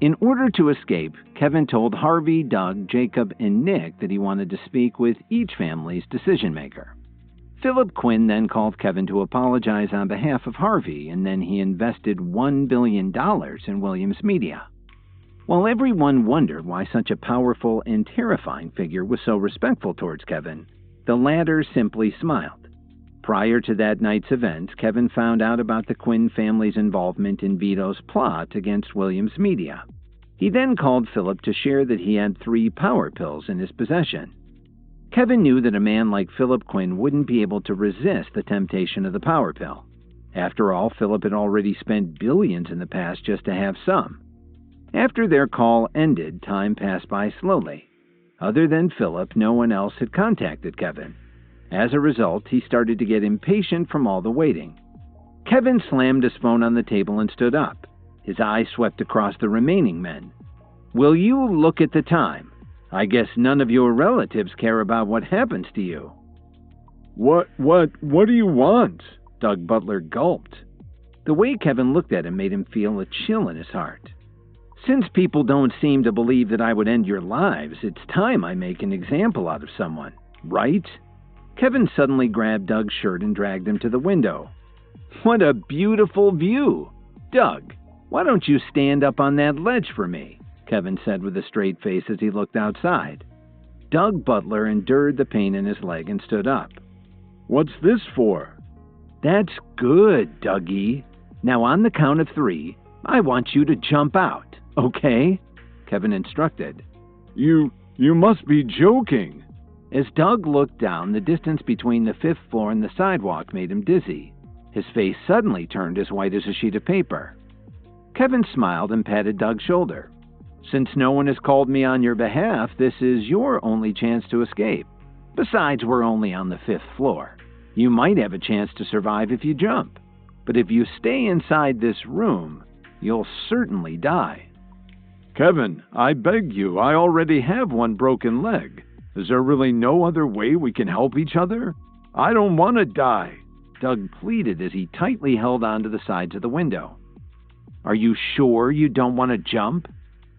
In order to escape, Kevin told Harvey, Doug, Jacob, and Nick that he wanted to speak with each family's decision-maker. Philip Quinn then called Kevin to apologize on behalf of Harvey, and then he invested $1 billion in Williams Media. While everyone wondered why such a powerful and terrifying figure was so respectful towards Kevin, the latter simply smiled. Prior to that night's events, Kevin found out about the Quinn family's involvement in Vito's plot against Williams Media. He then called Philip to share that he had 3 power pills in his possession. Kevin knew that a man like Philip Quinn wouldn't be able to resist the temptation of the power pill. After all, Philip had already spent billions in the past just to have some. After their call ended, time passed by slowly. Other than Philip, no one else had contacted Kevin. As a result, he started to get impatient from all the waiting. Kevin slammed his phone on the table and stood up. His eyes swept across the remaining men. "Will you look at the time? I guess none of your relatives care about what happens to you." What do you want?" Doug Butler gulped. The way Kevin looked at him made him feel a chill in his heart. "Since people don't seem to believe that I would end your lives, it's time I make an example out of someone, right?" Kevin suddenly grabbed Doug's shirt and dragged him to the window. "What a beautiful view! Doug, why don't you stand up on that ledge for me?" Kevin said with a straight face as he looked outside. Doug Butler endured the pain in his leg and stood up. "What's this for?" "That's good, Dougie. Now on the count of 3, I want you to jump out, okay?" Kevin instructed. You must be joking." As Doug looked down, the distance between the 5th floor and the sidewalk made him dizzy. His face suddenly turned as white as a sheet of paper. Kevin smiled and patted Doug's shoulder. "Since no one has called me on your behalf, this is your only chance to escape. Besides, we're only on the 5th floor. You might have a chance to survive if you jump. But if you stay inside this room, you'll certainly die." "Kevin, I beg you, I already have 1 broken leg. Is there really no other way we can help each other? I don't want to die," Doug pleaded as he tightly held onto the sides of the window. "Are you sure you don't want to jump?"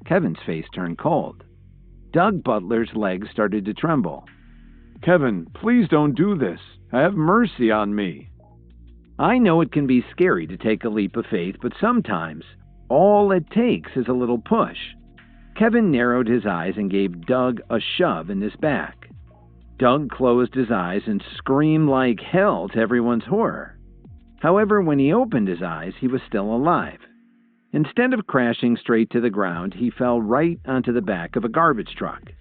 Kevin's face turned cold. Doug Butler's legs started to tremble. "Kevin, please don't do this. Have mercy on me." "I know it can be scary to take a leap of faith, but sometimes all it takes is a little push." Kevin narrowed his eyes and gave Doug a shove in his back. Doug closed his eyes and screamed like hell to everyone's horror. However, when he opened his eyes, he was still alive. Instead of crashing straight to the ground, he fell right onto the back of a garbage truck.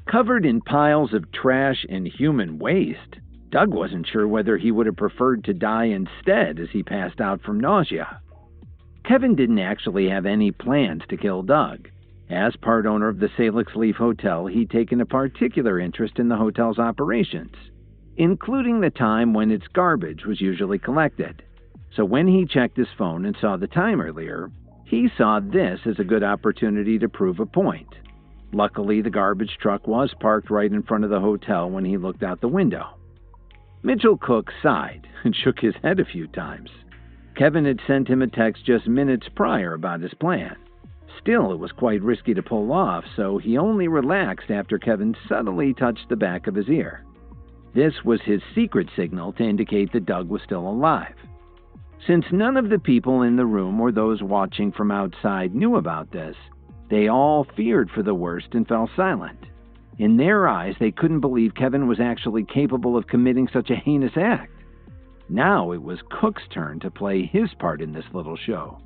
Covered in piles of trash and human waste, Doug wasn't sure whether he would have preferred to die instead as he passed out from nausea. Kevin didn't actually have any plans to kill Doug. As part owner of the Salix Leaf Hotel, he'd taken a particular interest in the hotel's operations, including the time when its garbage was usually collected. So when he checked his phone and saw the time earlier, he saw this as a good opportunity to prove a point. Luckily, the garbage truck was parked right in front of the hotel when he looked out the window. Mitchell Cook sighed and shook his head a few times. Kevin had sent him a text just minutes prior about his plan. Still, it was quite risky to pull off, so he only relaxed after Kevin subtly touched the back of his ear. This was his secret signal to indicate that Doug was still alive. Since none of the people in the room or those watching from outside knew about this, they all feared for the worst and fell silent. In their eyes, they couldn't believe Kevin was actually capable of committing such a heinous act. Now it was Cook's turn to play his part in this little show.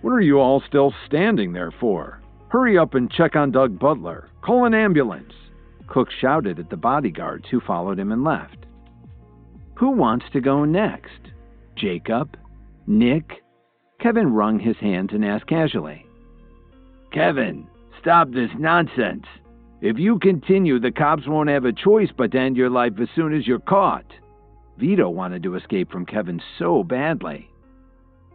"What are you all still standing there for? Hurry up and check on Doug Butler. Call an ambulance," Cook shouted at the bodyguards who followed him and left. "Who wants to go next? Jacob? Nick?" Kevin wrung his hands and asked casually. "Kevin, stop this nonsense. If you continue, the cops won't have a choice but to end your life as soon as you're caught." Vito wanted to escape from Kevin so badly.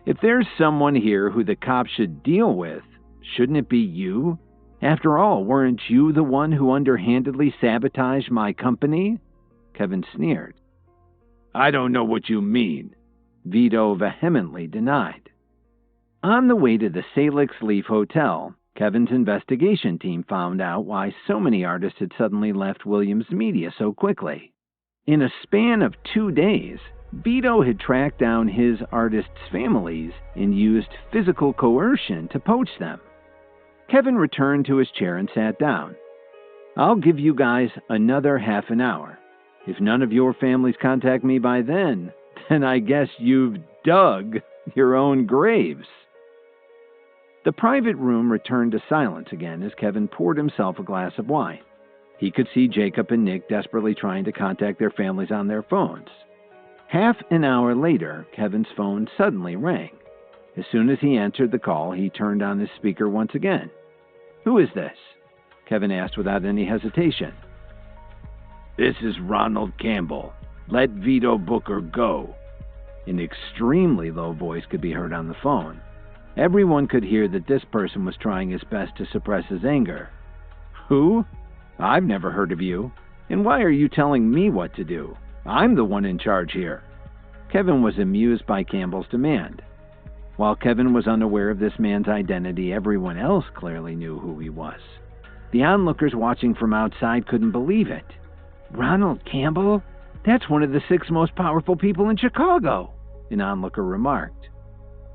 "If there's someone here who the cops should deal with, shouldn't it be you? After all, weren't you the one who underhandedly sabotaged my company?" Kevin sneered. "I don't know what you mean," Vito vehemently denied. On the way to the Salix Leaf Hotel, Kevin's investigation team found out why so many artists had suddenly left Williams Media so quickly. In a span of 2 days, Vito had tracked down his artists' families and used physical coercion to poach them. Kevin returned to his chair and sat down. "I'll give you guys another half an hour. If none of your families contact me by then I guess you've dug your own graves." The private room returned to silence again as Kevin poured himself a glass of wine. He could see Jacob and Nick desperately trying to contact their families on their phones. Half an hour later, Kevin's phone suddenly rang. As soon as he answered the call, he turned on his speaker once again. "Who is this?" Kevin asked without any hesitation. "This is Ronald Campbell. Let Vito Booker go." An extremely low voice could be heard on the phone. Everyone could hear that this person was trying his best to suppress his anger. "Who? I've never heard of you. And why are you telling me what to do? I'm the one in charge here." Kevin was amused by Campbell's demand. While Kevin was unaware of this man's identity, everyone else clearly knew who he was. The onlookers watching from outside couldn't believe it. "Ronald Campbell? That's one of the 6 most powerful people in Chicago," an onlooker remarked.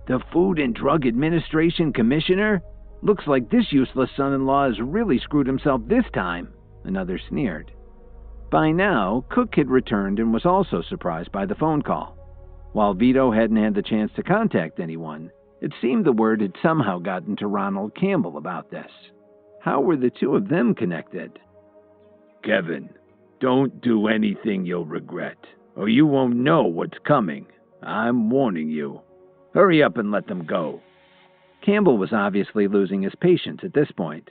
"The Food and Drug Administration Commissioner? Looks like this useless son-in-law has really screwed himself this time," another sneered. By now, Cook had returned and was also surprised by the phone call. While Vito hadn't had the chance to contact anyone, it seemed the word had somehow gotten to Ronald Campbell about this. How were the two of them connected? "Kevin, don't do anything you'll regret, or you won't know what's coming. I'm warning you. Hurry up and let them go." Campbell was obviously losing his patience at this point.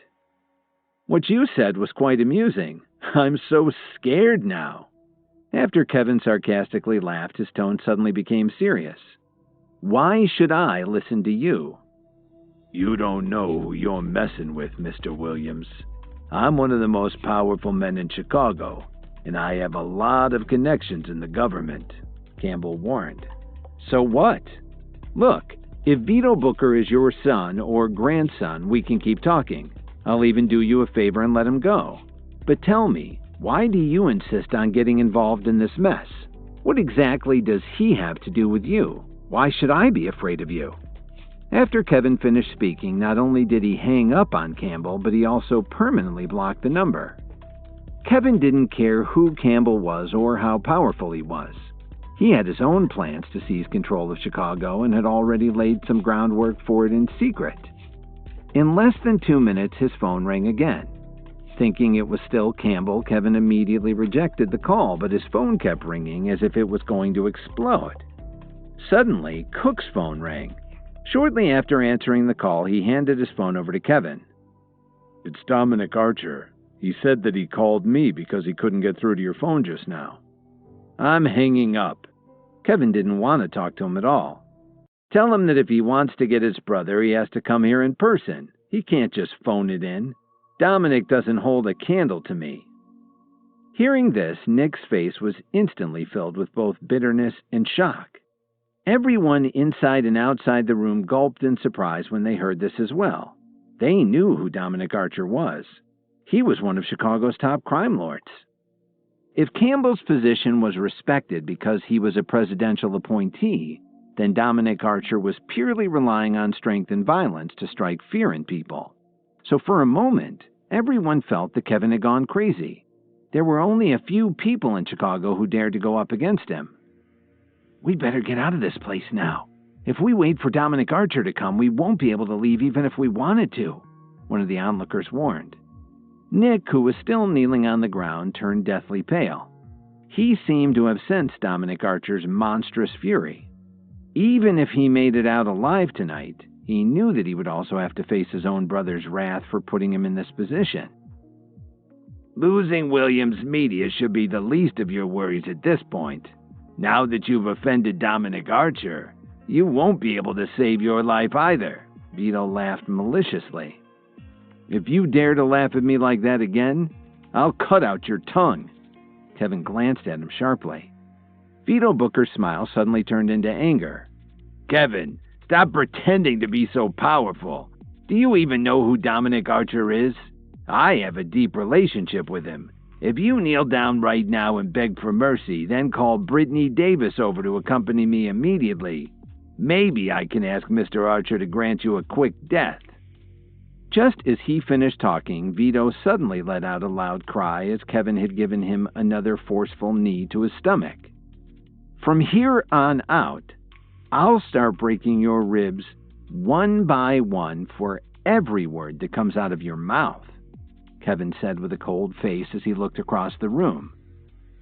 "What you said was quite amusing. I'm so scared now." After Kevin sarcastically laughed, his tone suddenly became serious. "Why should I listen to you?" "You don't know who you're messing with, Mr. Williams. I'm one of the most powerful men in Chicago, and I have a lot of connections in the government," Campbell warned. "So what? Look, if Vito Booker is your son or grandson, we can keep talking. I'll even do you a favor and let him go. But tell me, why do you insist on getting involved in this mess? What exactly does he have to do with you? Why should I be afraid of you?" After Kevin finished speaking, not only did he hang up on Campbell, but he also permanently blocked the number. Kevin didn't care who Campbell was or how powerful he was. He had his own plans to seize control of Chicago and had already laid some groundwork for it in secret. In less than 2 minutes, his phone rang again. Thinking it was still Campbell, Kevin immediately rejected the call, but his phone kept ringing as if it was going to explode. Suddenly, Cook's phone rang. Shortly after answering the call, he handed his phone over to Kevin. "It's Dominic Archer. He said that he called me because he couldn't get through to your phone just now." "I'm hanging up." Kevin didn't want to talk to him at all. "Tell him that if he wants to get his brother, he has to come here in person. He can't just phone it in. Dominic doesn't hold a candle to me." Hearing this, Nick's face was instantly filled with both bitterness and shock. Everyone inside and outside the room gulped in surprise when they heard this as well. They knew who Dominic Archer was. He was one of Chicago's top crime lords. If Campbell's position was respected because he was a presidential appointee, then Dominic Archer was purely relying on strength and violence to strike fear in people. So for a moment, everyone felt that Kevin had gone crazy. There were only a few people in Chicago who dared to go up against him. "We'd better get out of this place now. If we wait for Dominic Archer to come, we won't be able to leave even if we wanted to," one of the onlookers warned. Nick, who was still kneeling on the ground, turned deathly pale. He seemed to have sensed Dominic Archer's monstrous fury. Even if he made it out alive tonight, he knew that he would also have to face his own brother's wrath for putting him in this position. "Losing Williams Media should be the least of your worries at this point. Now that you've offended Dominic Archer, you won't be able to save your life either," Vito laughed maliciously. "If you dare to laugh at me like that again, I'll cut out your tongue." Kevin glanced at him sharply. Vito Booker's smile suddenly turned into anger. "Kevin, Stop pretending to be so powerful. Do you even know who Dominic Archer is? I have a deep relationship with him. If you kneel down right now and beg for mercy, then call Brittany Davis over to accompany me immediately, maybe I can ask Mr. Archer to grant you a quick death." Just as he finished talking, Vito suddenly let out a loud cry as Kevin had given him another forceful knee to his stomach. "From here on out, I'll start breaking your ribs one by one for every word that comes out of your mouth," Kevin said with a cold face as he looked across the room.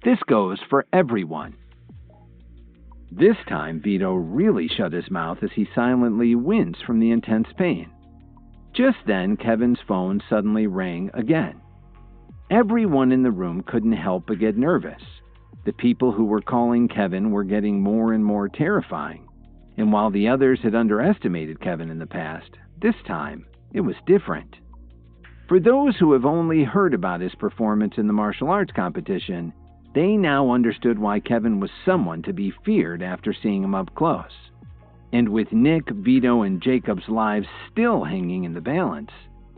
"This goes for everyone." This time, Vito really shut his mouth as he silently winced from the intense pain. Just then, Kevin's phone suddenly rang again. Everyone in the room couldn't help but get nervous. The people who were calling Kevin were getting more and more terrifying, and while the others had underestimated Kevin in the past, this time it was different. For those who have only heard about his performance in the martial arts competition, they now understood why Kevin was someone to be feared after seeing him up close. And with Nick, Vito, and Jacob's lives still hanging in the balance,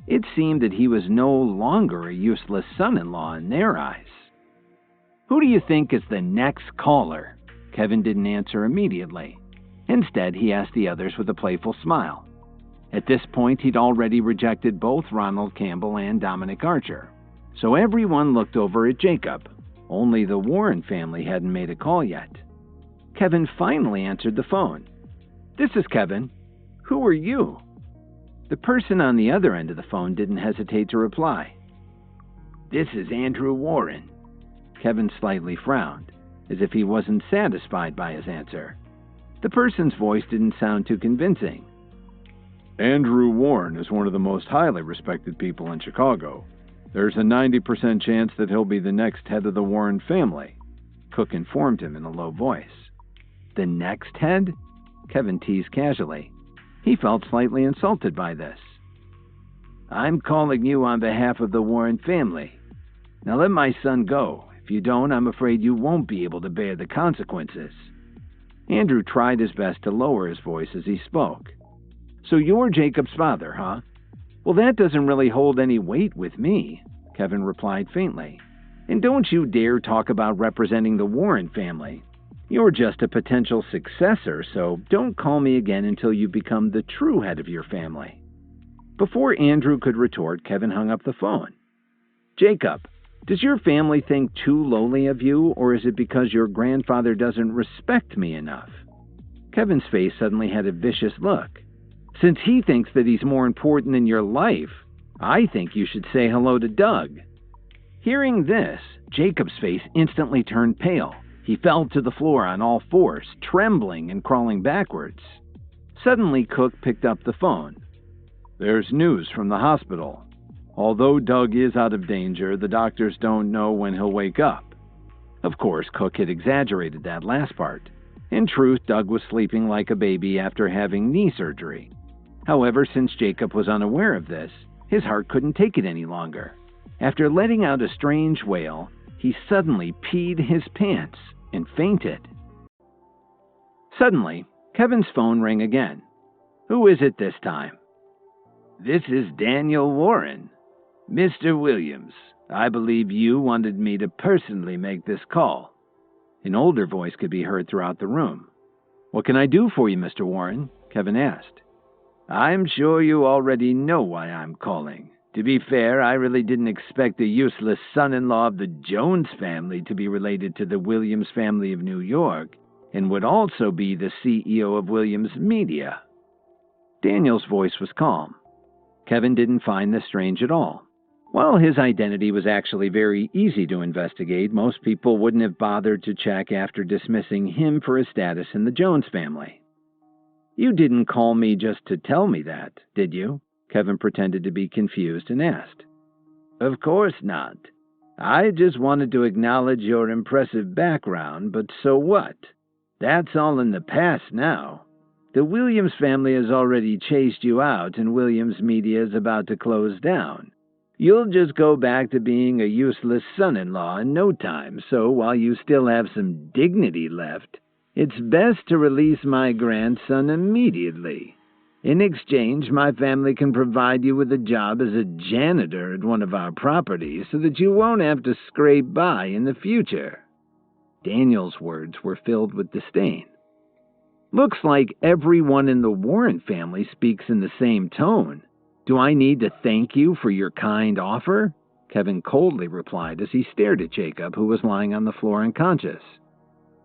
it seemed that he was no longer a useless son-in-law in their eyes. "Who do you think is the next caller?" Kevin didn't answer immediately. Instead, he asked the others with a playful smile. At this point, he'd already rejected both Ronald Campbell and Dominic Archer. So everyone looked over at Jacob. Only the Warren family hadn't made a call yet. Kevin finally answered the phone. "This is Kevin. Who are you?" The person on the other end of the phone didn't hesitate to reply. "This is Andrew Warren." Kevin slightly frowned, as if he wasn't satisfied by his answer. The person's voice didn't sound too convincing. "Andrew Warren is one of the most highly respected people in Chicago. There's a 90% chance that he'll be the next head of the Warren family," Cook informed him in a low voice. "The next head?" Kevin teased casually. He felt slightly insulted by this. "I'm calling you on behalf of the Warren family. Now let my son go. If you don't, I'm afraid you won't be able to bear the consequences." Andrew tried his best to lower his voice as he spoke. "So you're Jacob's father, huh? Well, that doesn't really hold any weight with me," Kevin replied faintly. "And don't you dare talk about representing the Warren family. You're just a potential successor, so don't call me again until you become the true head of your family." Before Andrew could retort, Kevin hung up the phone. "Jacob, does your family think too lowly of you, or is it because your grandfather doesn't respect me enough?" Kevin's face suddenly had a vicious look. "Since he thinks that he's more important in your life, I think you should say hello to Doug." Hearing this, Jacob's face instantly turned pale. He fell to the floor on all fours, trembling and crawling backwards. Suddenly, Cook picked up the phone. "There's news from the hospital. Although Doug is out of danger, the doctors don't know when he'll wake up." Of course, Cook had exaggerated that last part. In truth, Doug was sleeping like a baby after having knee surgery. However, since Jacob was unaware of this, his heart couldn't take it any longer. After letting out a strange wail, he suddenly peed his pants and fainted. Suddenly, Kevin's phone rang again. "Who is it this time?" "This is Daniel Warren. Mr. Williams, I believe you wanted me to personally make this call." An older voice could be heard throughout the room. "What can I do for you, Mr. Warren?" Kevin asked. "I'm sure you already know why I'm calling. To be fair, I really didn't expect the useless son-in-law of the Jones family to be related to the Williams family of New York, and would also be the CEO of Williams Media." Daniel's voice was calm. Kevin didn't find this strange at all. While his identity was actually very easy to investigate, most people wouldn't have bothered to check after dismissing him for his status in the Jones family. "You didn't call me just to tell me that, did you?" Kevin pretended to be confused and asked. "Of course not. I just wanted to acknowledge your impressive background, but so what? That's all in the past now. The Williams family has already chased you out, and Williams Media is about to close down. You'll just go back to being a useless son-in-law in no time, so while you still have some dignity left, It's best to release my grandson immediately. In exchange, my family can provide you with a job as a janitor at one of our properties so that you won't have to scrape by in the future." Daniel's words were filled with disdain. "Looks like everyone in the Warren family speaks in the same tone. Do I need to thank you for your kind offer?" Kevin coldly replied as he stared at Jacob, who was lying on the floor unconscious.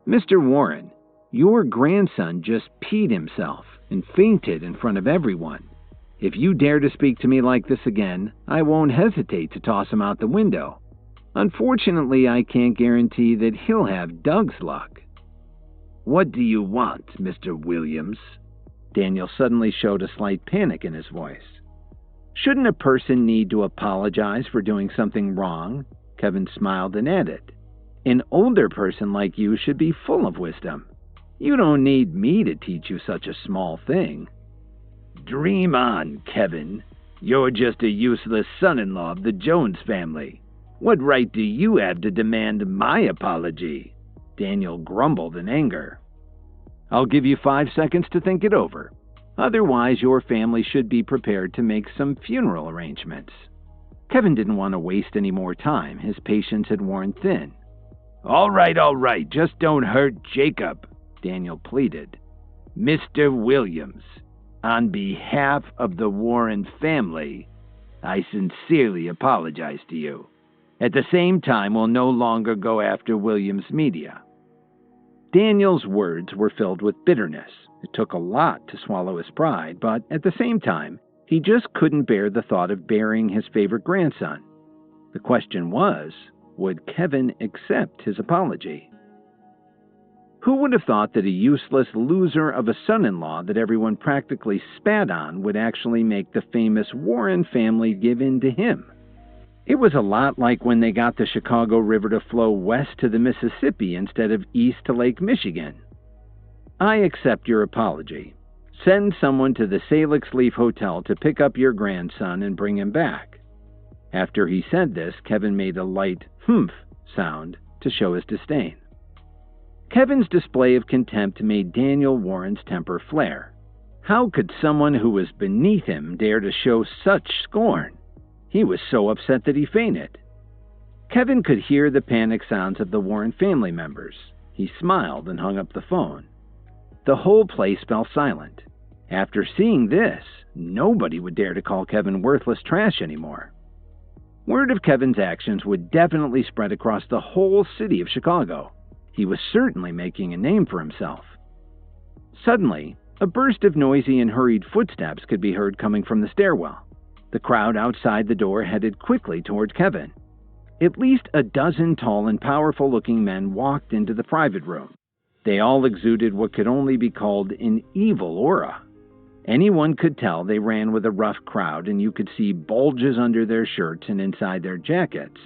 "Mr. Warren, your grandson just peed himself and fainted in front of everyone. If you dare to speak to me like this again, I won't hesitate to toss him out the window. Unfortunately, I can't guarantee that he'll have Doug's luck." "What do you want, Mr. Williams?" Daniel suddenly showed a slight panic in his voice. "Shouldn't a person need to apologize for doing something wrong?" Kevin smiled and added, "An older person like you should be full of wisdom. You don't need me to teach you such a small thing." "Dream on, Kevin. You're just a useless son-in-law of the Jones family. What right do you have to demand my apology?" Daniel grumbled in anger. "I'll give you 5 seconds to think it over. Otherwise, your family should be prepared to make some funeral arrangements." Kevin didn't want to waste any more time. His patience had worn thin. All right, just don't hurt Jacob," Daniel pleaded. "Mr. Williams, on behalf of the Warren family, I sincerely apologize to you. At the same time, we'll no longer go after Williams Media." Daniel's words were filled with bitterness. It took a lot to swallow his pride, but at the same time, he just couldn't bear the thought of burying his favorite grandson. The question was, would Kevin accept his apology? Who would have thought that a useless loser of a son-in-law that everyone practically spat on would actually make the famous Warren family give in to him? It was a lot like when they got the Chicago River to flow west to the Mississippi instead of east to Lake Michigan. "I accept your apology. Send someone to the Salix Leaf Hotel to pick up your grandson and bring him back." After he said this, Kevin made a light humph sound to show his disdain. Kevin's display of contempt made Daniel Warren's temper flare. How could someone who was beneath him dare to show such scorn? He was so upset that he fainted. Kevin could hear the panic sounds of the Warren family members. He smiled and hung up the phone. The whole place fell silent. After seeing this, nobody would dare to call Kevin worthless trash anymore. Word of Kevin's actions would definitely spread across the whole city of Chicago. He was certainly making a name for himself. Suddenly, a burst of noisy and hurried footsteps could be heard coming from the stairwell. The crowd outside the door headed quickly toward Kevin. At least a dozen tall and powerful-looking men walked into the private room. They all exuded what could only be called an evil aura. Anyone could tell they ran with a rough crowd, and you could see bulges under their shirts and inside their jackets.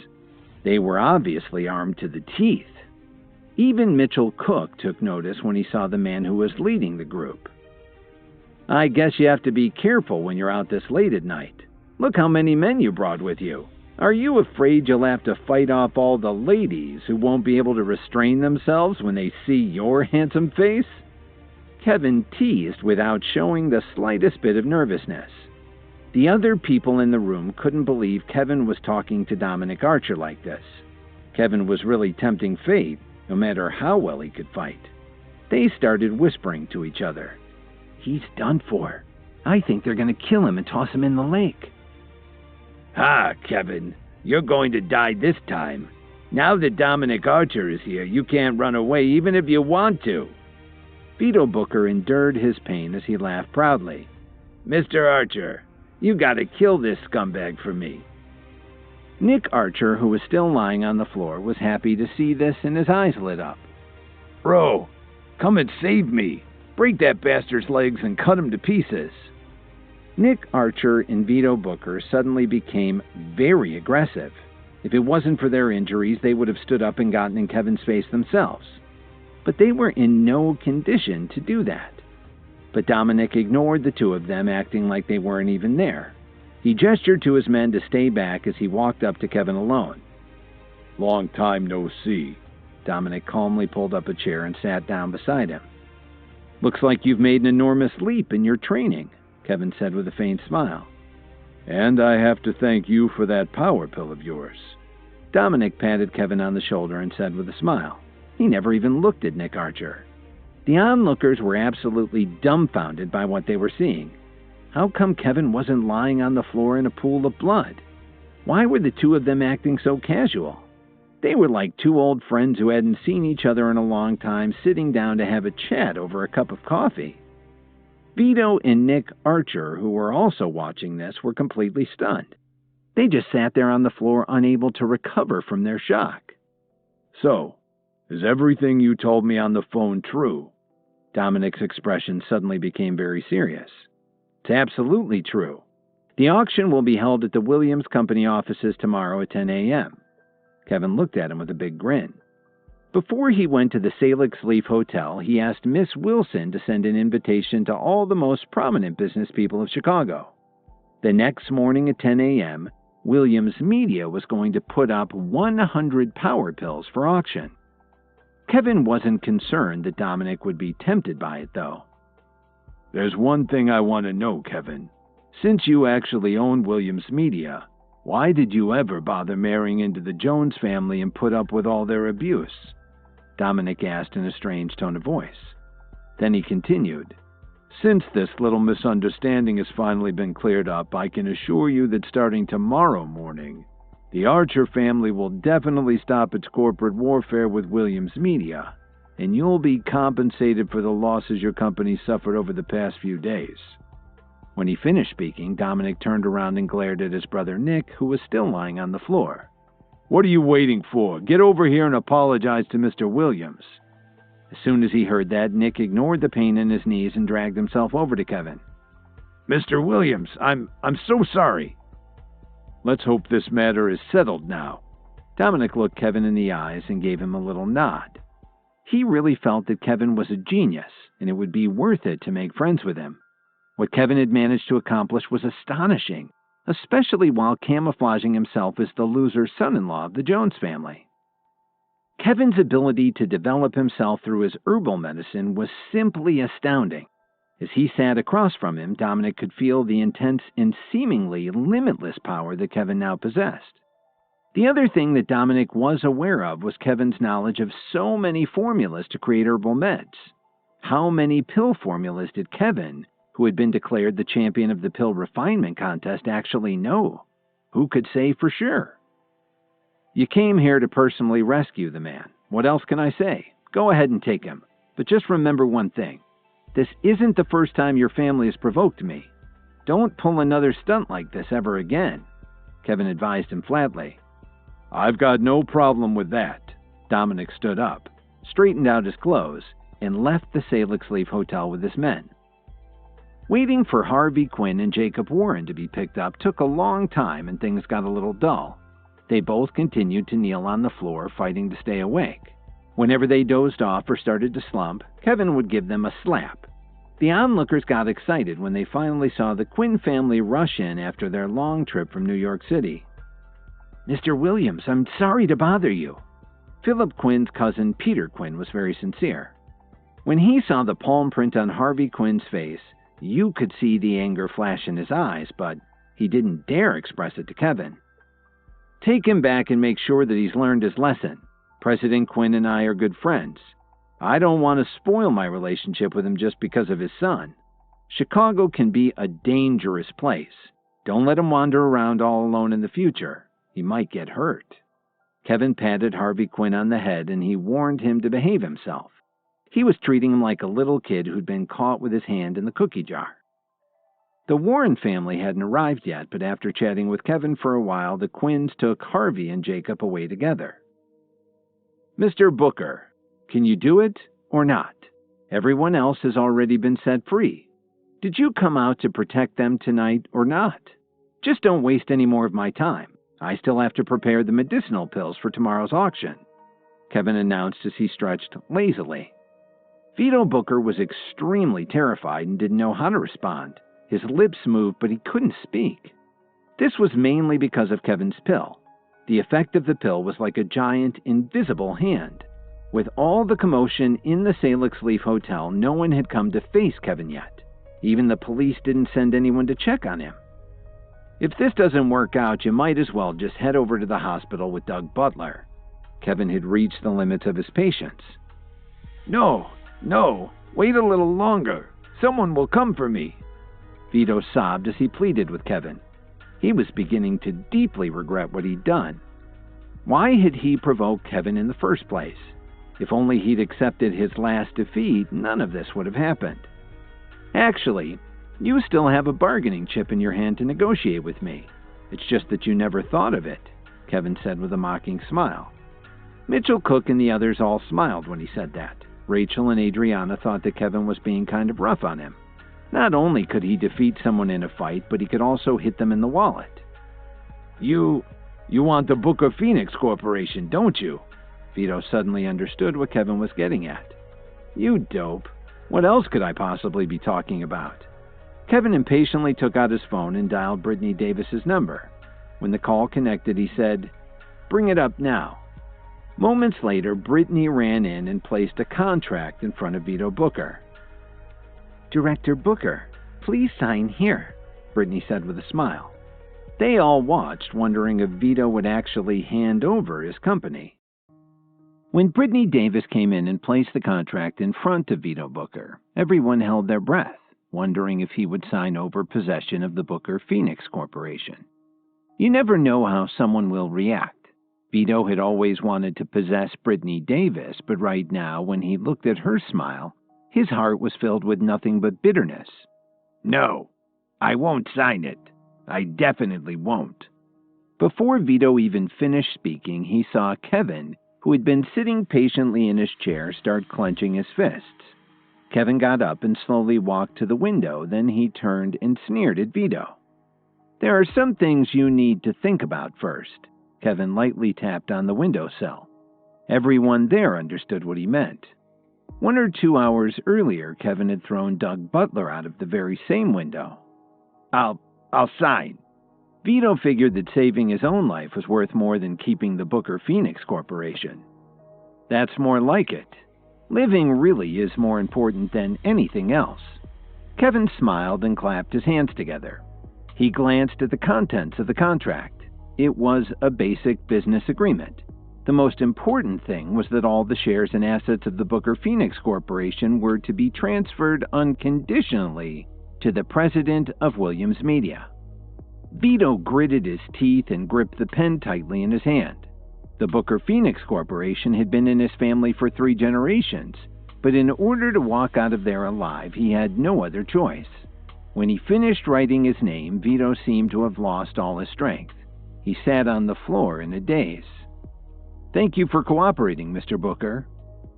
They were obviously armed to the teeth. Even Mitchell Cook took notice when he saw the man who was leading the group. "I guess you have to be careful when you're out this late at night. Look how many men you brought with you. Are you afraid you'll have to fight off all the ladies who won't be able to restrain themselves when they see your handsome face?" Kevin teased without showing the slightest bit of nervousness. The other people in the room couldn't believe Kevin was talking to Dominic Archer like this. Kevin was really tempting fate, no matter how well he could fight. They started whispering to each other. "He's done for. I think they're going to kill him and toss him in the lake." "Ah, Kevin, you're going to die this time. Now that Dominic Archer is here, you can't run away even if you want to." Vito Booker endured his pain as he laughed proudly. "Mr. Archer, you gotta kill this scumbag for me." Nick Archer, who was still lying on the floor, was happy to see this, and his eyes lit up. "Bro, come and save me. Break that bastard's legs and cut him to pieces." Nick Archer and Vito Booker suddenly became very aggressive. If it wasn't for their injuries, they would have stood up and gotten in Kevin's face themselves. But they were in no condition to do that. But Dominic ignored the two of them, acting like they weren't even there. He gestured to his men to stay back as he walked up to Kevin alone. "Long time no see. Dominic calmly pulled up a chair and sat down beside him. "Looks like you've made an enormous leap in your training," Kevin said with a faint smile. "And I have to thank you for that power pill of yours." Dominic patted Kevin on the shoulder and said with a smile. He never even looked at Nick Archer. The onlookers were absolutely dumbfounded by what they were seeing. How come Kevin wasn't lying on the floor in a pool of blood? Why were the two of them acting so casual? They were like two old friends who hadn't seen each other in a long time, sitting down to have a chat over a cup of coffee. Vito and Nick Archer, who were also watching this, were completely stunned. They just sat there on the floor, unable to recover from their shock. "So, is everything you told me on the phone true?" Dominic's expression suddenly became very serious. "It's absolutely true. The auction will be held at the Williams Company offices tomorrow at 10 a.m. Kevin looked at him with a big grin. Before he went to the Salix Leaf Hotel, he asked Miss Wilson to send an invitation to all the most prominent business people of Chicago. The next morning at 10 a.m., Williams Media was going to put up 100 power pills for auction. Kevin wasn't concerned that Dominic would be tempted by it, though. "There's one thing I want to know, Kevin. Since you actually own Williams Media, why did you ever bother marrying into the Jones family and put up with all their abuse?" Dominic asked in a strange tone of voice. Then he continued, "Since this little misunderstanding has finally been cleared up, I can assure you that starting tomorrow morning, the Archer family will definitely stop its corporate warfare with Williams Media, and you'll be compensated for the losses your company suffered over the past few days." When he finished speaking, Dominic turned around and glared at his brother Nick, who was still lying on the floor. "What are you waiting for? Get over here and apologize to Mr. Williams." As soon as he heard that, Nick ignored the pain in his knees and dragged himself over to Kevin. "Mr. Williams, I'm so sorry." "Let's hope this matter is settled now." Dominic looked Kevin in the eyes and gave him a little nod. He really felt that Kevin was a genius, and it would be worth it to make friends with him. What Kevin had managed to accomplish was astonishing, especially while camouflaging himself as the loser son-in-law of the Jones family. Kevin's ability to develop himself through his herbal medicine was simply astounding. As he sat across from him, Dominic could feel the intense and seemingly limitless power that Kevin now possessed. The other thing that Dominic was aware of was Kevin's knowledge of so many formulas to create herbal meds. How many pill formulas did Kevin, who had been declared the champion of the pill refinement contest, actually know? Who could say for sure? "You came here to personally rescue the man. What else can I say? Go ahead and take him. But just remember one thing. This isn't the first time your family has provoked me. Don't pull another stunt like this ever again," Kevin advised him flatly. "I've got no problem with that." Dominic stood up, straightened out his clothes, and left the Salix Leaf Hotel with his men. Waiting for Harvey Quinn and Jacob Warren to be picked up took a long time, and things got a little dull. They both continued to kneel on the floor, fighting to stay awake. Whenever they dozed off or started to slump, Kevin would give them a slap. The onlookers got excited when they finally saw the Quinn family rush in after their long trip from New York City. "Mr. Williams, I'm sorry to bother you." Philip Quinn's cousin Peter Quinn was very sincere. When he saw the palm print on Harvey Quinn's face, you could see the anger flash in his eyes, but he didn't dare express it to Kevin. "Take him back and make sure that he's learned his lesson. President Quinn and I are good friends. I don't want to spoil my relationship with him just because of his son. Chicago can be a dangerous place. Don't let him wander around all alone in the future. He might get hurt." Kevin patted Harvey Quinn on the head, and he warned him to behave himself. He was treating him like a little kid who'd been caught with his hand in the cookie jar. The Warren family hadn't arrived yet, but after chatting with Kevin for a while, the Quinns took Harvey and Jacob away together. "Mr. Booker, can you do it or not? Everyone else has already been set free. Did you come out to protect them tonight or not? Just don't waste any more of my time. I still have to prepare the medicinal pills for tomorrow's auction," Kevin announced as he stretched lazily. Vito Booker was extremely terrified and didn't know how to respond. His lips moved, but he couldn't speak. This was mainly because of Kevin's pill. The effect of the pill was like a giant, invisible hand. With all the commotion in the Salix Leaf Hotel, no one had come to face Kevin yet. Even the police didn't send anyone to check on him. If this doesn't work out, you might as well just head over to the hospital with Doug Butler. Kevin had reached the limits of his patience. No, wait a little longer. Someone will come for me. Vito sobbed as he pleaded with Kevin. He was beginning to deeply regret what he'd done. Why had he provoked Kevin in the first place? If only he'd accepted his last defeat, none of this would have happened. Actually, you still have a bargaining chip in your hand to negotiate with me. It's just that you never thought of it, Kevin said with a mocking smile. Mitchell Cook and the others all smiled when he said that. Rachel and Adriana thought that Kevin was being kind of rough on him. Not only could he defeat someone in a fight, but he could also hit them in the wallet. You want the Booker Phoenix Corporation, don't you? Vito suddenly understood what Kevin was getting at. You dope. What else could I possibly be talking about? Kevin impatiently took out his phone and dialed Brittany Davis's number. When the call connected, he said, "Bring it up now." Moments later, Brittany ran in and placed a contract in front of Vito Booker. "Director Booker, please sign here," Brittany said with a smile. They all watched, wondering if Vito would actually hand over his company. When Brittany Davis came in and placed the contract in front of Vito Booker, everyone held their breath, wondering if he would sign over possession of the Booker Phoenix Corporation. You never know how someone will react. Vito had always wanted to possess Brittany Davis, but right now, when he looked at her smile, his heart was filled with nothing but bitterness. No, I won't sign it. I definitely won't. Before Vito even finished speaking, he saw Kevin, who had been sitting patiently in his chair, start clenching his fists. Kevin got up and slowly walked to the window, then he turned and sneered at Vito. "There are some things you need to think about first." Kevin lightly tapped on the windowsill. Everyone there understood what he meant. 1 or 2 hours earlier, Kevin had thrown Doug Butler out of the very same window. I'll sign. Vito figured that saving his own life was worth more than keeping the Booker Phoenix Corporation. That's more like it. Living really is more important than anything else. Kevin smiled and clapped his hands together. He glanced at the contents of the contract. It was a basic business agreement. The most important thing was that all the shares and assets of the Booker Phoenix Corporation were to be transferred unconditionally to the president of Williams Media. Vito gritted his teeth and gripped the pen tightly in his hand. The Booker Phoenix Corporation had been in his family for 3 generations, but in order to walk out of there alive, he had no other choice. When he finished writing his name, Vito seemed to have lost all his strength. He sat on the floor in a daze. "Thank you for cooperating, Mr. Booker."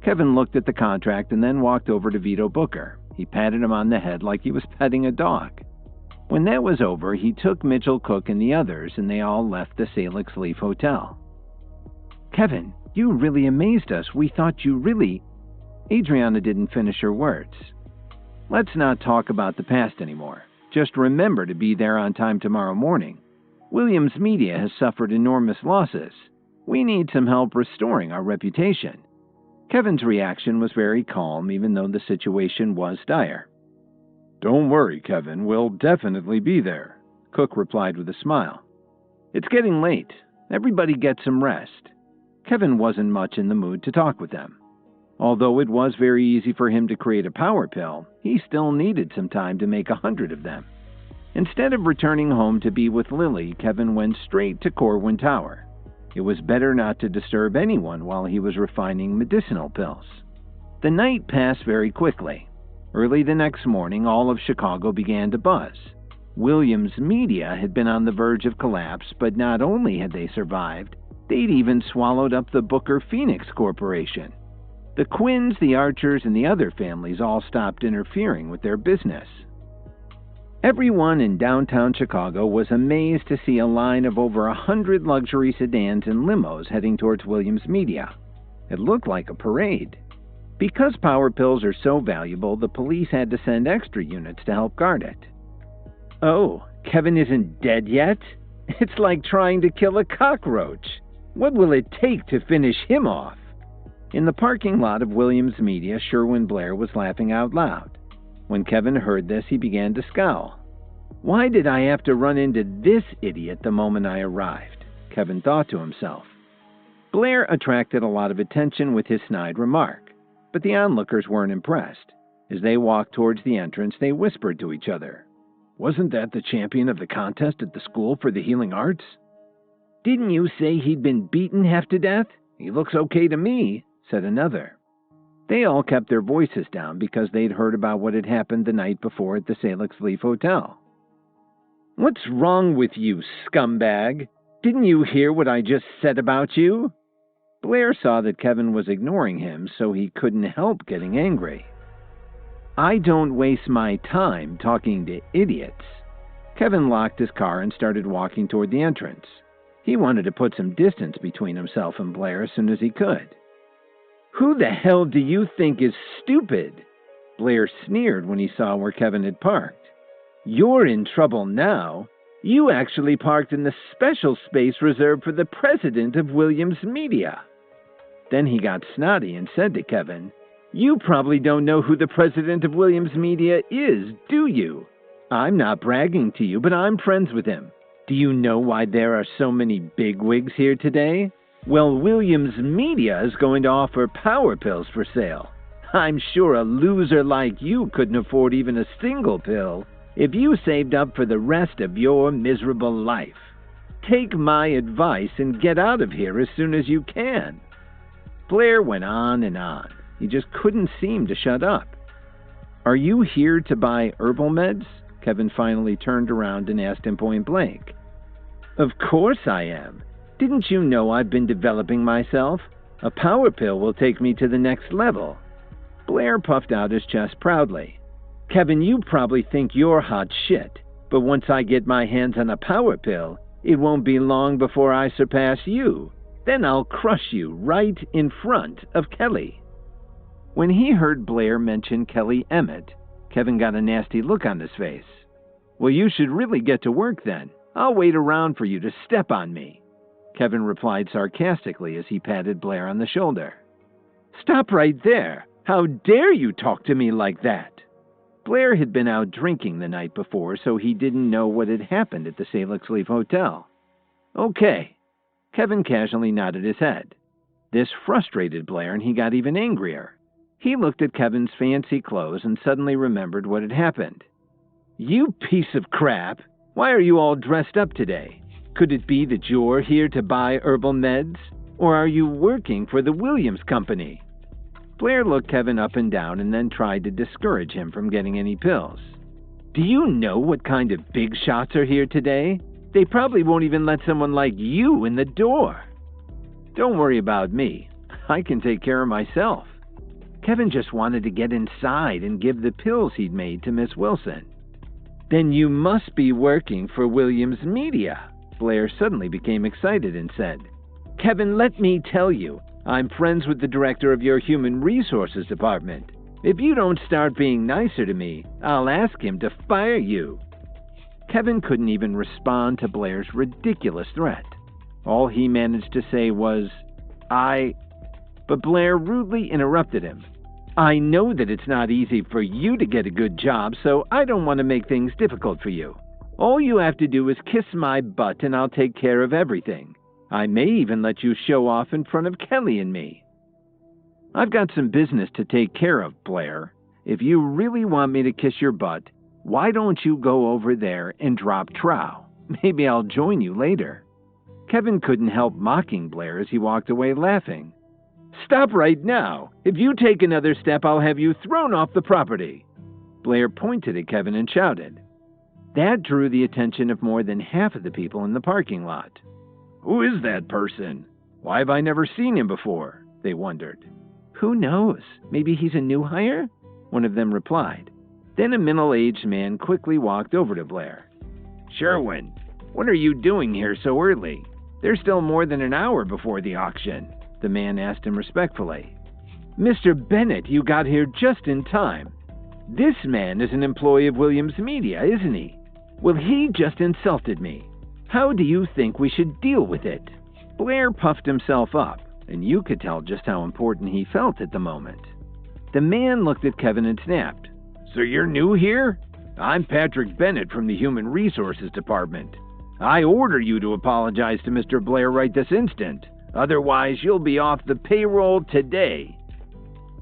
Kevin looked at the contract and then walked over to Vito Booker. He patted him on the head like he was petting a dog. When that was over, he took Mitchell Cook and the others, and they all left the Salix Leaf Hotel. "Kevin, you really amazed us. We thought you really—" Adriana didn't finish her words. "Let's not talk about the past anymore. Just remember to be there on time tomorrow morning. Williams Media has suffered enormous losses. We need some help restoring our reputation." Kevin's reaction was very calm, even though the situation was dire. "Don't worry, Kevin. We'll definitely be there," Cook replied with a smile. "It's getting late. Everybody get some rest." Kevin wasn't much in the mood to talk with them. Although it was very easy for him to create a power pill, he still needed some time to make 100 of them. Instead of returning home to be with Lily, Kevin went straight to Corwin Tower. It was better not to disturb anyone while he was refining medicinal pills. The night passed very quickly. Early the next morning, all of Chicago began to buzz. Williams Media had been on the verge of collapse, but not only had they survived, they'd even swallowed up the Booker Phoenix Corporation. The Quinns, the Archers, and the other families all stopped interfering with their business. Everyone in downtown Chicago was amazed to see a line of over 100 luxury sedans and limos heading towards Williams Media. It looked like a parade. Because power pills are so valuable, the police had to send extra units to help guard it. "Oh, Kevin isn't dead yet? It's like trying to kill a cockroach. What will it take to finish him off?" In the parking lot of Williams Media, Sherwin Blair was laughing out loud. When Kevin heard this, he began to scowl. Why did I have to run into this idiot the moment I arrived? Kevin thought to himself. Blair attracted a lot of attention with his snide remark, but the onlookers weren't impressed. As they walked towards the entrance, they whispered to each other. Wasn't that the champion of the contest at the School for the Healing Arts? Didn't you say he'd been beaten half to death? He looks okay to me, said another. They all kept their voices down because they'd heard about what had happened the night before at the Salix Leaf Hotel. What's wrong with you, scumbag? Didn't you hear what I just said about you? Blair saw that Kevin was ignoring him, so he couldn't help getting angry. I don't waste my time talking to idiots. Kevin locked his car and started walking toward the entrance. He wanted to put some distance between himself and Blair as soon as he could. Who the hell do you think is stupid? Blair sneered when he saw where Kevin had parked. You're in trouble now. You actually parked in the special space reserved for the president of Williams Media. Then he got snotty and said to Kevin, You probably don't know who the president of Williams Media is, do you? I'm not bragging to you, but I'm friends with him. Do you know why there are so many bigwigs here today? Well, Williams Media is going to offer power pills for sale. I'm sure a loser like you couldn't afford even a single pill if you saved up for the rest of your miserable life. Take my advice and get out of here as soon as you can. Blair went on and on. He just couldn't seem to shut up. Are you here to buy herbal meds? Kevin finally turned around and asked him point blank. Of course I am. Didn't you know I've been developing myself? A power pill will take me to the next level. Blair puffed out his chest proudly. Kevin, you probably think you're hot shit, but once I get my hands on a power pill, it won't be long before I surpass you. Then I'll crush you right in front of Kelly. When he heard Blair mention Kelly Emmett, Kevin got a nasty look on his face. Well, you should really get to work then. I'll wait around for you to step on me. Kevin replied sarcastically as he patted Blair on the shoulder. Stop right there. How dare you talk to me like that? Blair had been out drinking the night before, so he didn't know what had happened at the Salix Leaf Hotel. Okay. Kevin casually nodded his head. This frustrated Blair, and he got even angrier. He looked at Kevin's fancy clothes and suddenly remembered what had happened. You piece of crap! Why are you all dressed up today? Could it be that you're here to buy herbal meds? Or are you working for the Williams Company? Blair looked Kevin up and down and then tried to discourage him from getting any pills. Do you know what kind of big shots are here today? They probably won't even let someone like you in the door. Don't worry about me. I can take care of myself. Kevin just wanted to get inside and give the pills he'd made to Miss Wilson. Then you must be working for Williams Media. Blair suddenly became excited and said, Kevin, let me tell you, I'm friends with the director of your Human Resources Department. If you don't start being nicer to me, I'll ask him to fire you. Kevin couldn't even respond to Blair's ridiculous threat. All he managed to say was, But Blair rudely interrupted him. I know that it's not easy for you to get a good job, so I don't want to make things difficult for you. All you have to do is kiss my butt and I'll take care of everything. I may even let you show off in front of Kelly and me. I've got some business to take care of, Blair. If you really want me to kiss your butt, why don't you go over there and drop trow? Maybe I'll join you later. Kevin couldn't help mocking Blair as he walked away laughing. Stop right now. If you take another step, I'll have you thrown off the property. Blair pointed at Kevin and shouted. That drew the attention of more than half of the people in the parking lot. Who is that person? Why have I never seen him before? They wondered. Who knows? Maybe he's a new hire? One of them replied. Then a middle-aged man quickly walked over to Blair. Sherwin, what are you doing here so early? There's still more than an hour before the auction, the man asked him respectfully. Mr. Bennett, you got here just in time. This man is an employee of Williams Media, isn't he? Well, he just insulted me. How do you think we should deal with it? Blair puffed himself up. and you could tell just how important he felt at the moment. The man looked at Kevin and snapped. So you're new here? I'm Patrick Bennett from the Human Resources Department. I order you to apologize to Mr. Blair right this instant. Otherwise, you'll be off the payroll today.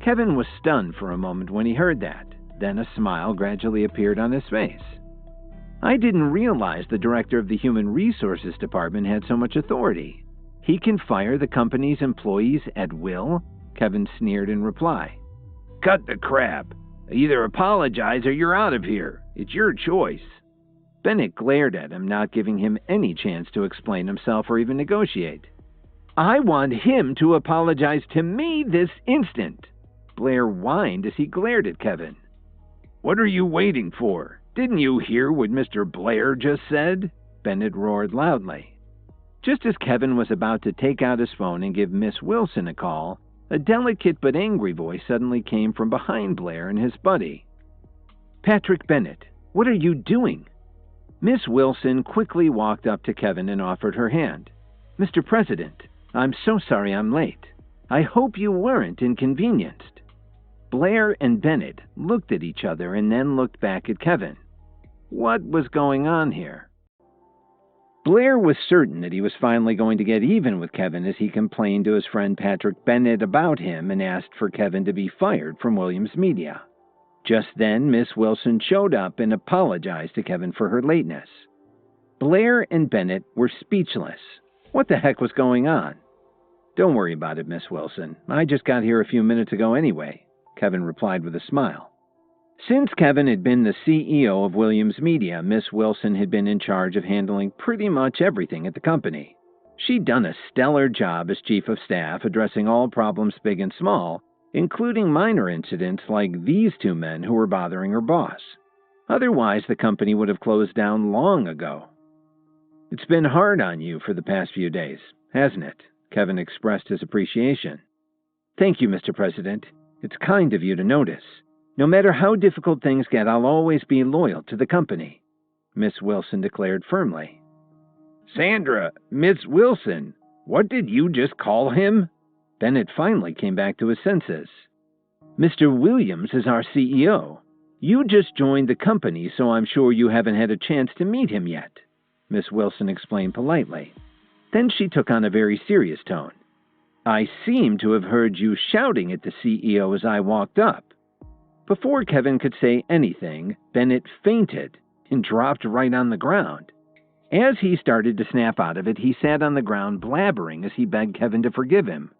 Kevin was stunned for a moment when he heard that. Then a smile gradually appeared on his face. I didn't realize the director of the Human Resources Department had so much authority. He can fire the company's employees at will? Kevin sneered in reply. Cut the crap. Either apologize or you're out of here. It's your choice. Bennett glared at him, not giving him any chance to explain himself or even negotiate. I want him to apologize to me this instant. Blair whined as he glared at Kevin. What are you waiting for? Didn't you hear what Mr. Blair just said? Bennett roared loudly. Just as Kevin was about to take out his phone and give Miss Wilson a call, a delicate but angry voice suddenly came from behind Blair and his buddy. Patrick Bennett, what are you doing? Miss Wilson quickly walked up to Kevin and offered her hand. Mr. President, I'm so sorry I'm late. I hope you weren't inconvenienced. Blair and Bennett looked at each other and then looked back at Kevin. What was going on here? Blair was certain that he was finally going to get even with Kevin as he complained to his friend Patrick Bennett about him and asked for Kevin to be fired from Williams Media. Just then, Miss Wilson showed up and apologized to Kevin for her lateness. Blair and Bennett were speechless. What the heck was going on? Don't worry about it, Miss Wilson. I just got here a few minutes ago anyway, Kevin replied with a smile. Since Kevin had been the CEO of Williams Media, Miss Wilson had been in charge of handling pretty much everything at the company. She'd done a stellar job as chief of staff, addressing all problems big and small, including minor incidents like these two men who were bothering her boss. Otherwise, the company would have closed down long ago. It's been hard on you for the past few days, hasn't it? Kevin expressed his appreciation. Thank you, Mr. President. It's kind of you to notice. No matter how difficult things get, I'll always be loyal to the company, Miss Wilson declared firmly. Sandra, Miss Wilson, what did you just call him? Bennett finally came back to his senses. Mr. Williams is our CEO. You just joined the company, so I'm sure you haven't had a chance to meet him yet, Miss Wilson explained politely. Then she took on a very serious tone. I seem to have heard you shouting at the CEO as I walked up. Before Kevin could say anything, Bennett fainted and dropped right on the ground. As he started to snap out of it, he sat on the ground blabbering as he begged Kevin to forgive him.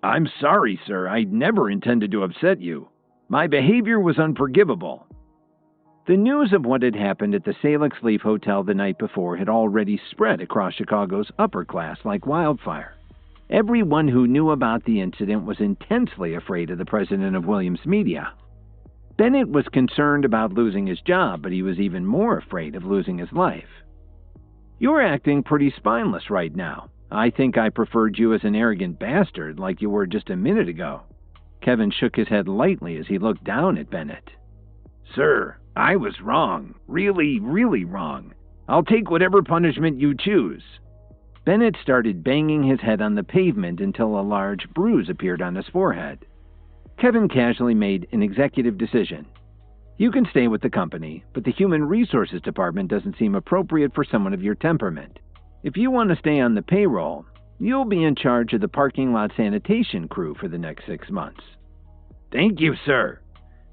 I'm sorry, sir. I never intended to upset you. My behavior was unforgivable. The news of what had happened at the Salix Leaf Hotel the night before had already spread across Chicago's upper class like wildfire. Everyone who knew about the incident was intensely afraid of the president of Williams Media. Bennett was concerned about losing his job, but he was even more afraid of losing his life. You're acting pretty spineless right now. I think I preferred you as an arrogant bastard like you were just a minute ago. Kevin shook his head lightly as he looked down at Bennett. Sir, I was wrong. Really, really wrong. I'll take whatever punishment you choose. Bennett started banging his head on the pavement until a large bruise appeared on his forehead. Kevin casually made an executive decision. You can stay with the company, but the Human Resources Department doesn't seem appropriate for someone of your temperament. If you want to stay on the payroll, you'll be in charge of the parking lot sanitation crew for the next 6 months. Thank you, sir.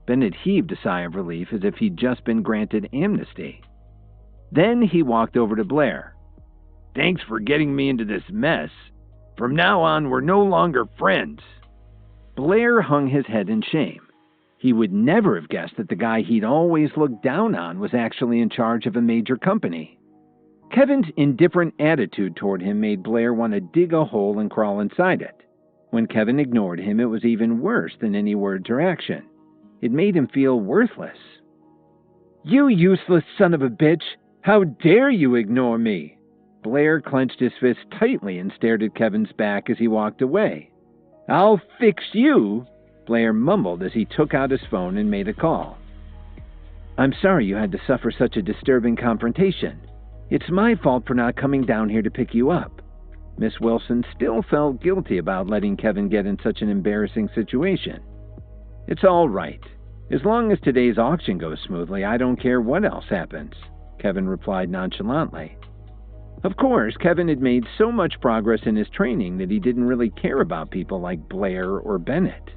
Bennett heaved a sigh of relief as if he'd just been granted amnesty. Then he walked over to Blair. Thanks for getting me into this mess. From now on, we're no longer friends. Blair hung his head in shame. He would never have guessed that the guy he'd always looked down on was actually in charge of a major company. Kevin's indifferent attitude toward him made Blair want to dig a hole and crawl inside it. When Kevin ignored him, it was even worse than any words or action. It made him feel worthless. You useless son of a bitch! How dare you ignore me! Blair clenched his fist tightly and stared at Kevin's back as he walked away. I'll fix you, Blair mumbled as he took out his phone and made a call. I'm sorry you had to suffer such a disturbing confrontation. It's my fault for not coming down here to pick you up. Miss Wilson still felt guilty about letting Kevin get in such an embarrassing situation. "It's all right. As long as today's auction goes smoothly, I don't care what else happens," Kevin replied nonchalantly. Of course, Kevin had made so much progress in his training that he didn't really care about people like Blair or Bennett.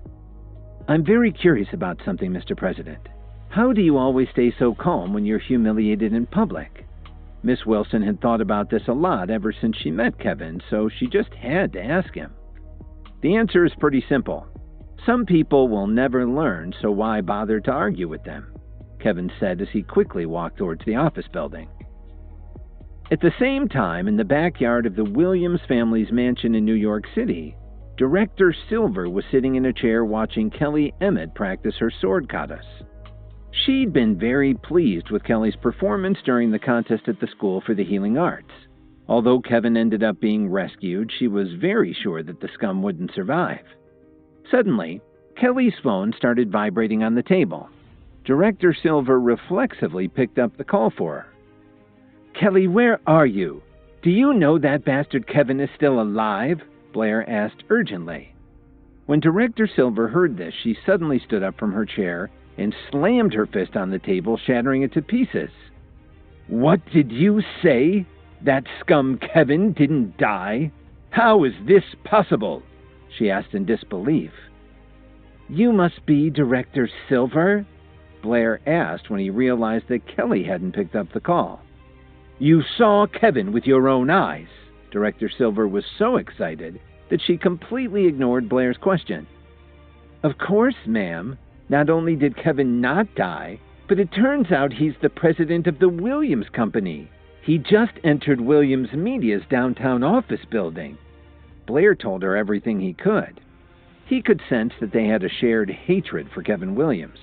"I'm very curious about something, Mr. President. How do you always stay so calm when you're humiliated in public?" Miss Wilson had thought about this a lot ever since she met Kevin, so she just had to ask him. "The answer is pretty simple. Some people will never learn, so why bother to argue with them?" Kevin said as he quickly walked towards the office building. At the same time, in the backyard of the Williams family's mansion in New York City, Director Silver was sitting in a chair watching Kelly Emmett practice her sword katas. She'd been very pleased with Kelly's performance during the contest at the School for the Healing Arts. Although Kevin ended up being rescued, she was very sure that the scum wouldn't survive. Suddenly, Kelly's phone started vibrating on the table. Director Silver reflexively picked up the call for her. "Kelly, where are you? Do you know that bastard Kevin is still alive?" Blair asked urgently. When Director Silver heard this, she suddenly stood up from her chair and slammed her fist on the table, shattering it to pieces. "What did you say? That scum Kevin didn't die? How is this possible?" she asked in disbelief. "You must be Director Silver?" Blair asked when he realized that Kelly hadn't picked up the call. "You saw Kevin with your own eyes." Director Silver was so excited that she completely ignored Blair's question. "Of course, ma'am. Not only did Kevin not die, but it turns out he's the president of the Williams Company. He just entered Williams Media's downtown office building." Blair told her everything he could. He could sense that they had a shared hatred for Kevin Williams.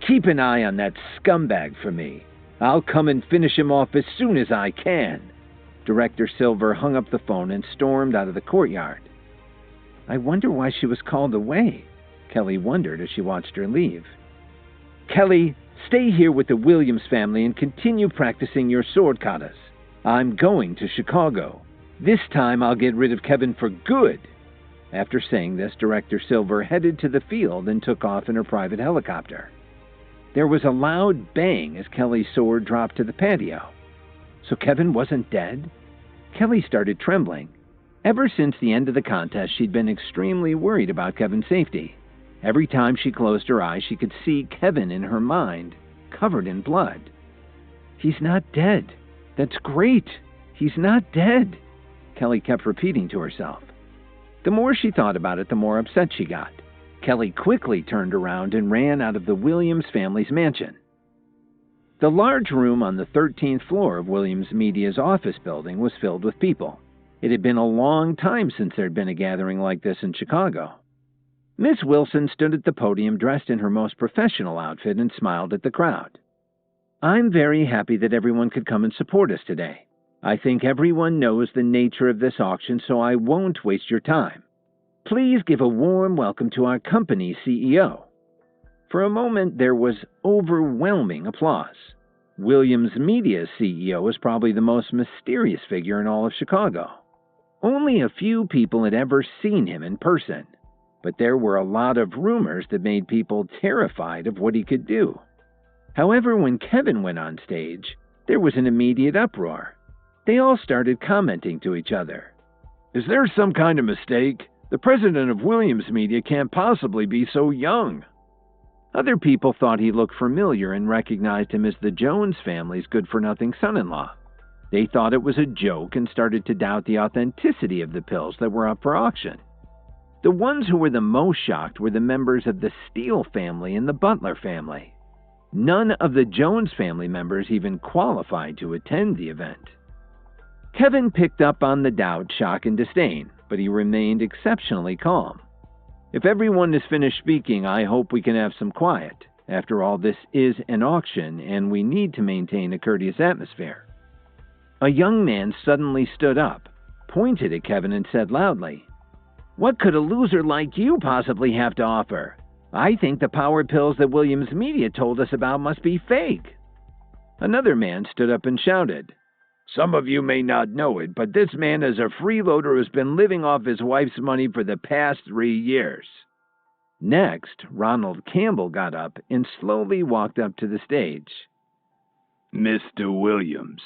"Keep an eye on that scumbag for me. I'll come and finish him off as soon as I can." Director Silver hung up the phone and stormed out of the courtyard. "I wonder why she was called away," Kelly wondered as she watched her leave. "Kelly, stay here with the Williams family and continue practicing your sword katas. I'm going to Chicago. This time I'll get rid of Kevin for good." After saying this, Director Silver headed to the field and took off in her private helicopter. There was a loud bang as Kelly's sword dropped to the patio. So Kevin wasn't dead? Kelly started trembling. Ever since the end of the contest, she'd been extremely worried about Kevin's safety. Every time she closed her eyes, she could see Kevin in her mind, covered in blood. "He's not dead. That's great. He's not dead," Kelly kept repeating to herself. The more she thought about it, the more upset she got. Kelly quickly turned around and ran out of the Williams family's mansion. The large room on the 13th floor of Williams Media's office building was filled with people. It had been a long time since there had been a gathering like this in Chicago. Miss Wilson stood at the podium dressed in her most professional outfit and smiled at the crowd. "I'm very happy that everyone could come and support us today. I think everyone knows the nature of this auction, so I won't waste your time. Please give a warm welcome to our company's CEO." For a moment, there was overwhelming applause. Williams Media's CEO was probably the most mysterious figure in all of Chicago. Only a few people had ever seen him in person, but there were a lot of rumors that made people terrified of what he could do. However, when Kevin went on stage, there was an immediate uproar. They all started commenting to each other. "Is there some kind of mistake? The president of Williams Media can't possibly be so young." Other people thought he looked familiar and recognized him as the Jones family's good-for-nothing son-in-law. They thought it was a joke and started to doubt the authenticity of the pills that were up for auction. The ones who were the most shocked were the members of the Steele family and the Butler family. None of the Jones family members even qualified to attend the event. Kevin picked up on the doubt, shock, and disdain, but he remained exceptionally calm. "If everyone is finished speaking, I hope we can have some quiet. After all, this is an auction, and we need to maintain a courteous atmosphere." A young man suddenly stood up, pointed at Kevin, and said loudly, "What could a loser like you possibly have to offer? I think the power pills that Williams Media told us about must be fake." Another man stood up and shouted, Some of you may not know it, but this man is a freeloader who's been living off his wife's money for the past 3 years. Next, Ronald Campbell got up and slowly walked up to the stage. Mr. Williams,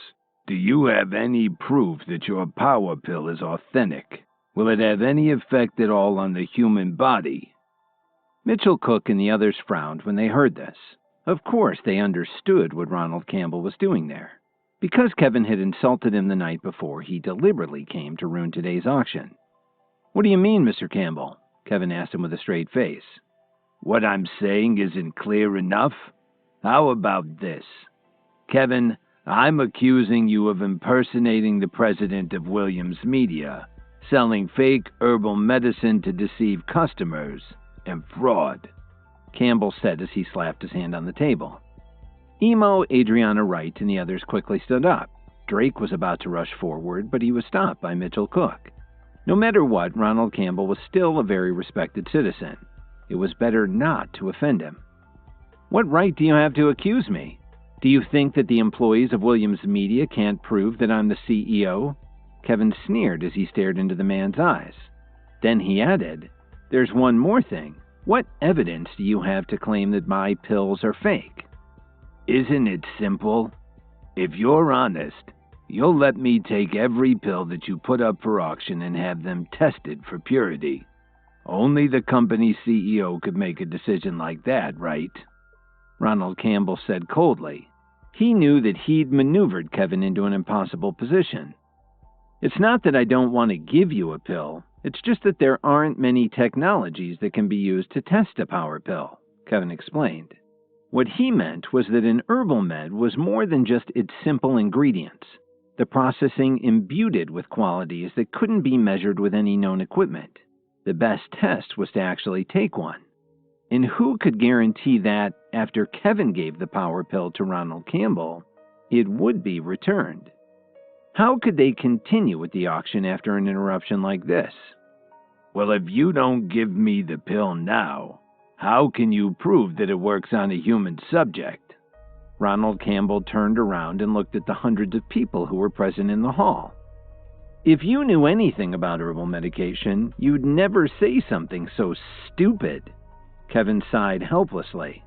do you have any proof that your power pill is authentic? Will it have any effect at all on the human body? Mitchell Cook and the others frowned when they heard this. Of course, they understood what Ronald Campbell was doing there. Because Kevin had insulted him the night before, he deliberately came to ruin today's auction. "What do you mean, Mr. Campbell?" Kevin asked him with a straight face. "What I'm saying isn't clear enough? How about this? Kevin, I'm accusing you of impersonating the president of Williams Media, selling fake herbal medicine to deceive customers, and fraud," Campbell said as he slapped his hand on the table. Emo, Adriana Wright, and the others quickly stood up. Drake was about to rush forward, but he was stopped by Mitchell Cook. No matter what, Ronald Campbell was still a very respected citizen. It was better not to offend him. "What right do you have to accuse me? Do you think that the employees of Williams Media can't prove that I'm the CEO?" Kevin sneered as he stared into the man's eyes. Then he added, "There's one more thing. What evidence do you have to claim that my pills are fake?" "Isn't it simple? If you're honest, you'll let me take every pill that you put up for auction and have them tested for purity. Only the company CEO could make a decision like that, right?" Ronald Campbell said coldly. He knew that he'd maneuvered Kevin into an impossible position. "It's not that I don't want to give you a pill. It's just that there aren't many technologies that can be used to test a power pill," Kevin explained. What he meant was that an herbal med was more than just its simple ingredients. The processing imbued it with qualities that couldn't be measured with any known equipment. The best test was to actually take one. And who could guarantee that, after Kevin gave the power pill to Ronald Campbell, it would be returned? How could they continue with the auction after an interruption like this? "Well, if you don't give me the pill now, how can you prove that it works on a human subject?" Ronald Campbell turned around and looked at the hundreds of people who were present in the hall. "If you knew anything about herbal medication, you'd never say something so stupid." Kevin sighed helplessly.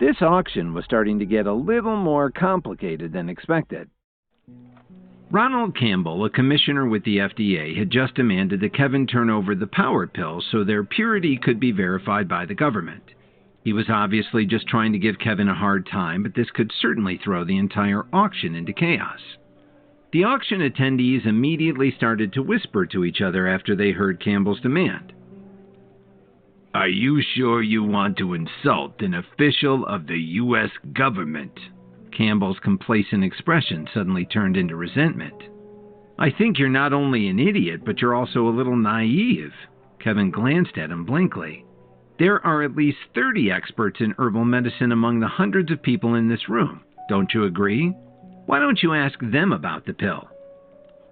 This auction was starting to get a little more complicated than expected. Ronald Campbell, a commissioner with the FDA, had just demanded that Kevin turn over the power pills so their purity could be verified by the government. He was obviously just trying to give Kevin a hard time, but this could certainly throw the entire auction into chaos. The auction attendees immediately started to whisper to each other after they heard Campbell's demand. "Are you sure you want to insult an official of the U.S. government?" Campbell's complacent expression suddenly turned into resentment. "I think you're not only an idiot, but you're also a little naive." Kevin glanced at him blankly. "There are at least 30 experts in herbal medicine among the hundreds of people in this room. Don't you agree? Why don't you ask them about the pill?"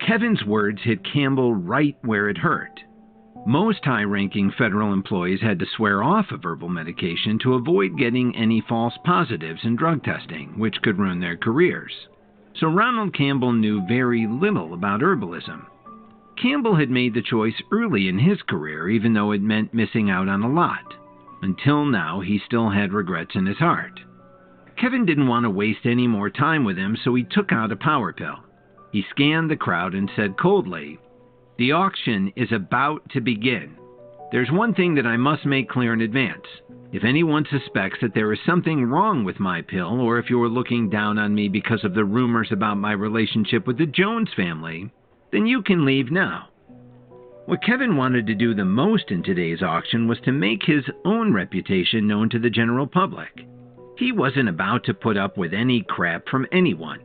Kevin's words hit Campbell right where it hurt. Most high-ranking federal employees had to swear off of herbal medication to avoid getting any false positives in drug testing, which could ruin their careers. So Ronald Campbell knew very little about herbalism. Campbell had made the choice early in his career, even though it meant missing out on a lot. Until now, he still had regrets in his heart. Kevin didn't want to waste any more time with him, so he took out a power pill. He scanned the crowd and said coldly, "The auction is about to begin. There's one thing that I must make clear in advance. If anyone suspects that there is something wrong with my pill, or if you're looking down on me because of the rumors about my relationship with the Jones family, then you can leave now." What Kevin wanted to do the most in today's auction was to make his own reputation known to the general public. He wasn't about to put up with any crap from anyone.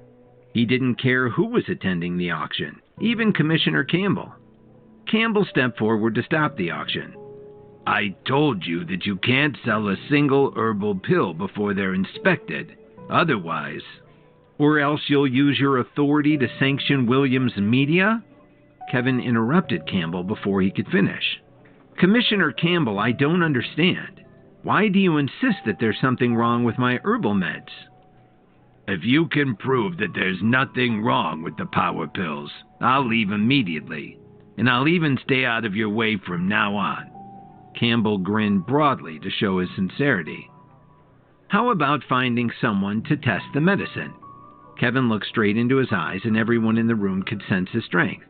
He didn't care who was attending the auction, even Commissioner Campbell. Campbell stepped forward to stop the auction. "I told you that you can't sell a single herbal pill before they're inspected. Otherwise..." "Or else you'll use your authority to sanction Williams Media?" Kevin interrupted Campbell before he could finish. "Commissioner Campbell, I don't understand. Why do you insist that there's something wrong with my herbal meds?" If you can prove that there's nothing wrong with the power pills, I'll leave immediately, and I'll even stay out of your way from now on." Campbell grinned broadly to show his sincerity. "How about finding someone to test the medicine?" Kevin looked straight into his eyes, and everyone in the room could sense his strength.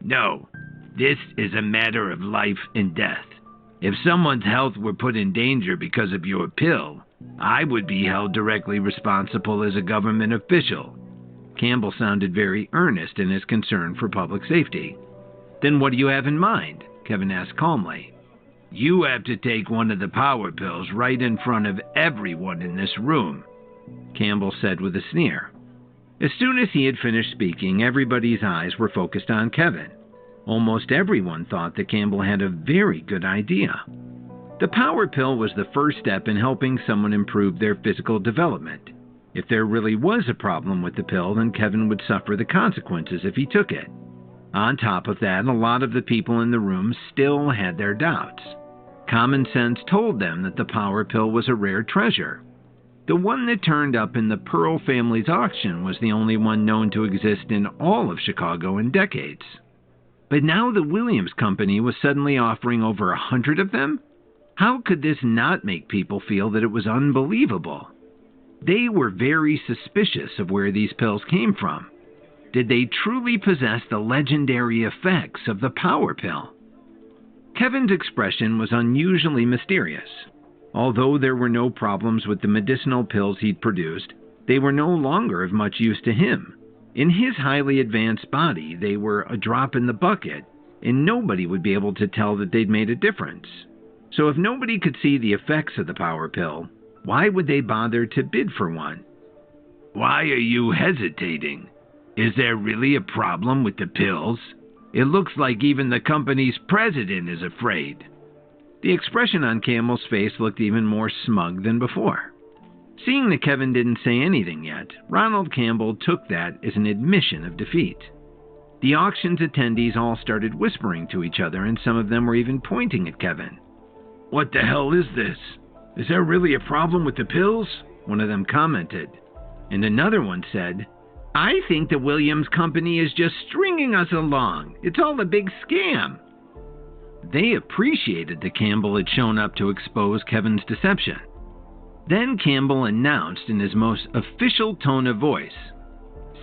"No, this is a matter of life and death. If someone's health were put in danger because of your pill, I would be held directly responsible as a government official." Campbell sounded very earnest in his concern for public safety. "Then what do you have in mind?" Kevin asked calmly. "You have to take one of the power pills right in front of everyone in this room," Campbell said with a sneer. As soon as he had finished speaking, everybody's eyes were focused on Kevin. Almost everyone thought that Campbell had a very good idea. The power pill was the first step in helping someone improve their physical development. If there really was a problem with the pill, then Kevin would suffer the consequences if he took it. On top of that, a lot of the people in the room still had their doubts. Common sense told them that the power pill was a rare treasure. The one that turned up in the Pearl family's auction was the only one known to exist in all of Chicago in decades. But now the Williams Company was suddenly offering over 100 of them? How could this not make people feel that it was unbelievable? They were very suspicious of where these pills came from. Did they truly possess the legendary effects of the power pill? Kevin's expression was unusually mysterious. Although there were no problems with the medicinal pills he'd produced, they were no longer of much use to him. In his highly advanced body, they were a drop in the bucket, and nobody would be able to tell that they'd made a difference. So if nobody could see the effects of the power pill, why would they bother to bid for one? "Why are you hesitating? Is there really a problem with the pills? It looks like even the company's president is afraid." The expression on Campbell's face looked even more smug than before. Seeing that Kevin didn't say anything yet, Ronald Campbell took that as an admission of defeat. The auction's attendees all started whispering to each other, and some of them were even pointing at Kevin. "What the hell is this? Is there really a problem with the pills?" one of them commented. And another one said, "I think the Williams Company is just stringing us along. It's all a big scam." They appreciated that Campbell had shown up to expose Kevin's deception. Then Campbell announced in his most official tone of voice,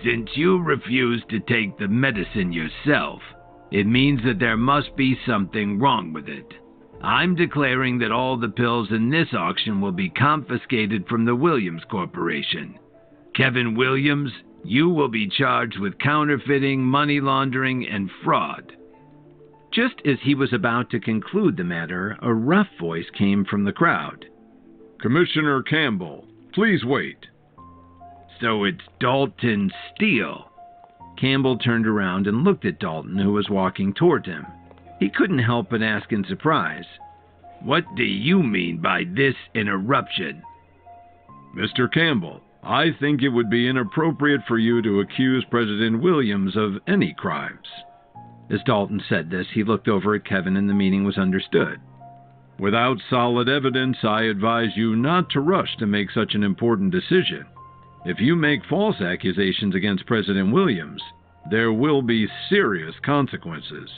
"Since you refuse to take the medicine yourself, it means that there must be something wrong with it. I'm declaring that all the pills in this auction will be confiscated from the Williams Corporation. Kevin Williams, you will be charged with counterfeiting, money laundering, and fraud." Just as he was about to conclude the matter, a rough voice came from the crowd. "Commissioner Campbell, please wait." "So it's Dalton Steele." Campbell turned around and looked at Dalton, who was walking toward him. He couldn't help but ask in surprise, "What do you mean by this interruption?" "Mr. Campbell, I think it would be inappropriate for you to accuse President Williams of any crimes." As Dalton said this, he looked over at Kevin and the meaning was understood. "Without solid evidence, I advise you not to rush to make such an important decision. If you make false accusations against President Williams, there will be serious consequences."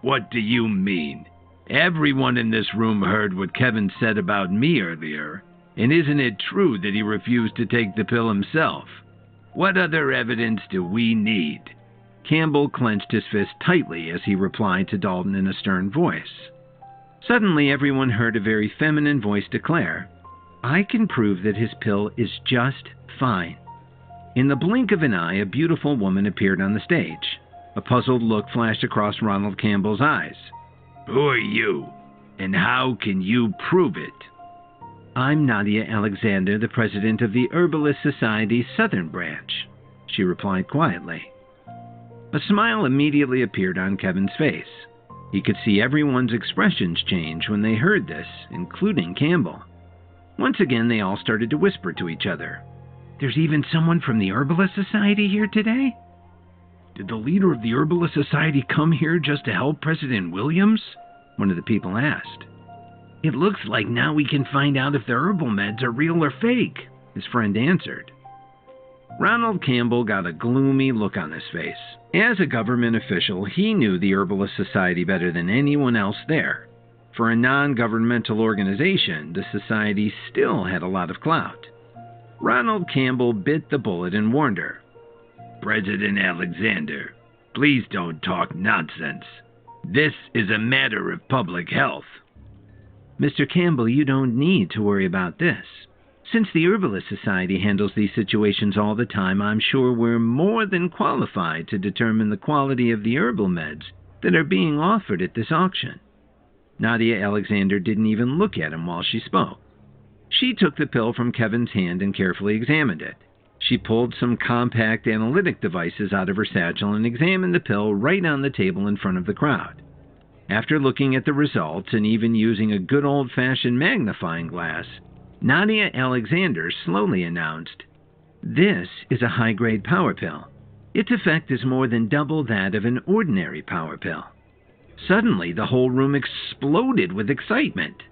"What do you mean? Everyone in this room heard what Kevin said about me earlier, and isn't it true that he refused to take the pill himself? What other evidence do we need?" Campbell clenched his fist tightly as he replied to Dalton in a stern voice. Suddenly, everyone heard a very feminine voice declare, "I can prove that his pill is just fine." In the blink of an eye, a beautiful woman appeared on the stage. A puzzled look flashed across Ronald Campbell's eyes. "Who are you, and how can you prove it?" "I'm Nadia Alexander, the president of the Herbalist Society's Southern Branch," she replied quietly. A smile immediately appeared on Kevin's face. He could see everyone's expressions change when they heard this, including Campbell. Once again, they all started to whisper to each other, "There's even someone from the Herbalist Society here today? Did the leader of the Herbalist Society come here just to help President Williams?" one of the people asked. "It looks like now we can find out if the herbal meds are real or fake," his friend answered. Ronald Campbell got a gloomy look on his face. As a government official, he knew the Herbalist Society better than anyone else there. For a non-governmental organization, the society still had a lot of clout. Ronald Campbell bit the bullet and warned her. President Alexander, please don't talk nonsense. This is a matter of public health. Mr. Campbell, you don't need to worry about this. Since the Herbalist Society handles these situations all the time, I'm sure we're more than qualified to determine the quality of the herbal meds that are being offered at this auction. Nadia Alexander didn't even look at him while she spoke. She took the pill from Kevin's hand and carefully examined it. She pulled some compact analytic devices out of her satchel and examined the pill right on the table in front of the crowd. After looking at the results and even using a good old-fashioned magnifying glass, Nadia Alexander slowly announced, "This is a high-grade power pill. Its effect is more than double that of an ordinary power pill." Suddenly, the whole room exploded with excitement.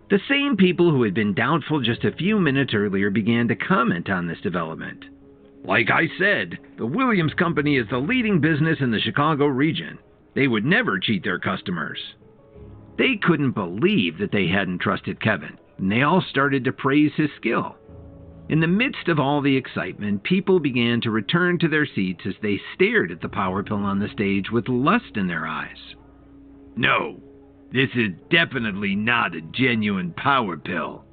The same people who had been doubtful just a few minutes earlier began to comment on this development. Like I said, the Williams Company is the leading business in the Chicago region. They would never cheat their customers. They couldn't believe that they hadn't trusted Kevin, and they all started to praise his skill. In the midst of all the excitement, people began to return to their seats as they stared at the power pill on the stage with lust in their eyes. No, this is definitely not a genuine power pill.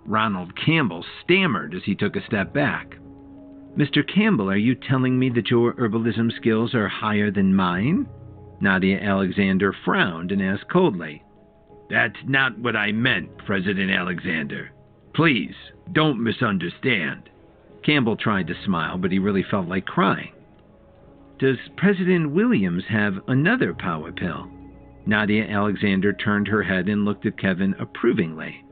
Ronald Campbell stammered as he took a step back. Mr. Campbell, are you telling me that your herbalism skills are higher than mine? Nadia Alexander frowned and asked coldly. That's not what I meant, President Alexander. Please, don't misunderstand. Campbell tried to smile, but he really felt like crying. Does President Williams have another power pill? Nadia Alexander turned her head and looked at Kevin approvingly.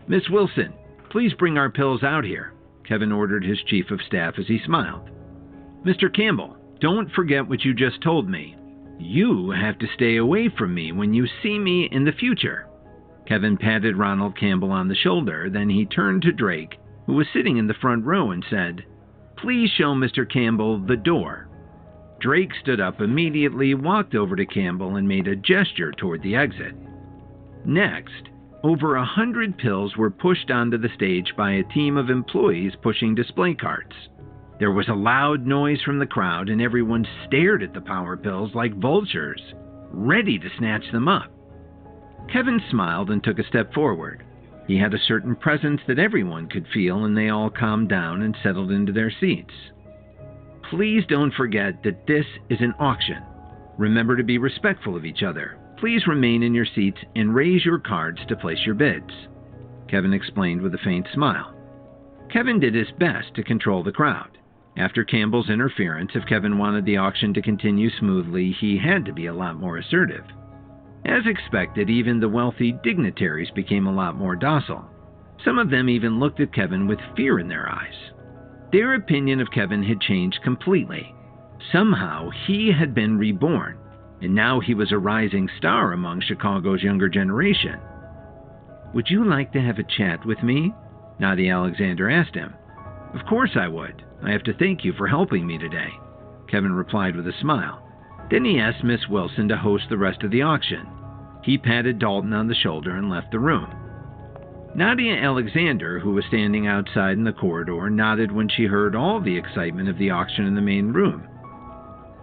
Miss Wilson, please bring our pills out here, Kevin ordered his chief of staff as he smiled. Mr. Campbell, don't forget what you just told me. You have to stay away from me when you see me in the future. Kevin patted Ronald Campbell on the shoulder, then he turned to Drake, who was sitting in the front row, and said, "Please show Mr. Campbell the door." Drake stood up immediately, walked over to Campbell, and made a gesture toward the exit. Next, over 100 pills were pushed onto the stage by a team of employees pushing display carts. There was a loud noise from the crowd, and everyone stared at the power pills like vultures, ready to snatch them up. Kevin smiled and took a step forward. He had a certain presence that everyone could feel, and they all calmed down and settled into their seats. Please don't forget that this is an auction. Remember to be respectful of each other. Please remain in your seats and raise your cards to place your bids, Kevin explained with a faint smile. Kevin did his best to control the crowd. After Campbell's interference, if Kevin wanted the auction to continue smoothly, he had to be a lot more assertive. As expected, even the wealthy dignitaries became a lot more docile. Some of them even looked at Kevin with fear in their eyes. Their opinion of Kevin had changed completely. Somehow, he had been reborn, and now he was a rising star among Chicago's younger generation. Would you like to have a chat with me? Nadia Alexander asked him. Of course I would. I have to thank you for helping me today, Kevin replied with a smile. Then he asked Miss Wilson to host the rest of the auction. He patted Dalton on the shoulder and left the room. Nadia Alexander, who was standing outside in the corridor, nodded when she heard all the excitement of the auction in the main room.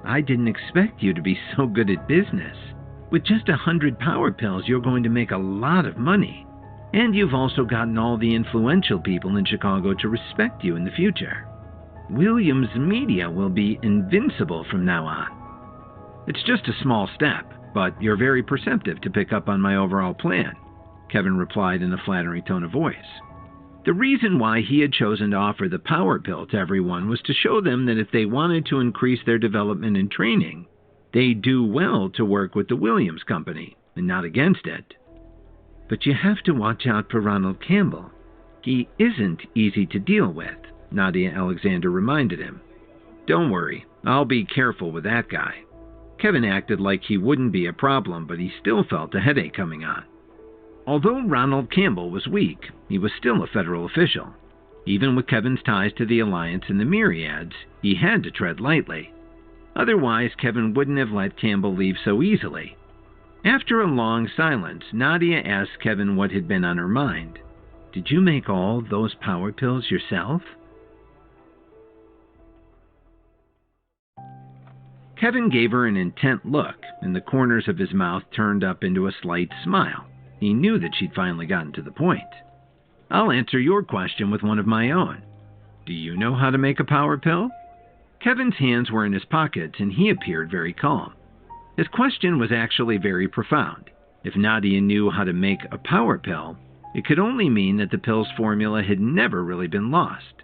I didn't expect you to be so good at business. With just 100 power pills, you're going to make a lot of money. And you've also gotten all the influential people in Chicago to respect you in the future. Williams Media will be invincible from now on. It's just a small step, but you're very perceptive to pick up on my overall plan, Kevin replied in a flattering tone of voice. The reason why he had chosen to offer the power pill to everyone was to show them that if they wanted to increase their development and training, they'd do well to work with the Williams Company and not against it. But you have to watch out for Ronald Campbell. He isn't easy to deal with, Nadia Alexander reminded him. Don't worry, I'll be careful with that guy. Kevin acted like he wouldn't be a problem, but he still felt a headache coming on. Although Ronald Campbell was weak, he was still a federal official. Even with Kevin's ties to the Alliance and the Myriads, he had to tread lightly. Otherwise, Kevin wouldn't have let Campbell leave so easily. After a long silence, Nadia asked Kevin what had been on her mind. "Did you make all those power pills yourself?" Kevin gave her an intent look, and the corners of his mouth turned up into a slight smile. He knew that she'd finally gotten to the point. "I'll answer your question with one of my own. Do you know how to make a power pill?" Kevin's hands were in his pockets, and he appeared very calm. His question was actually very profound. If Nadia knew how to make a power pill, it could only mean that the pill's formula had never really been lost.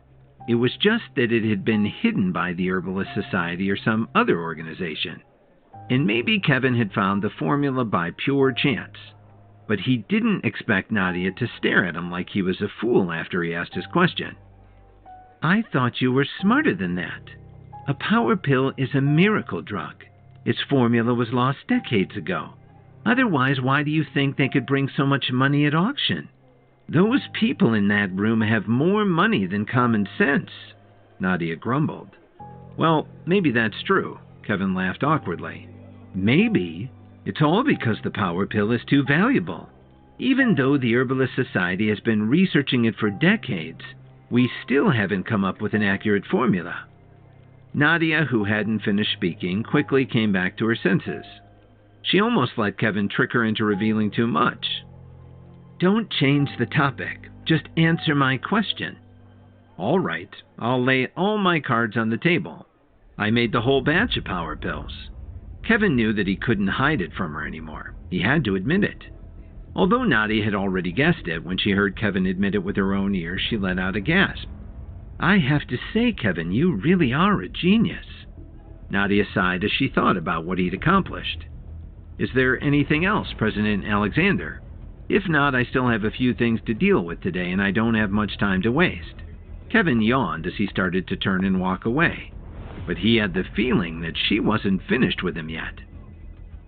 It was just that it had been hidden by the Herbalist Society or some other organization. And maybe Kevin had found the formula by pure chance. But he didn't expect Nadia to stare at him like he was a fool after he asked his question. "I thought you were smarter than that. A power pill is a miracle drug. Its formula was lost decades ago. Otherwise, why do you think they could bring so much money at auction? Those people in that room have more money than common sense," Nadia grumbled. "Well, maybe that's true," Kevin laughed awkwardly. "Maybe. It's all because the power pill is too valuable. Even though the Herbalist Society has been researching it for decades, we still haven't come up with an accurate formula." Nadia, who hadn't finished speaking, quickly came back to her senses. She almost let Kevin trick her into revealing too much. "Don't change the topic. Just answer my question." "All right, I'll lay all my cards on the table. I made the whole batch of power pills." Kevin knew that he couldn't hide it from her anymore. He had to admit it. Although Nadia had already guessed it, when she heard Kevin admit it with her own ears, she let out a gasp. "I have to say, Kevin, you really are a genius." Nadia sighed as she thought about what he'd accomplished. "Is there anything else, President Alexander? If not, I still have a few things to deal with today, and I don't have much time to waste." Kevin yawned as he started to turn and walk away, but he had the feeling that she wasn't finished with him yet.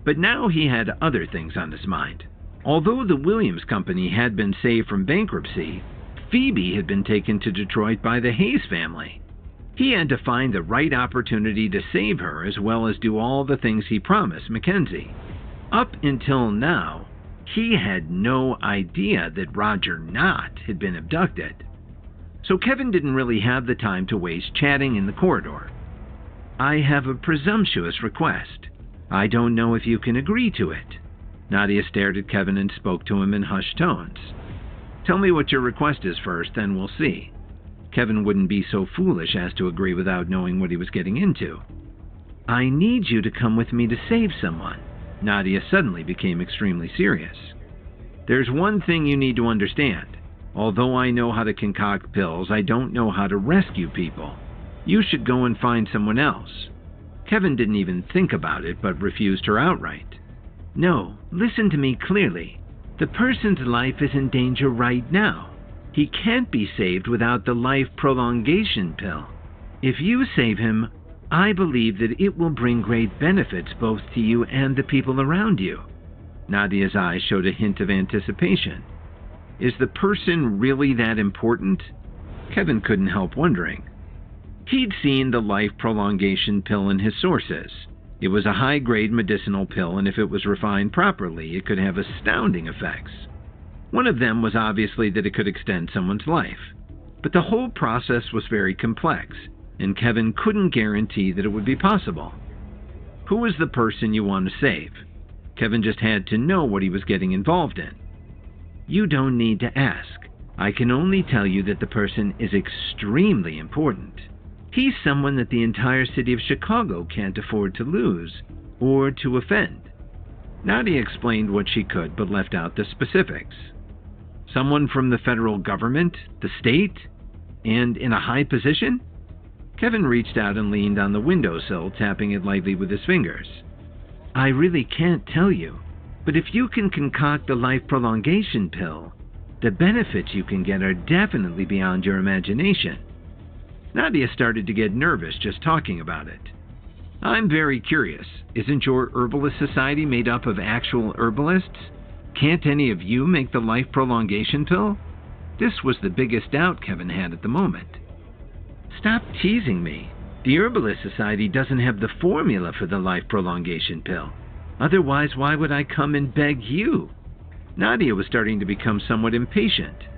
But now he had other things on his mind. Although the Williams Company had been saved from bankruptcy, Phoebe had been taken to Detroit by the Hayes family. He had to find the right opportunity to save her, as well as do all the things he promised Mackenzie. Up until now, he had no idea that Roger Knott had been abducted. So Kevin didn't really have the time to waste chatting in the corridor. "I have a presumptuous request. I don't know if you can agree to it." Nadia stared at Kevin and spoke to him in hushed tones. "Tell me what your request is first, then we'll see." Kevin wouldn't be so foolish as to agree without knowing what he was getting into. "I need you to come with me to save someone." Nadia suddenly became extremely serious. "There's one thing you need to understand. Although I know how to concoct pills, I don't know how to rescue people. You should go and find someone else." Kevin didn't even think about it, but refused her outright. "No, listen to me clearly. The person's life is in danger right now. He can't be saved without the life prolongation pill. If you save him, I believe that it will bring great benefits both to you and the people around you." Nadia's eyes showed a hint of anticipation. Is the person really that important? Kevin couldn't help wondering. He'd seen the life prolongation pill in his sources. It was a high-grade medicinal pill, and if it was refined properly, it could have astounding effects. One of them was obviously that it could extend someone's life. But the whole process was very complex, and Kevin couldn't guarantee that it would be possible. Who was the person you want to save? Kevin just had to know what he was getting involved in. You don't need to ask. I can only tell you that the person is extremely important. He's someone that the entire city of Chicago can't afford to lose or to offend. Nadia explained what she could, but left out the specifics. Someone from the federal government, the state, and in a high position? Kevin reached out and leaned on the windowsill, tapping it lightly with his fingers. I really can't tell you, but if you can concoct the life prolongation pill, the benefits you can get are definitely beyond your imagination. Nadia started to get nervous just talking about it. I'm very curious. Isn't your herbalist society made up of actual herbalists? Can't any of you make the life prolongation pill? This was the biggest doubt Kevin had at the moment. "Stop teasing me. The Herbalist Society doesn't have the formula for the life prolongation pill. Otherwise, why would I come and beg you?" Nadia was starting to become somewhat impatient.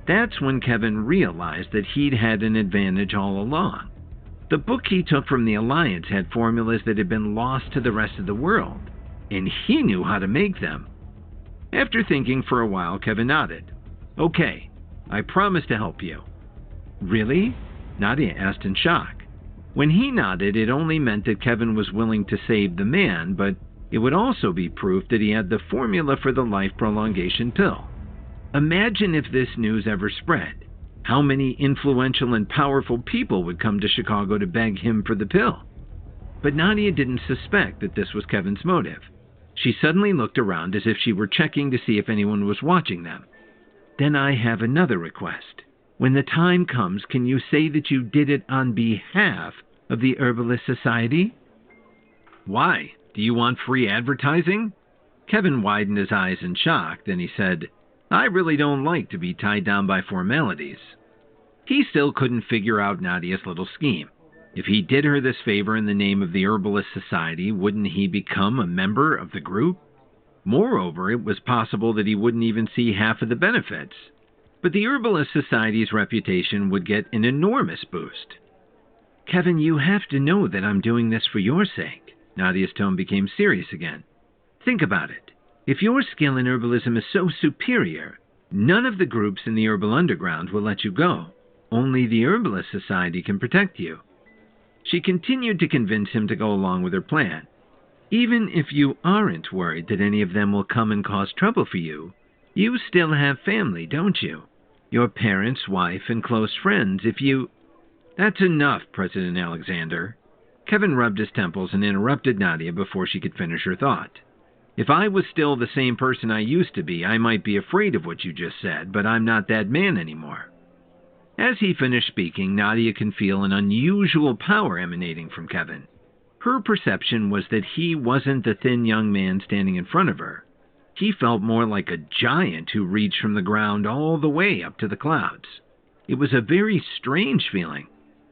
That's when Kevin realized that he'd had an advantage all along. The book he took from the Alliance had formulas that had been lost to the rest of the world, and he knew how to make them. After thinking for a while, Kevin nodded. "Okay, I promise to help you." "Really?" Nadia asked in shock. When he nodded, it only meant that Kevin was willing to save the man, but it would also be proof that he had the formula for the life prolongation pill. Imagine if this news ever spread. How many influential and powerful people would come to Chicago to beg him for the pill? But Nadia didn't suspect that this was Kevin's motive. She suddenly looked around as if she were checking to see if anyone was watching them. "Then I have another request. When the time comes, can you say that you did it on behalf of the Herbalist Society?" "Why? Do you want free advertising?" Kevin widened his eyes in shock, then he said, "I really don't like to be tied down by formalities." He still couldn't figure out Nadia's little scheme. If he did her this favor in the name of the Herbalist Society, wouldn't he become a member of the group? Moreover, it was possible that he wouldn't even see half of the benefits. But the Herbalist Society's reputation would get an enormous boost. "Kevin, you have to know that I'm doing this for your sake." Nadia's tone became serious again. "Think about it. If your skill in herbalism is so superior, none of the groups in the Herbal Underground will let you go. Only the Herbalist Society can protect you." She continued to convince him to go along with her plan. "Even if you aren't worried that any of them will come and cause trouble for you, you still have family, don't you? Your parents, wife, and close friends. If you—" "That's enough, President Alexander." Kevin rubbed his temples and interrupted Nadia before she could finish her thought. "If I was still the same person I used to be, I might be afraid of what you just said, but I'm not that man anymore." As he finished speaking, Nadia could feel an unusual power emanating from Kevin. Her perception was that he wasn't the thin young man standing in front of her. He felt more like a giant who reached from the ground all the way up to the clouds. It was a very strange feeling.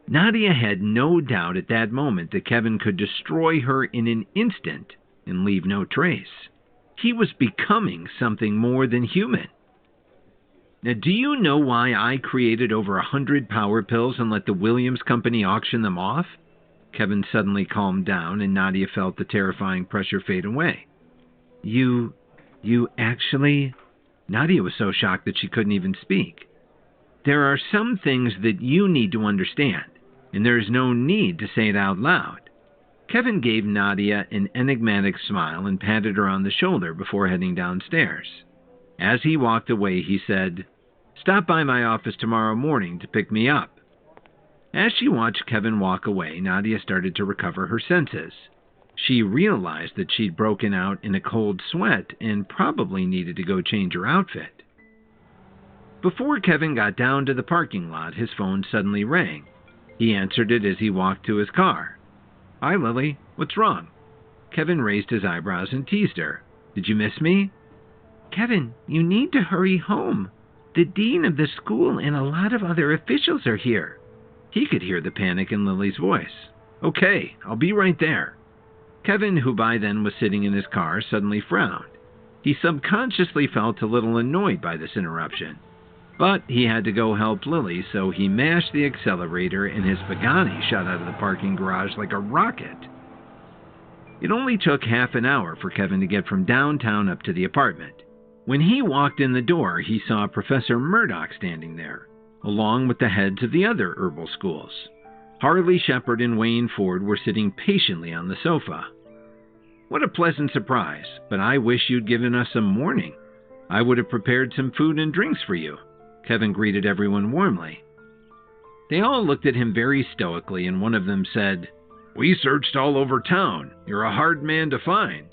Nadia had no doubt at that moment that Kevin could destroy her in an instant and leave no trace. He was becoming something more than human. "Now, do you know why I created over 100 power pills and let the Williams Company auction them off?" Kevin suddenly calmed down, and Nadia felt the terrifying pressure fade away. You actually... Nadia was so shocked that she couldn't even speak. "There are some things that you need to understand, and there is no need to say it out loud." Kevin gave Nadia an enigmatic smile and patted her on the shoulder before heading downstairs. As he walked away, he said, "Stop by my office tomorrow morning to pick me up." As she watched Kevin walk away, Nadia started to recover her senses. She realized that she'd broken out in a cold sweat and probably needed to go change her outfit. Before Kevin got down to the parking lot, his phone suddenly rang. He answered it as he walked to his car. "Hi, Lily. What's wrong?" Kevin raised his eyebrows and teased her. "Did you miss me?" "Kevin, you need to hurry home. The dean of the school and a lot of other officials are here." He could hear the panic in Lily's voice. "Okay, I'll be right there." Kevin, who by then was sitting in his car, suddenly frowned. He subconsciously felt a little annoyed by this interruption. But he had to go help Lily, so he mashed the accelerator and his Pagani shot out of the parking garage like a rocket. It only took half an hour for Kevin to get from downtown up to the apartment. When he walked in the door, he saw Professor Murdoch standing there, along with the heads of the other herbal schools. Harley Shepard and Wayne Ford were sitting patiently on the sofa. "What a pleasant surprise, but I wish you'd given us some warning. I would have prepared some food and drinks for you." Kevin greeted everyone warmly. They all looked at him very stoically, and one of them said, "We searched all over town. You're a hard man to find."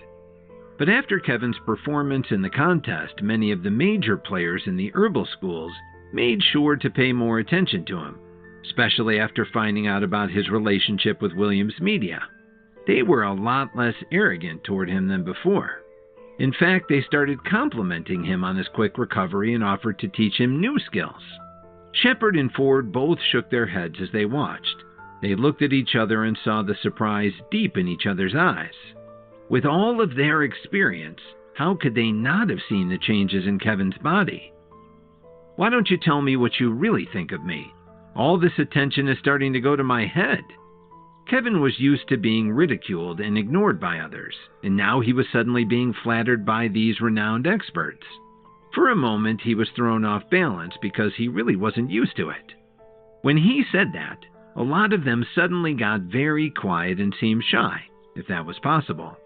But after Kevin's performance in the contest, many of the major players in the herbal schools made sure to pay more attention to him, especially after finding out about his relationship with Williams Media. They were a lot less arrogant toward him than before. In fact, they started complimenting him on his quick recovery and offered to teach him new skills. Shepard and Ford both shook their heads as they watched. They looked at each other and saw the surprise deep in each other's eyes. With all of their experience, how could they not have seen the changes in Kevin's body? "Why don't you tell me what you really think of me? All this attention is starting to go to my head." Kevin was used to being ridiculed and ignored by others, and now he was suddenly being flattered by these renowned experts. For a moment, he was thrown off balance because he really wasn't used to it. When he said that, a lot of them suddenly got very quiet and seemed shy, if that was possible.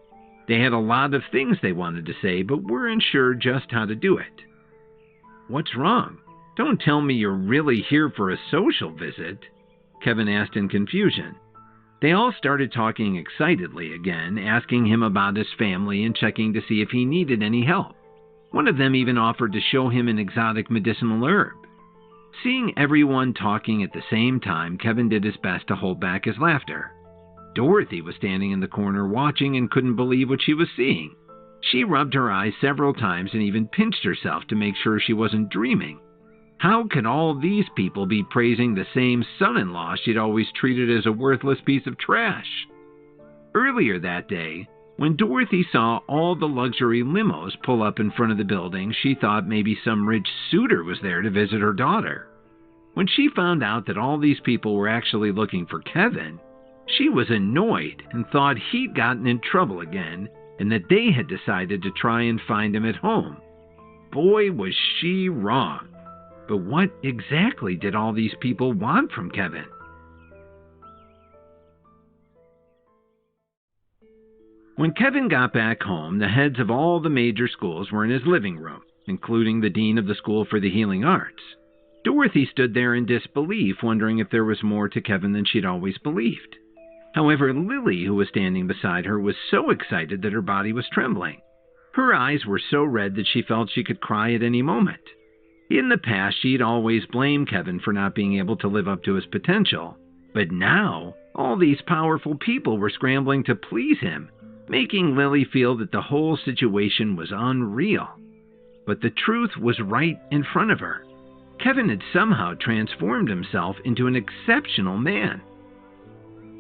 They had a lot of things they wanted to say, but weren't sure just how to do it. "What's wrong? Don't tell me you're really here for a social visit," Kevin asked in confusion. They all started talking excitedly again, asking him about his family and checking to see if he needed any help. One of them even offered to show him an exotic medicinal herb. Seeing everyone talking at the same time, Kevin did his best to hold back his laughter. Dorothy was standing in the corner watching and couldn't believe what she was seeing. She rubbed her eyes several times and even pinched herself to make sure she wasn't dreaming. How could all these people be praising the same son-in-law she'd always treated as a worthless piece of trash? Earlier that day, when Dorothy saw all the luxury limos pull up in front of the building, she thought maybe some rich suitor was there to visit her daughter. When she found out that all these people were actually looking for Kevin, she was annoyed and thought he'd gotten in trouble again and that they had decided to try and find him at home. Boy, was she wrong. But what exactly did all these people want from Kevin? When Kevin got back home, the heads of all the major schools were in his living room, including the dean of the School for the Healing Arts. Dorothy stood there in disbelief, wondering if there was more to Kevin than she'd always believed. However, Lily, who was standing beside her, was so excited that her body was trembling. Her eyes were so red that she felt she could cry at any moment. In the past, she'd always blamed Kevin for not being able to live up to his potential. But now, all these powerful people were scrambling to please him, making Lily feel that the whole situation was unreal. But the truth was right in front of her. Kevin had somehow transformed himself into an exceptional man.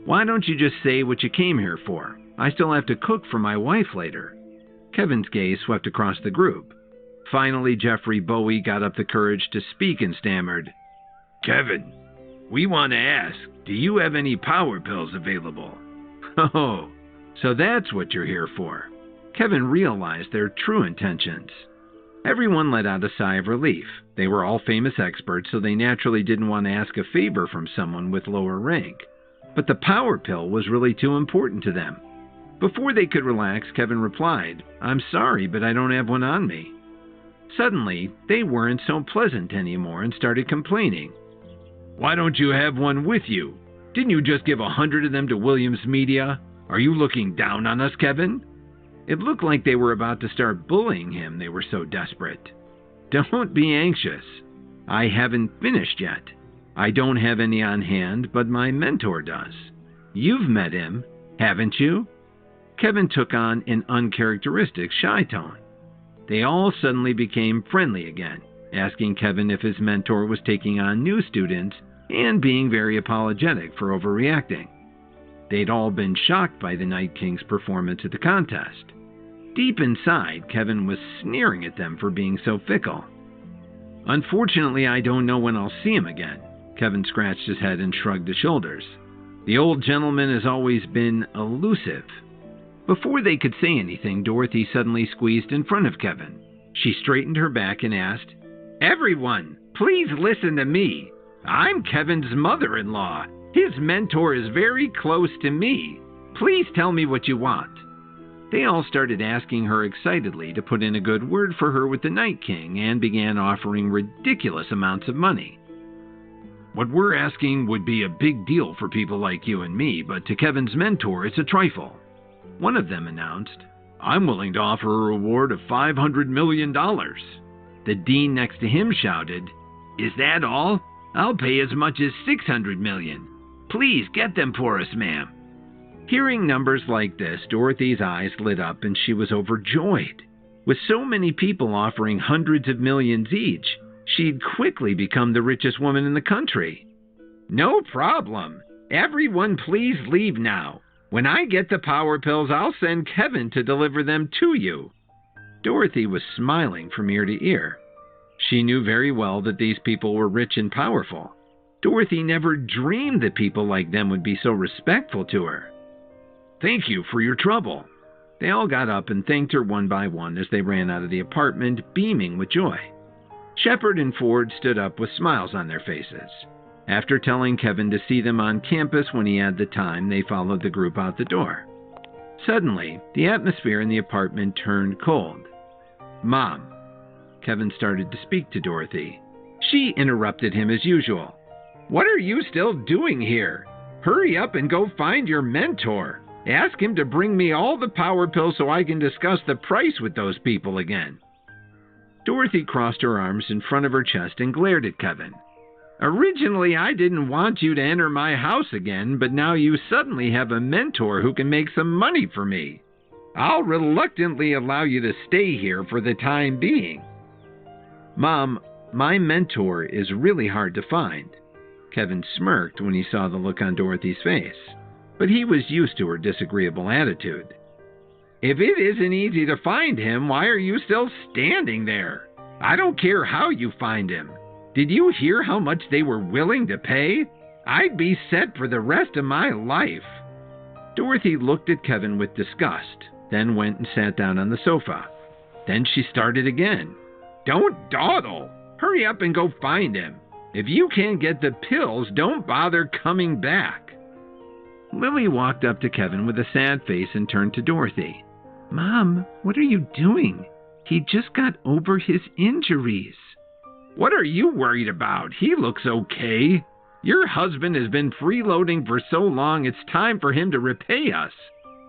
"Why don't you just say what you came here for? I still have to cook for my wife later." Kevin's gaze swept across the group. Finally, Jeffrey Bowie got up the courage to speak and stammered, "Kevin, we want to ask, do you have any power pills available?" "Oh, so that's what you're here for." Kevin realized their true intentions. Everyone let out a sigh of relief. They were all famous experts, so they naturally didn't want to ask a favor from someone with lower rank. But the power pill was really too important to them. Before they could relax, Kevin replied, "I'm sorry, but I don't have one on me." Suddenly, they weren't so pleasant anymore and started complaining. "Why don't you have one with you? Didn't you just give 100 of them to Williams Media? Are you looking down on us, Kevin?" It looked like they were about to start bullying him, they were so desperate. "Don't be anxious. I haven't finished yet. I don't have any on hand, but my mentor does. You've met him, haven't you?" Kevin took on an uncharacteristic shy tone. They all suddenly became friendly again, asking Kevin if his mentor was taking on new students and being very apologetic for overreacting. They'd all been shocked by the Night King's performance at the contest. Deep inside, Kevin was sneering at them for being so fickle. "Unfortunately, I don't know when I'll see him again." Kevin scratched his head and shrugged his shoulders. "The old gentleman has always been elusive." Before they could say anything, Dorothy suddenly squeezed in front of Kevin. She straightened her back and asked, "Everyone, please listen to me. I'm Kevin's mother-in-law. His mentor is very close to me. Please tell me what you want." They all started asking her excitedly to put in a good word for her with the Night King and began offering ridiculous amounts of money. "What we're asking would be a big deal for people like you and me, but to Kevin's mentor, it's a trifle." One of them announced, "I'm willing to offer a reward of $500 million. The dean next to him shouted, "Is that all? I'll pay as much as $600 million. Please get them for us, ma'am." Hearing numbers like this, Dorothy's eyes lit up and she was overjoyed. With so many people offering hundreds of millions each, she'd quickly become the richest woman in the country. No problem. Everyone please leave now. When I get the power pills, I'll send Kevin to deliver them to you. Dorothy was smiling from ear to ear. She knew very well that these people were rich and powerful. Dorothy never dreamed that people like them would be so respectful to her. Thank you for your trouble. They all got up and thanked her one by one as they ran out of the apartment, beaming with joy. Shepard and Ford stood up with smiles on their faces. After telling Kevin to see them on campus when he had the time, they followed the group out the door. Suddenly, the atmosphere in the apartment turned cold. Mom. Kevin started to speak to Dorothy. She interrupted him as usual. What are you still doing here? Hurry up and go find your mentor. Ask him to bring me all the power pills so I can discuss the price with those people again. Dorothy crossed her arms in front of her chest and glared at Kevin. Originally, I didn't want you to enter my house again, but now you suddenly have a mentor who can make some money for me. I'll reluctantly allow you to stay here for the time being. Mom, my mentor is really hard to find. Kevin smirked when he saw the look on Dorothy's face, but he was used to her disagreeable attitude. If it isn't easy to find him, why are you still standing there? I don't care how you find him. Did you hear how much they were willing to pay? I'd be set for the rest of my life. Dorothy looked at Kevin with disgust, then went and sat down on the sofa. Then she started again. Don't dawdle. Hurry up and go find him. If you can't get the pills, don't bother coming back. Lily walked up to Kevin with a sad face and turned to Dorothy. Mom, what are you doing? He just got over his injuries. What are you worried about? He looks okay. Your husband has been freeloading for so long, it's time for him to repay us.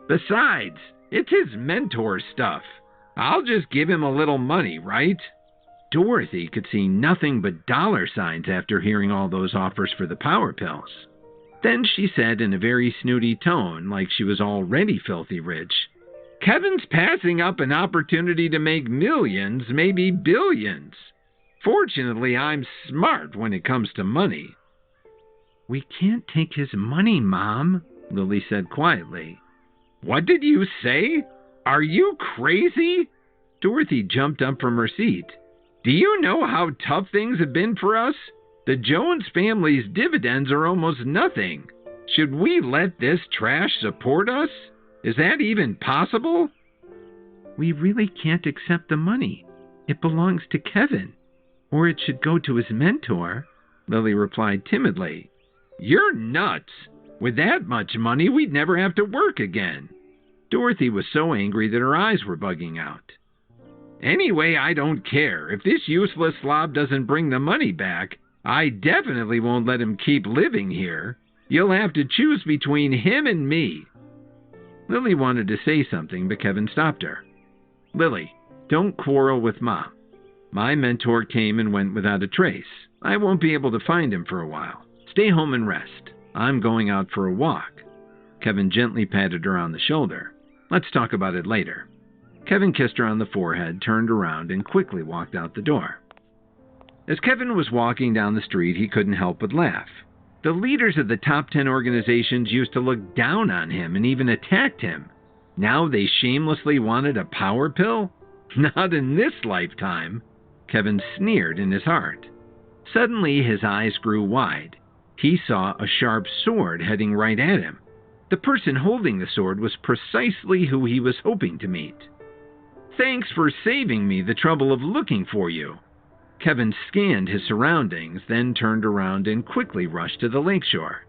Besides, it's his mentor stuff. I'll just give him a little money, right? Dorothy could see nothing but dollar signs after hearing all those offers for the power pills. Then she said in a very snooty tone, like she was already filthy rich, Kevin's passing up an opportunity to make millions, maybe billions. Fortunately, I'm smart when it comes to money. We can't take his money, Mom, Lily said quietly. What did you say? Are you crazy? Dorothy jumped up from her seat. Do you know how tough things have been for us? The Jones family's dividends are almost nothing. Should we let this trash support us? Is that even possible? We really can't accept the money. It belongs to Kevin. Or it should go to his mentor, Lily replied timidly. You're nuts. With that much money, we'd never have to work again. Dorothy was so angry that her eyes were bugging out. Anyway, I don't care. If this useless slob doesn't bring the money back, I definitely won't let him keep living here. You'll have to choose between him and me. Lily wanted to say something, but Kevin stopped her. Lily, don't quarrel with Mom. My mentor came and went without a trace. I won't be able to find him for a while. Stay home and rest. I'm going out for a walk. Kevin gently patted her on the shoulder. Let's talk about it later. Kevin kissed her on the forehead, turned around, and quickly walked out the door. As Kevin was walking down the street, he couldn't help but laugh. The leaders of the top 10 organizations used to look down on him and even attacked him. Now they shamelessly wanted a power pill? Not in this lifetime. Kevin sneered in his heart. Suddenly his eyes grew wide. He saw a sharp sword heading right at him. The person holding the sword was precisely who he was hoping to meet. Thanks for saving me the trouble of looking for you. Kevin scanned his surroundings, then turned around and quickly rushed to the lakeshore.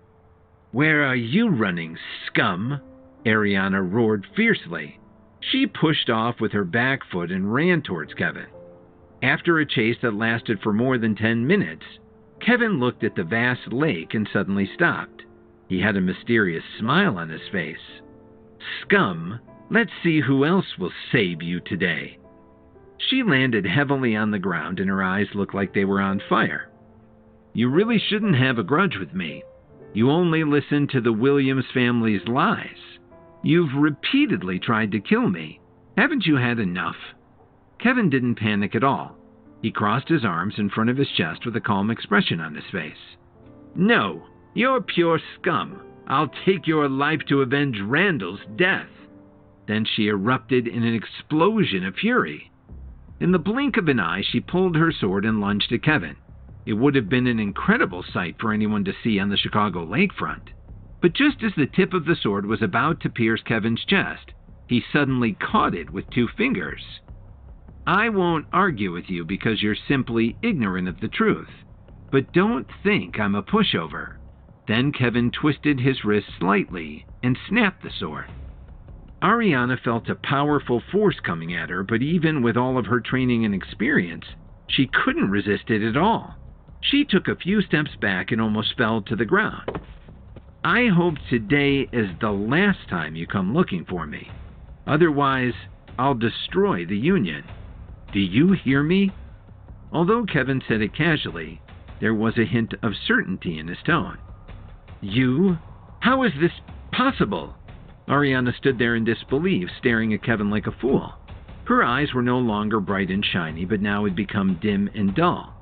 Where are you running, scum? Ariana roared fiercely. She pushed off with her back foot and ran towards Kevin. After a chase that lasted for more than 10 minutes, Kevin looked at the vast lake and suddenly stopped. He had a mysterious smile on his face. Scum, let's see who else will save you today. She landed heavily on the ground and her eyes looked like they were on fire. You really shouldn't have a grudge with me. You only listened to the Williams family's lies. You've repeatedly tried to kill me. Haven't you had enough? Kevin didn't panic at all. He crossed his arms in front of his chest with a calm expression on his face. "No, you're pure scum. I'll take your life to avenge Randall's death." Then she erupted in an explosion of fury. In the blink of an eye, she pulled her sword and lunged at Kevin. It would have been an incredible sight for anyone to see on the Chicago lakefront. But just as the tip of the sword was about to pierce Kevin's chest, he suddenly caught it with 2 fingers. "I won't argue with you because you're simply ignorant of the truth. But don't think I'm a pushover." Then Kevin twisted his wrist slightly and snapped the sword. Ariana felt a powerful force coming at her, but even with all of her training and experience, she couldn't resist it at all. She took a few steps back and almost fell to the ground. "I hope today is the last time you come looking for me. Otherwise, I'll destroy the Union. Do you hear me?" Although Kevin said it casually, there was a hint of certainty in his tone. "You? How is this possible?" Ariana stood there in disbelief, staring at Kevin like a fool. Her eyes were no longer bright and shiny, but now had become dim and dull.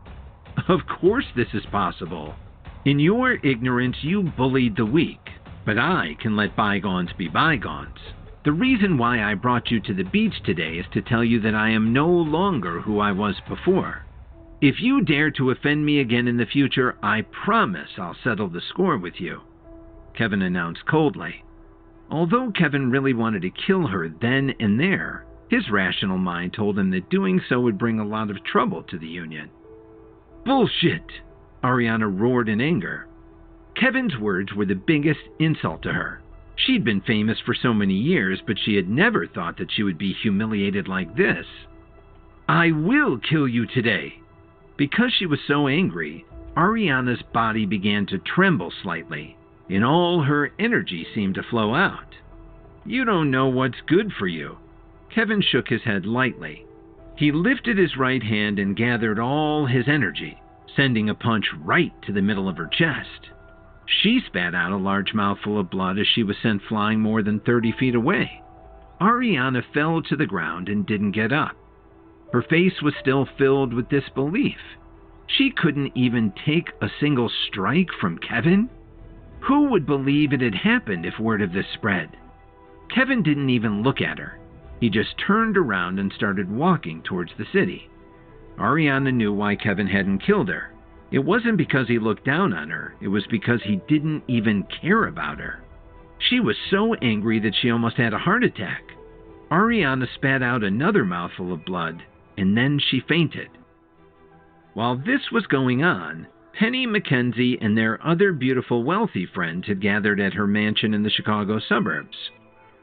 "Of course this is possible. In your ignorance, you bullied the weak, but I can let bygones be bygones. The reason why I brought you to the beach today is to tell you that I am no longer who I was before. If you dare to offend me again in the future, I promise I'll settle the score with you," Kevin announced coldly. Although Kevin really wanted to kill her then and there, his rational mind told him that doing so would bring a lot of trouble to the Union. "Bullshit!" Ariana roared in anger. Kevin's words were the biggest insult to her. She'd been famous for so many years, but she had never thought that she would be humiliated like this. "I will kill you today." Because she was so angry, Ariana's body began to tremble slightly, and all her energy seemed to flow out. "You don't know what's good for you." Kevin shook his head lightly. He lifted his right hand and gathered all his energy, sending a punch right to the middle of her chest. She spat out a large mouthful of blood as she was sent flying more than 30 feet away. Ariana fell to the ground and didn't get up. Her face was still filled with disbelief. She couldn't even take a single strike from Kevin? Who would believe it had happened if word of this spread? Kevin didn't even look at her. He just turned around and started walking towards the city. Ariana knew why Kevin hadn't killed her. It wasn't because he looked down on her, it was because he didn't even care about her. She was so angry that she almost had a heart attack. Ariana spat out another mouthful of blood, and then she fainted. While this was going on, Penny, Mackenzie, and their other beautiful wealthy friends had gathered at her mansion in the Chicago suburbs.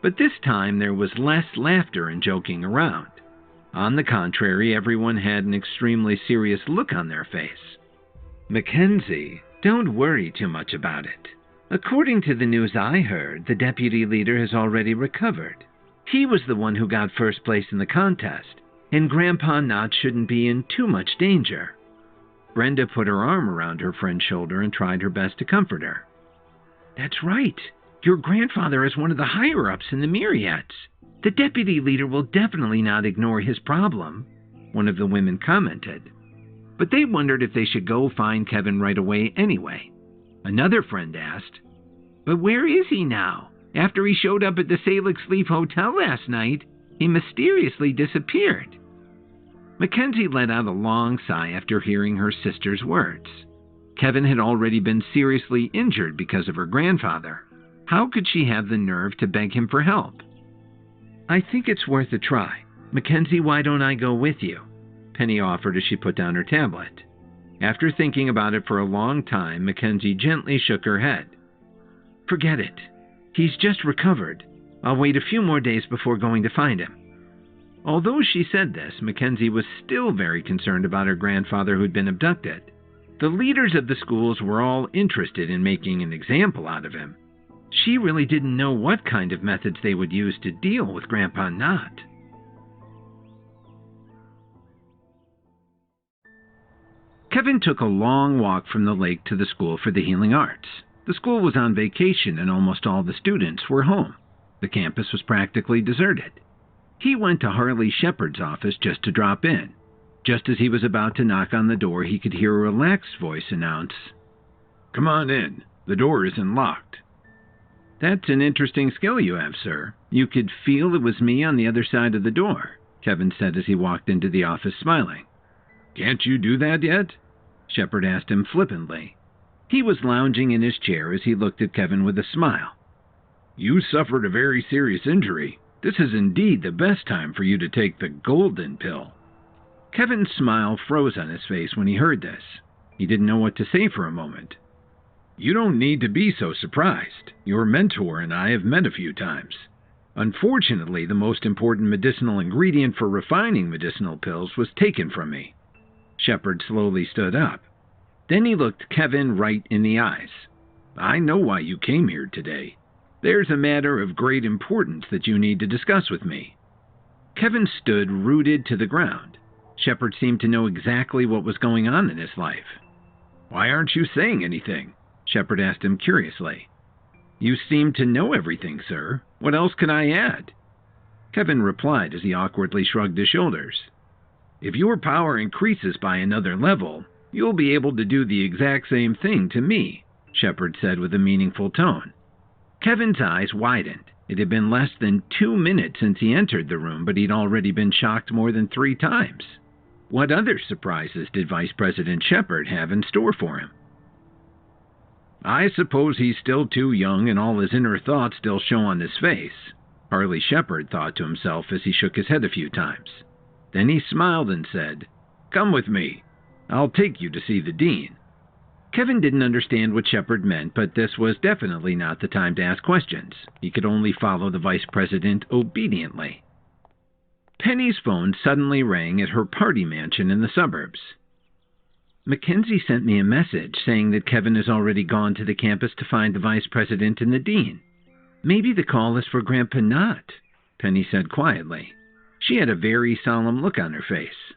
But this time there was less laughter and joking around. On the contrary, everyone had an extremely serious look on their face. "Mackenzie, don't worry too much about it. According to the news I heard, the deputy leader has already recovered. He was the one who got first place in the contest, and Grandpa Knott shouldn't be in too much danger." Brenda put her arm around her friend's shoulder and tried her best to comfort her. "That's right. Your grandfather is one of the higher-ups in the Myriads. The deputy leader will definitely not ignore his problem," one of the women commented. But they wondered if they should go find Kevin right away anyway. Another friend asked, "But where is he now? After he showed up at the Salix Leaf Hotel last night, he mysteriously disappeared." Mackenzie let out a long sigh after hearing her sister's words. Kevin had already been seriously injured because of her grandfather. How could she have the nerve to beg him for help? "I think it's worth a try. Mackenzie, why don't I go with you?" Penny offered as she put down her tablet. After thinking about it for a long time, Mackenzie gently shook her head. "Forget it. He's just recovered. I'll wait a few more days before going to find him." Although she said this, Mackenzie was still very concerned about her grandfather who'd been abducted. The leaders of the schools were all interested in making an example out of him. She really didn't know what kind of methods they would use to deal with Grandpa Knott. Kevin took a long walk from the lake to the School for the Healing Arts. The school was on vacation and almost all the students were home. The campus was practically deserted. He went to Harley Shepard's office just to drop in. Just as he was about to knock on the door, he could hear a relaxed voice announce, "Come on in. The door isn't locked." "That's an interesting skill you have, sir. You could feel it was me on the other side of the door," Kevin said as he walked into the office smiling. "Can't you do that yet?" Shepard asked him flippantly. He was lounging in his chair as he looked at Kevin with a smile. "You suffered a very serious injury. This is indeed the best time for you to take the golden pill." Kevin's smile froze on his face when he heard this. He didn't know what to say for a moment. "You don't need to be so surprised. Your mentor and I have met a few times. Unfortunately, the most important medicinal ingredient for refining medicinal pills was taken from me." Shepard slowly stood up. Then he looked Kevin right in the eyes. "I know why you came here today. There's a matter of great importance that you need to discuss with me." Kevin stood rooted to the ground. Shepard seemed to know exactly what was going on in his life. "Why aren't you saying anything?" Shepard asked him curiously. "You seem to know everything, sir. What else can I add?" Kevin replied as he awkwardly shrugged his shoulders. "If your power increases by another level, you'll be able to do the exact same thing to me," Shepard said with a meaningful tone. Kevin's eyes widened. It had been less than 2 minutes since he entered the room, but he'd already been shocked more than 3 times. What other surprises did Vice President Shepard have in store for him? "I suppose he's still too young and all his inner thoughts still show on his face," Harley Shepard thought to himself as he shook his head a few times. Then he smiled and said, "Come with me. I'll take you to see the dean." Kevin didn't understand what Shepard meant, but this was definitely not the time to ask questions. He could only follow the vice president obediently. Penny's phone suddenly rang at her party mansion in the suburbs. "Mackenzie sent me a message saying that Kevin has already gone to the campus to find the vice president and the dean. Maybe the call is for Grandpa Knott," Penny said quietly. She had a very solemn look on her face.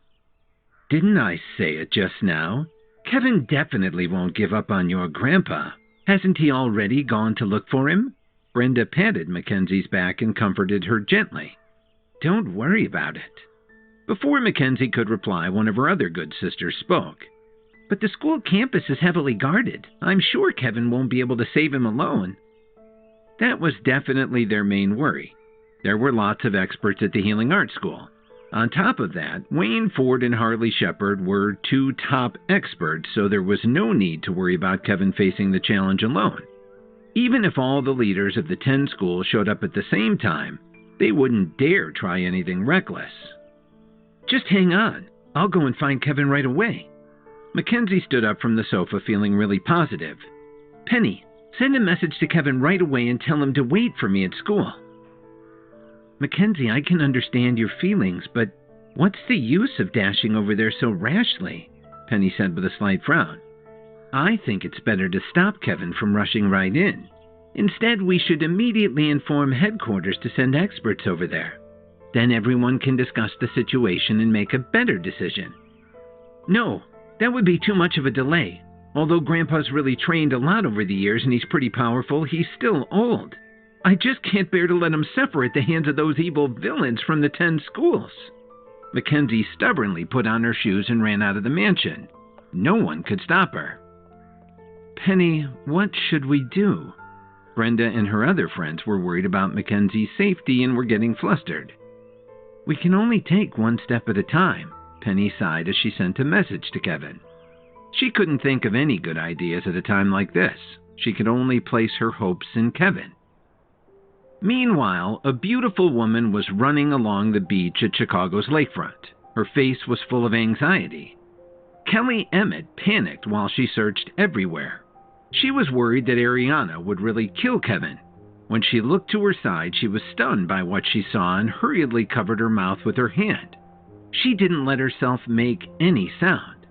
"Didn't I say it just now? Kevin definitely won't give up on your grandpa. Hasn't he already gone to look for him?" Brenda patted Mackenzie's back and comforted her gently. "Don't worry about it." Before Mackenzie could reply, one of her other good sisters spoke. "But the school campus is heavily guarded. I'm sure Kevin won't be able to save him alone." That was definitely their main worry. There were lots of experts at the Healing Arts School. On top of that, Wayne Ford and Harley Shepard were 2 top experts, so there was no need to worry about Kevin facing the challenge alone. Even if all the leaders of the 10 schools showed up at the same time, they wouldn't dare try anything reckless. "Just hang on. I'll go and find Kevin right away." Mackenzie stood up from the sofa feeling really positive. "Penny, send a message to Kevin right away and tell him to wait for me at school." "Mackenzie, I can understand your feelings, but what's the use of dashing over there so rashly?" Penny said with a slight frown. "I think it's better to stop Kevin from rushing right in. Instead, we should immediately inform headquarters to send experts over there. Then everyone can discuss the situation and make a better decision." "No, that would be too much of a delay. Although Grandpa's really trained a lot over the years and he's pretty powerful, he's still old. I just can't bear to let him suffer at the hands of those evil villains from the 10 schools." Mackenzie stubbornly put on her shoes and ran out of the mansion. No one could stop her. "Penny, what should we do?" Brenda and her other friends were worried about Mackenzie's safety and were getting flustered. "We can only take one step at a time," Penny sighed as she sent a message to Kevin. She couldn't think of any good ideas at a time like this. She could only place her hopes in Kevin. Meanwhile, a beautiful woman was running along the beach at Chicago's lakefront. Her face was full of anxiety. Kelly Emmett panicked while she searched everywhere. She was worried that Ariana would really kill Kevin. When she looked to her side, she was stunned by what she saw and hurriedly covered her mouth with her hand. She didn't let herself make any sound.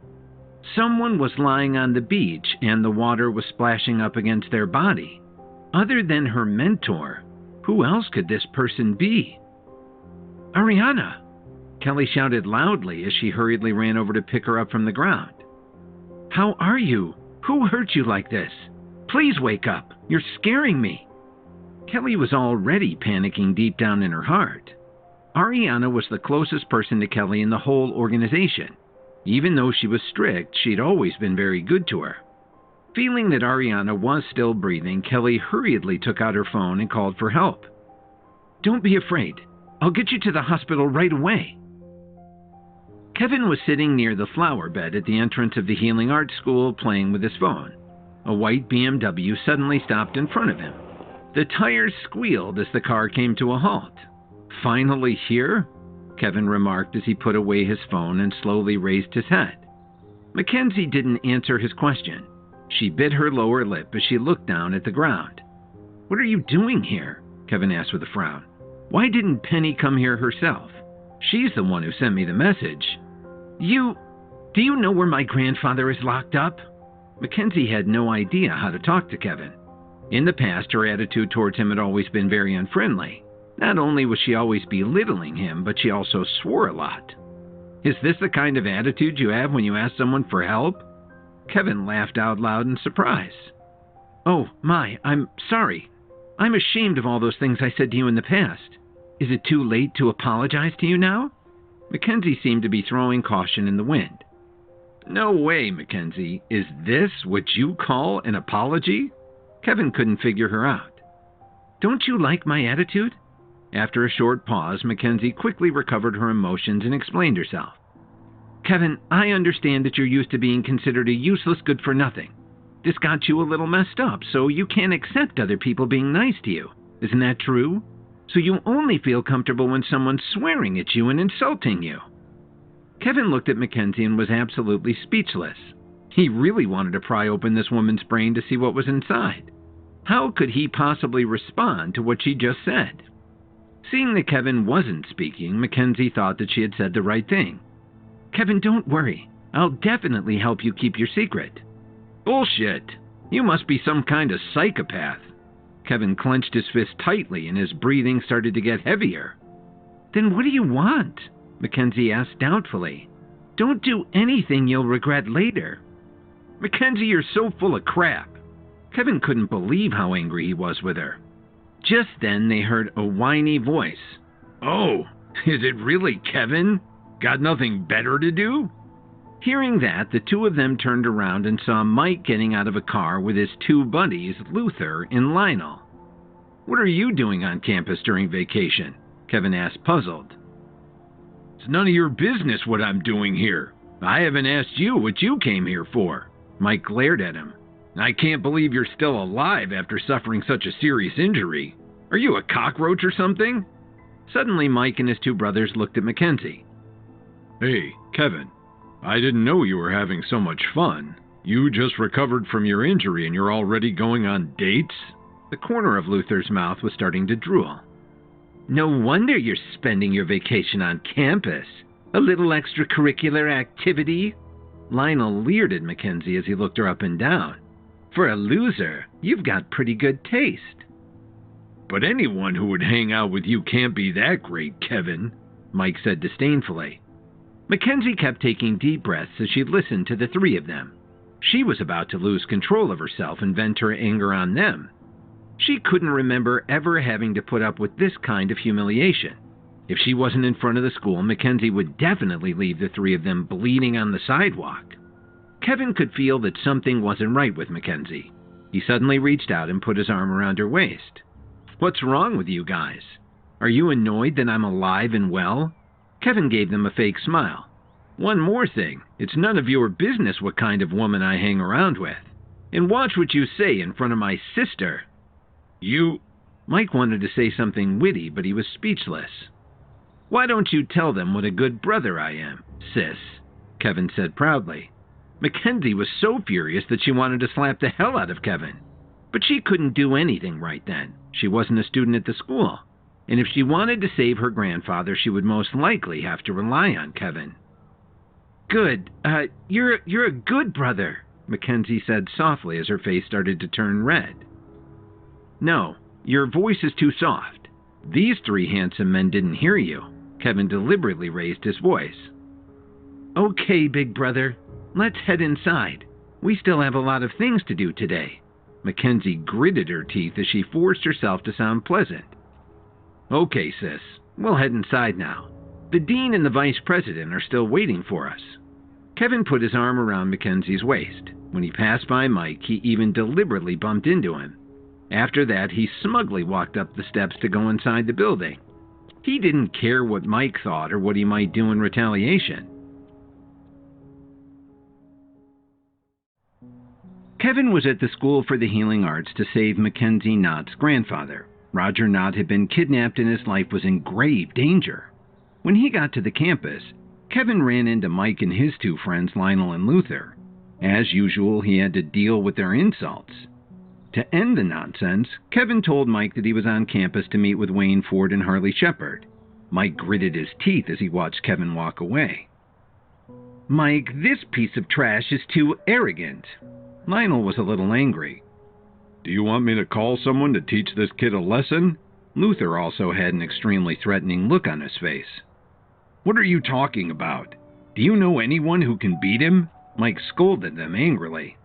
Someone was lying on the beach and the water was splashing up against their body. Other than her mentor, who else could this person be? "Ariana!" Kelly shouted loudly as she hurriedly ran over to pick her up from the ground. "How are you? Who hurt you like this? Please wake up. You're scaring me." Kelly was already panicking deep down in her heart. Ariana was the closest person to Kelly in the whole organization. Even though she was strict, she'd always been very good to her. Feeling that Ariana was still breathing, Kelly hurriedly took out her phone and called for help. "Don't be afraid. I'll get you to the hospital right away." Kevin was sitting near the flower bed at the entrance of the Healing Arts School playing with his phone. A white BMW suddenly stopped in front of him. The tires squealed as the car came to a halt. "Finally here?" Kevin remarked as he put away his phone and slowly raised his head. Mackenzie didn't answer his question. She bit her lower lip as she looked down at the ground. "What are you doing here?" Kevin asked with a frown. "Why didn't Penny come here herself? She's the one who sent me the message." Do you know where my grandfather is locked up?" Mackenzie had no idea how to talk to Kevin. In the past, her attitude towards him had always been very unfriendly. Not only was she always belittling him, but she also swore a lot. "Is this the kind of attitude you have when you ask someone for help?" Kevin laughed out loud in surprise. "Oh, I'm sorry. I'm ashamed of all those things I said to you in the past. Is it too late to apologize to you now?" Mackenzie seemed to be throwing caution in the wind. "No way, Mackenzie. Is this what you call an apology?" Kevin couldn't figure her out. "Don't you like my attitude?" After a short pause, Mackenzie quickly recovered her emotions and explained herself. "Kevin, I understand that you're used to being considered a useless good-for-nothing. This got you a little messed up, so you can't accept other people being nice to you. Isn't that true? So you only feel comfortable when someone's swearing at you and insulting you." Kevin looked at Mackenzie and was absolutely speechless. He really wanted to pry open this woman's brain to see what was inside. How could he possibly respond to what she just said? Seeing that Kevin wasn't speaking, Mackenzie thought that she had said the right thing. "Kevin, don't worry. I'll definitely help you keep your secret." "Bullshit! You must be some kind of psychopath." Kevin clenched his fist tightly and his breathing started to get heavier. "Then what do you want?" Mackenzie asked doubtfully. "Don't do anything you'll regret later." "Mackenzie, you're so full of crap." Kevin couldn't believe how angry he was with her. Just then they heard a whiny voice. "Oh, is it really Kevin? Got nothing better to do?" Hearing that, the two of them turned around and saw Mike getting out of a car with his two buddies, Luther and Lionel. "What are you doing on campus during vacation?" Kevin asked, puzzled. "It's none of your business what I'm doing here. I haven't asked you what you came here for." Mike glared at him. "I can't believe you're still alive after suffering such a serious injury. Are you a cockroach or something?" Suddenly, Mike and his two brothers looked at Mackenzie. "Hey, Kevin. I didn't know you were having so much fun. You just recovered from your injury and you're already going on dates?" The corner of Luther's mouth was starting to drool. "No wonder you're spending your vacation on campus. A little extracurricular activity?" Lionel leered at Mackenzie as he looked her up and down. "For a loser, you've got pretty good taste." "But anyone who would hang out with you can't be that great, Kevin," Mike said disdainfully. Mackenzie kept taking deep breaths as she listened to the three of them. She was about to lose control of herself and vent her anger on them. She couldn't remember ever having to put up with this kind of humiliation. If she wasn't in front of the school, Mackenzie would definitely leave the three of them bleeding on the sidewalk. Kevin could feel that something wasn't right with Mackenzie. He suddenly reached out and put his arm around her waist. "What's wrong with you guys? Are you annoyed that I'm alive and well?" Kevin gave them a fake smile. "One more thing, it's none of your business what kind of woman I hang around with. And watch what you say in front of my sister." Mike wanted to say something witty, but he was speechless. "Why don't you tell them what a good brother I am, sis?" Kevin said proudly. Mackenzie was so furious that she wanted to slap the hell out of Kevin. But she couldn't do anything right then. She wasn't a student at the school. And if she wanted to save her grandfather, she would most likely have to rely on Kevin. "Good. You're a good brother," Mackenzie said softly as her face started to turn red. "No, your voice is too soft. These three handsome men didn't hear you." Kevin deliberately raised his voice. "Okay, big brother. Let's head inside. We still have a lot of things to do today." Mackenzie gritted her teeth as she forced herself to sound pleasant. "Okay, sis. We'll head inside now. The dean and the vice president are still waiting for us." Kevin put his arm around Mackenzie's waist. When he passed by Mike, he even deliberately bumped into him. After that, he smugly walked up the steps to go inside the building. He didn't care what Mike thought or what he might do in retaliation. Kevin was at the School for the Healing Arts to save Mackenzie Knott's grandfather. Roger Knott had been kidnapped and his life was in grave danger. When he got to the campus, Kevin ran into Mike and his two friends, Lionel and Luther. As usual, he had to deal with their insults. To end the nonsense, Kevin told Mike that he was on campus to meet with Wayne Ford and Harley Shepard. Mike gritted his teeth as he watched Kevin walk away. "Mike, this piece of trash is too arrogant." Lionel was a little angry. "Do you want me to call someone to teach this kid a lesson?" Luther also had an extremely threatening look on his face. "What are you talking about? Do you know anyone who can beat him?" Mike scolded them angrily.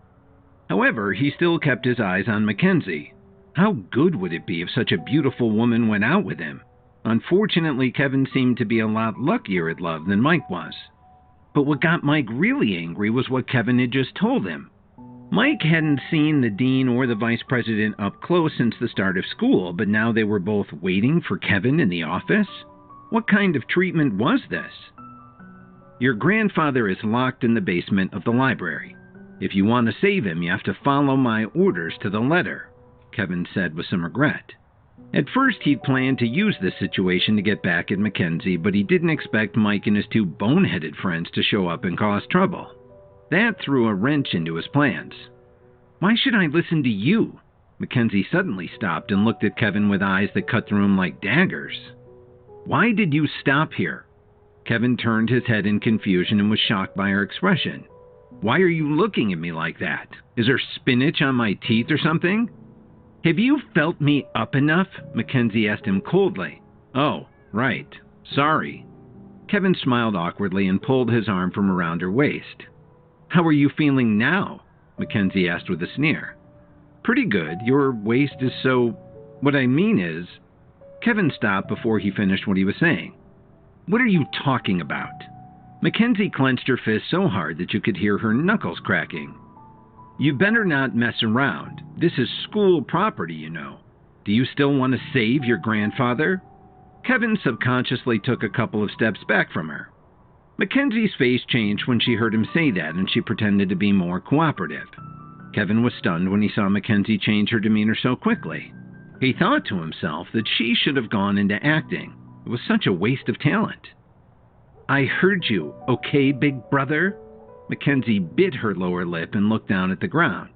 However, he still kept his eyes on Mackenzie. How good would it be if such a beautiful woman went out with him? Unfortunately, Kevin seemed to be a lot luckier at love than Mike was. But what got Mike really angry was what Kevin had just told him. Mike hadn't seen the dean or the vice president up close since the start of school, but now they were both waiting for Kevin in the office? What kind of treatment was this? "Your grandfather is locked in the basement of the library. If you want to save him, you have to follow my orders to the letter," Kevin said with some regret. At first, he'd planned to use this situation to get back at Mackenzie, but he didn't expect Mike and his two boneheaded friends to show up and cause trouble. That threw a wrench into his plans. "Why should I listen to you?" Mackenzie suddenly stopped and looked at Kevin with eyes that cut through him like daggers. "Why did you stop here?" Kevin turned his head in confusion and was shocked by her expression. "Why are you looking at me like that? Is there spinach on my teeth or something?" "Have you felt me up enough?" Mackenzie asked him coldly. "Oh, right. Sorry." Kevin smiled awkwardly and pulled his arm from around her waist. "How are you feeling now?" Mackenzie asked with a sneer. "Pretty good. Your waist is so... What I mean is..." Kevin stopped before he finished what he was saying. "What are you talking about?" Mackenzie clenched her fist so hard that you could hear her knuckles cracking. "You better not mess around. This is school property, you know. Do you still want to save your grandfather?" Kevin subconsciously took a couple of steps back from her. Mackenzie's face changed when she heard him say that, and she pretended to be more cooperative. Kevin was stunned when he saw Mackenzie change her demeanor so quickly. He thought to himself that she should have gone into acting. It was such a waste of talent. "I heard you, okay, big brother?" Mackenzie bit her lower lip and looked down at the ground.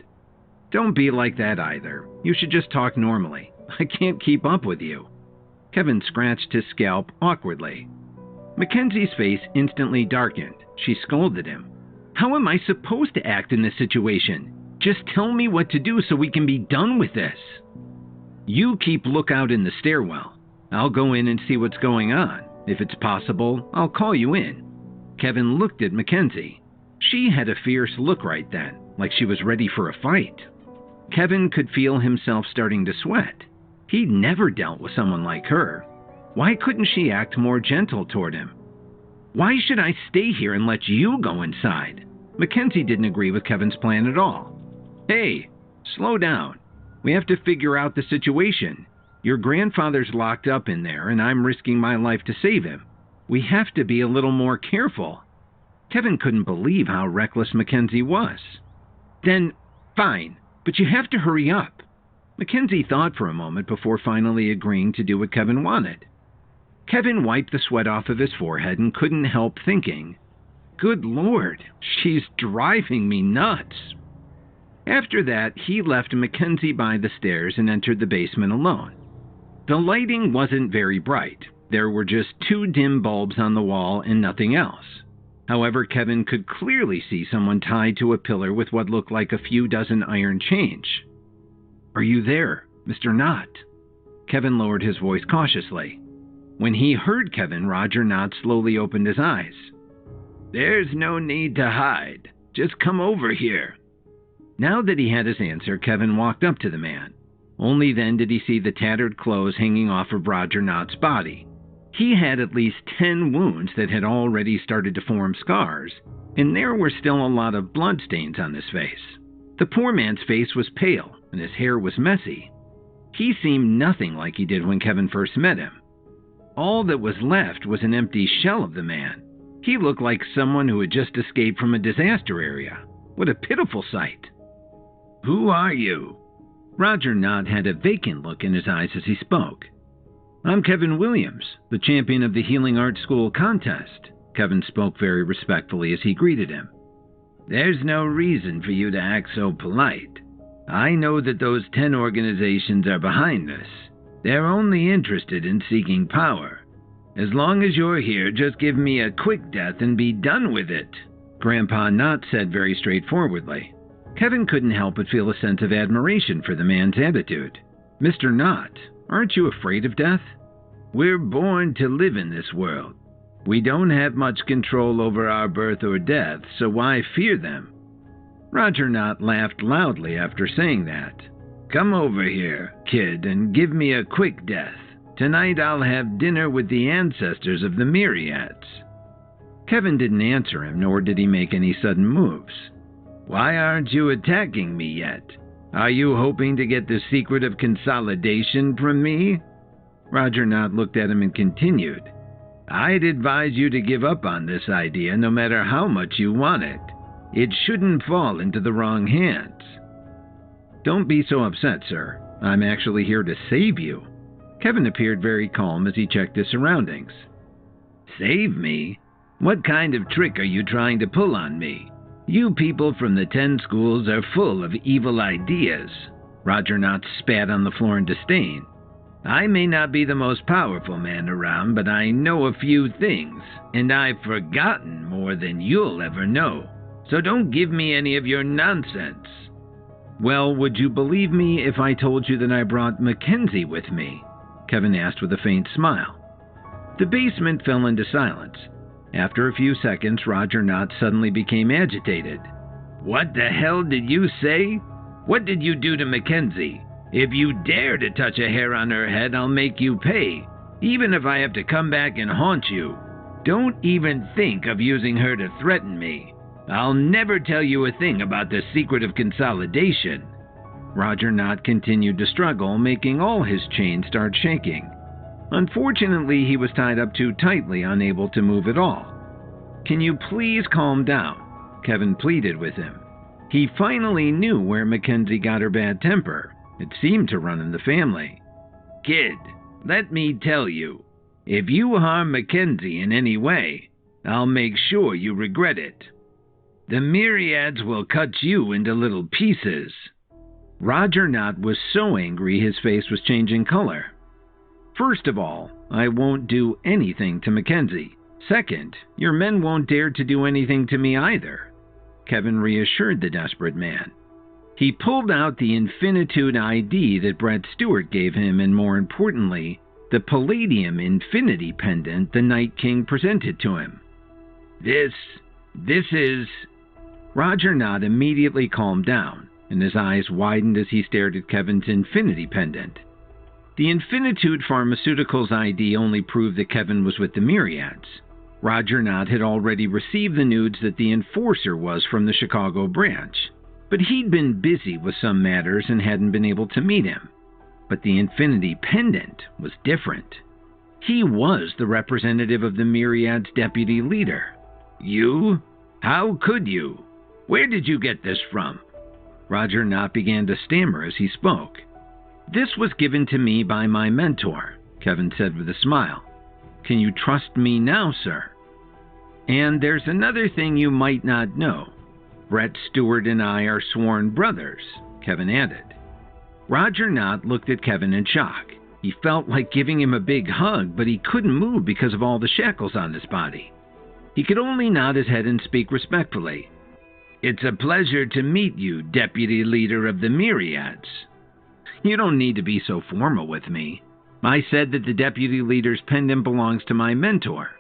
"Don't be like that either. You should just talk normally. I can't keep up with you." Kevin scratched his scalp awkwardly. Mackenzie's face instantly darkened. She scolded him. "How am I supposed to act in this situation? Just tell me what to do so we can be done with this." "You keep lookout in the stairwell. I'll go in and see what's going on. If it's possible, I'll call you in." Kevin looked at Mackenzie. She had a fierce look right then, like she was ready for a fight. Kevin could feel himself starting to sweat. He'd never dealt with someone like her. Why couldn't she act more gentle toward him? "Why should I stay here and let you go inside?" Mackenzie didn't agree with Kevin's plan at all. "Hey, slow down. We have to figure out the situation. Your grandfather's locked up in there, and I'm risking my life to save him. We have to be a little more careful." Kevin couldn't believe how reckless Mackenzie was. "Then, fine, but you have to hurry up." Mackenzie thought for a moment before finally agreeing to do what Kevin wanted. Kevin wiped the sweat off of his forehead and couldn't help thinking, "Good Lord, she's driving me nuts." After that, he left Mackenzie by the stairs and entered the basement alone. The lighting wasn't very bright. There were just 2 dim bulbs on the wall and nothing else. However, Kevin could clearly see someone tied to a pillar with what looked like a few dozen iron chains. "Are you there, Mr. Knott?" Kevin lowered his voice cautiously. When he heard Kevin, Roger Knott slowly opened his eyes. "There's no need to hide. Just come over here." Now that he had his answer, Kevin walked up to the man. Only then did he see the tattered clothes hanging off of Roger Knott's body. He had at least 10 wounds that had already started to form scars, and there were still a lot of bloodstains on his face. The poor man's face was pale, and his hair was messy. He seemed nothing like he did when Kevin first met him. All that was left was an empty shell of the man. He looked like someone who had just escaped from a disaster area. What a pitiful sight. "Who are you?" Roger Knott had a vacant look in his eyes as he spoke. "I'm Kevin Williams, the champion of the Healing Arts School contest." Kevin spoke very respectfully as he greeted him. "There's no reason for you to act so polite. I know that those 10 organizations are behind this. They're only interested in seeking power. As long as you're here, just give me a quick death and be done with it," Grandpa Knott said very straightforwardly. Kevin couldn't help but feel a sense of admiration for the man's attitude. "Mr. Knott, aren't you afraid of death?" "We're born to live in this world. We don't have much control over our birth or death, so why fear them?" Roger Knott laughed loudly after saying that. "Come over here, kid, and give me a quick death. Tonight I'll have dinner with the ancestors of the Myriads." Kevin didn't answer him, nor did he make any sudden moves. "Why aren't you attacking me yet? Are you hoping to get the secret of consolidation from me?" Roger Knott looked at him and continued. "I'd advise you to give up on this idea no matter how much you want it. It shouldn't fall into the wrong hands." "Don't be so upset, sir. I'm actually here to save you." Kevin appeared very calm as he checked his surroundings. "Save me? What kind of trick are you trying to pull on me? You people from the 10 schools are full of evil ideas." Roger Knott spat on the floor in disdain. "I may not be the most powerful man around, but I know a few things, and I've forgotten more than you'll ever know. So don't give me any of your nonsense." "Well, would you believe me if I told you that I brought Mackenzie with me?" Kevin asked with a faint smile. The basement fell into silence. After a few seconds, Roger Knott suddenly became agitated. "What the hell did you say? What did you do to Mackenzie? If you dare to touch a hair on her head, I'll make you pay, even if I have to come back and haunt you. Don't even think of using her to threaten me. I'll never tell you a thing about the secret of consolidation." Roger Knott continued to struggle, making all his chains start shaking. Unfortunately, he was tied up too tightly, unable to move at all. "Can you please calm down?" Kevin pleaded with him. He finally knew where Mackenzie got her bad temper. It seemed to run in the family. "Kid, let me tell you, if you harm Mackenzie in any way, I'll make sure you regret it. The Myriads will cut you into little pieces." Roger Knott was so angry his face was changing color. "First of all, I won't do anything to Mackenzie. Second, your men won't dare to do anything to me either." Kevin reassured the desperate man. He pulled out the Infinitude ID that Brett Stewart gave him, and more importantly, the Palladium Infinity Pendant the Night King presented to him. This is... Roger Knott immediately calmed down, and his eyes widened as he stared at Kevin's Infinity Pendant. The Infinitude Pharmaceuticals ID only proved that Kevin was with the Myriads. Roger Knott had already received the news that the Enforcer was from the Chicago branch, but he'd been busy with some matters and hadn't been able to meet him. But the Infinity Pendant was different. He was the representative of the Myriad's deputy leader. "You? How could you? Where did you get this from?" Roger Knott began to stammer as he spoke. "This was given to me by my mentor," Kevin said with a smile. "Can you trust me now, sir? And there's another thing you might not know. Brett Stewart and I are sworn brothers," Kevin added. Roger Knott looked at Kevin in shock. He felt like giving him a big hug, but he couldn't move because of all the shackles on his body. He could only nod his head and speak respectfully. "It's a pleasure to meet you, Deputy Leader of the Myriads." "You don't need to be so formal with me. I said that the Deputy Leader's pendant belongs to my mentor."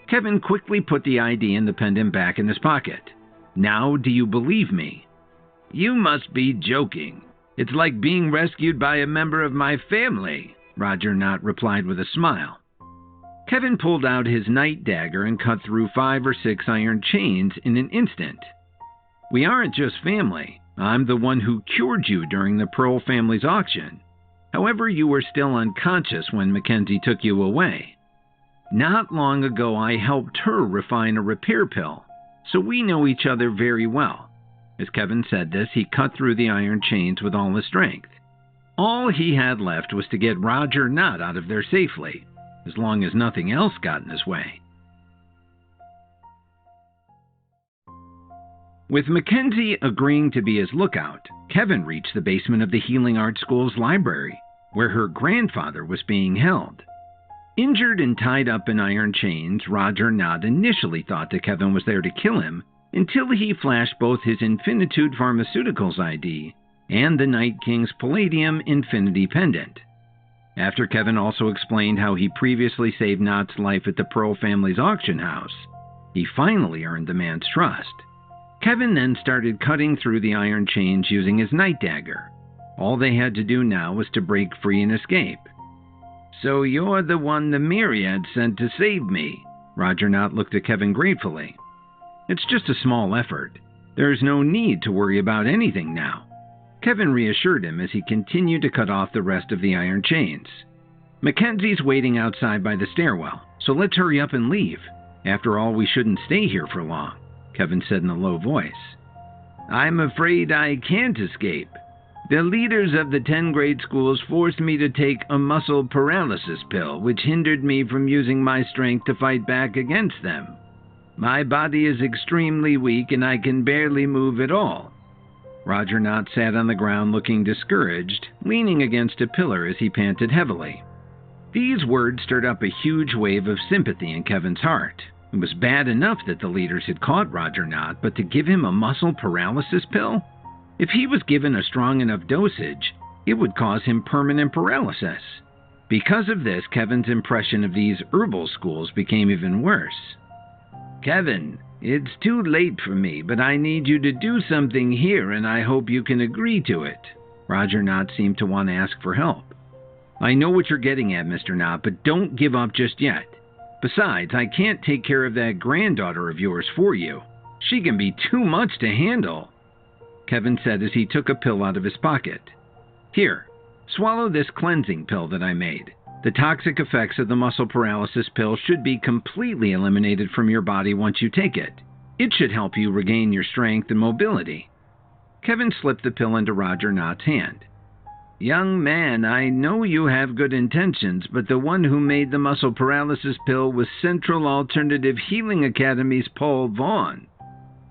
Kevin quickly put the ID and the pendant back in his pocket. "Now, do you believe me?" "You must be joking. It's like being rescued by a member of my family," Roger Knott replied with a smile. Kevin pulled out his night dagger and cut through 5 or 6 iron chains in an instant. "We aren't just family. I'm the one who cured you during the Pearl family's auction. However, you were still unconscious when Mackenzie took you away. Not long ago, I helped her refine a repair pill, so we know each other very well." As Kevin said this, he cut through the iron chains with all his strength. All he had left was to get Roger Knott out of there safely, as long as nothing else got in his way. With Mackenzie agreeing to be his lookout, Kevin reached the basement of the Healing Art School's library, where her grandfather was being held. Injured and tied up in iron chains, Roger Knott initially thought that Kevin was there to kill him until he flashed both his Infinitude Pharmaceuticals ID and the Night King's Palladium Infinity Pendant. After Kevin also explained how he previously saved Knott's life at the Pearl family's auction house, he finally earned the man's trust. Kevin then started cutting through the iron chains using his night dagger. All they had to do now was to break free and escape. "So you're the one the Myriad sent to save me?" Roger Knott looked at Kevin gratefully. "It's just a small effort. There's no need to worry about anything now." Kevin reassured him as he continued to cut off the rest of the iron chains. "Mackenzie's waiting outside by the stairwell, so let's hurry up and leave. After all, we shouldn't stay here for long," Kevin said in a low voice. "I'm afraid I can't escape. The leaders of the 10 grade schools forced me to take a muscle paralysis pill, which hindered me from using my strength to fight back against them. My body is extremely weak and I can barely move at all." Roger Knott sat on the ground looking discouraged, leaning against a pillar as he panted heavily. These words stirred up a huge wave of sympathy in Kevin's heart. It was bad enough that the leaders had caught Roger Knott, but to give him a muscle paralysis pill? If he was given a strong enough dosage, it would cause him permanent paralysis. Because of this, Kevin's impression of these herbal schools became even worse. "Kevin, it's too late for me, but I need you to do something here and I hope you can agree to it." Roger Knott seemed to want to ask for help. "I know what you're getting at, Mr. Knott, but don't give up just yet. Besides, I can't take care of that granddaughter of yours for you. She can be too much to handle," Kevin said as he took a pill out of his pocket. "Here, swallow this cleansing pill that I made. The toxic effects of the muscle paralysis pill should be completely eliminated from your body once you take it. It should help you regain your strength and mobility." Kevin slipped the pill into Roger Knott's hand. "Young man, I know you have good intentions, but the one who made the muscle paralysis pill was Central Alternative Healing Academy's Paul Vaughn.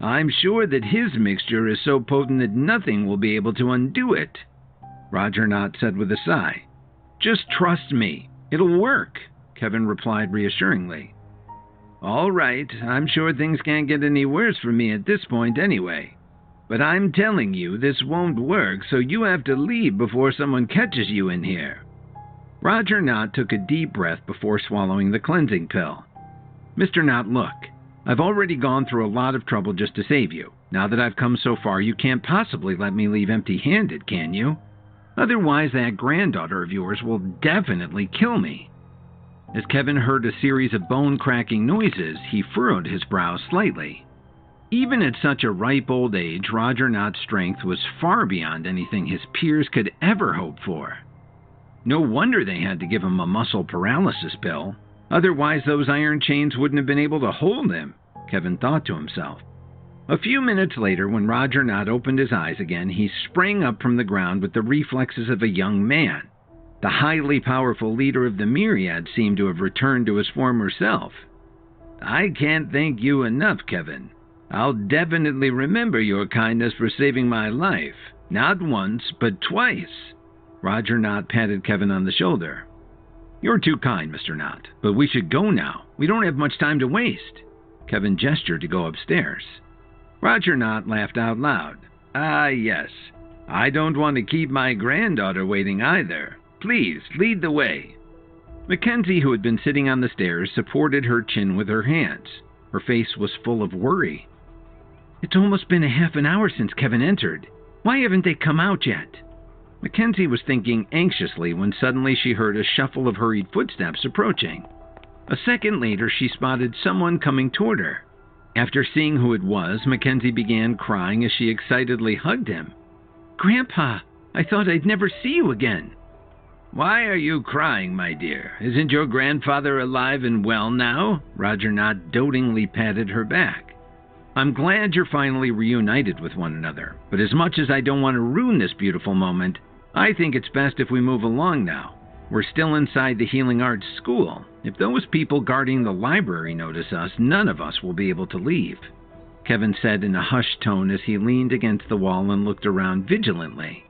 I'm sure that his mixture is so potent that nothing will be able to undo it," Roger Knott said with a sigh. "Just trust me. It'll work," Kevin replied reassuringly. "All right, I'm sure things can't get any worse for me at this point anyway. But I'm telling you, this won't work, so you have to leave before someone catches you in here." Roger Knott took a deep breath before swallowing the cleansing pill. "Mr. Knott, look, I've already gone through a lot of trouble just to save you. Now that I've come so far, you can't possibly let me leave empty-handed, can you? Otherwise, that granddaughter of yours will definitely kill me." As Kevin heard a series of bone-cracking noises, he furrowed his brow slightly. Even at such a ripe old age, Roger Knott's strength was far beyond anything his peers could ever hope for. No wonder they had to give him a muscle paralysis pill. Otherwise, those iron chains wouldn't have been able to hold him, Kevin thought to himself. A few minutes later, when Roger Knott opened his eyes again, he sprang up from the ground with the reflexes of a young man. The highly powerful leader of the Myriad seemed to have returned to his former self. "I can't thank you enough, Kevin. I'll definitely remember your kindness for saving my life. Not once, but twice." Roger Knott patted Kevin on the shoulder. "You're too kind, Mr. Knott, but we should go now. We don't have much time to waste." Kevin gestured to go upstairs. Roger Knott laughed out loud. "Ah, yes. I don't want to keep my granddaughter waiting either. Please, lead the way." Mackenzie, who had been sitting on the stairs, supported her chin with her hands. Her face was full of worry. "It's almost been a half an hour since Kevin entered. Why haven't they come out yet?" Mackenzie was thinking anxiously when suddenly she heard a shuffle of hurried footsteps approaching. A second later, she spotted someone coming toward her. After seeing who it was, Mackenzie began crying as she excitedly hugged him. "Grandpa, I thought I'd never see you again." "Why are you crying, my dear? Isn't your grandfather alive and well now?" Roger Knott dotingly patted her back. "I'm glad you're finally reunited with one another, but as much as I don't want to ruin this beautiful moment, I think it's best if we move along now. We're still inside the Healing Arts School. If those people guarding the library notice us, none of us will be able to leave," Kevin said in a hushed tone as he leaned against the wall and looked around vigilantly.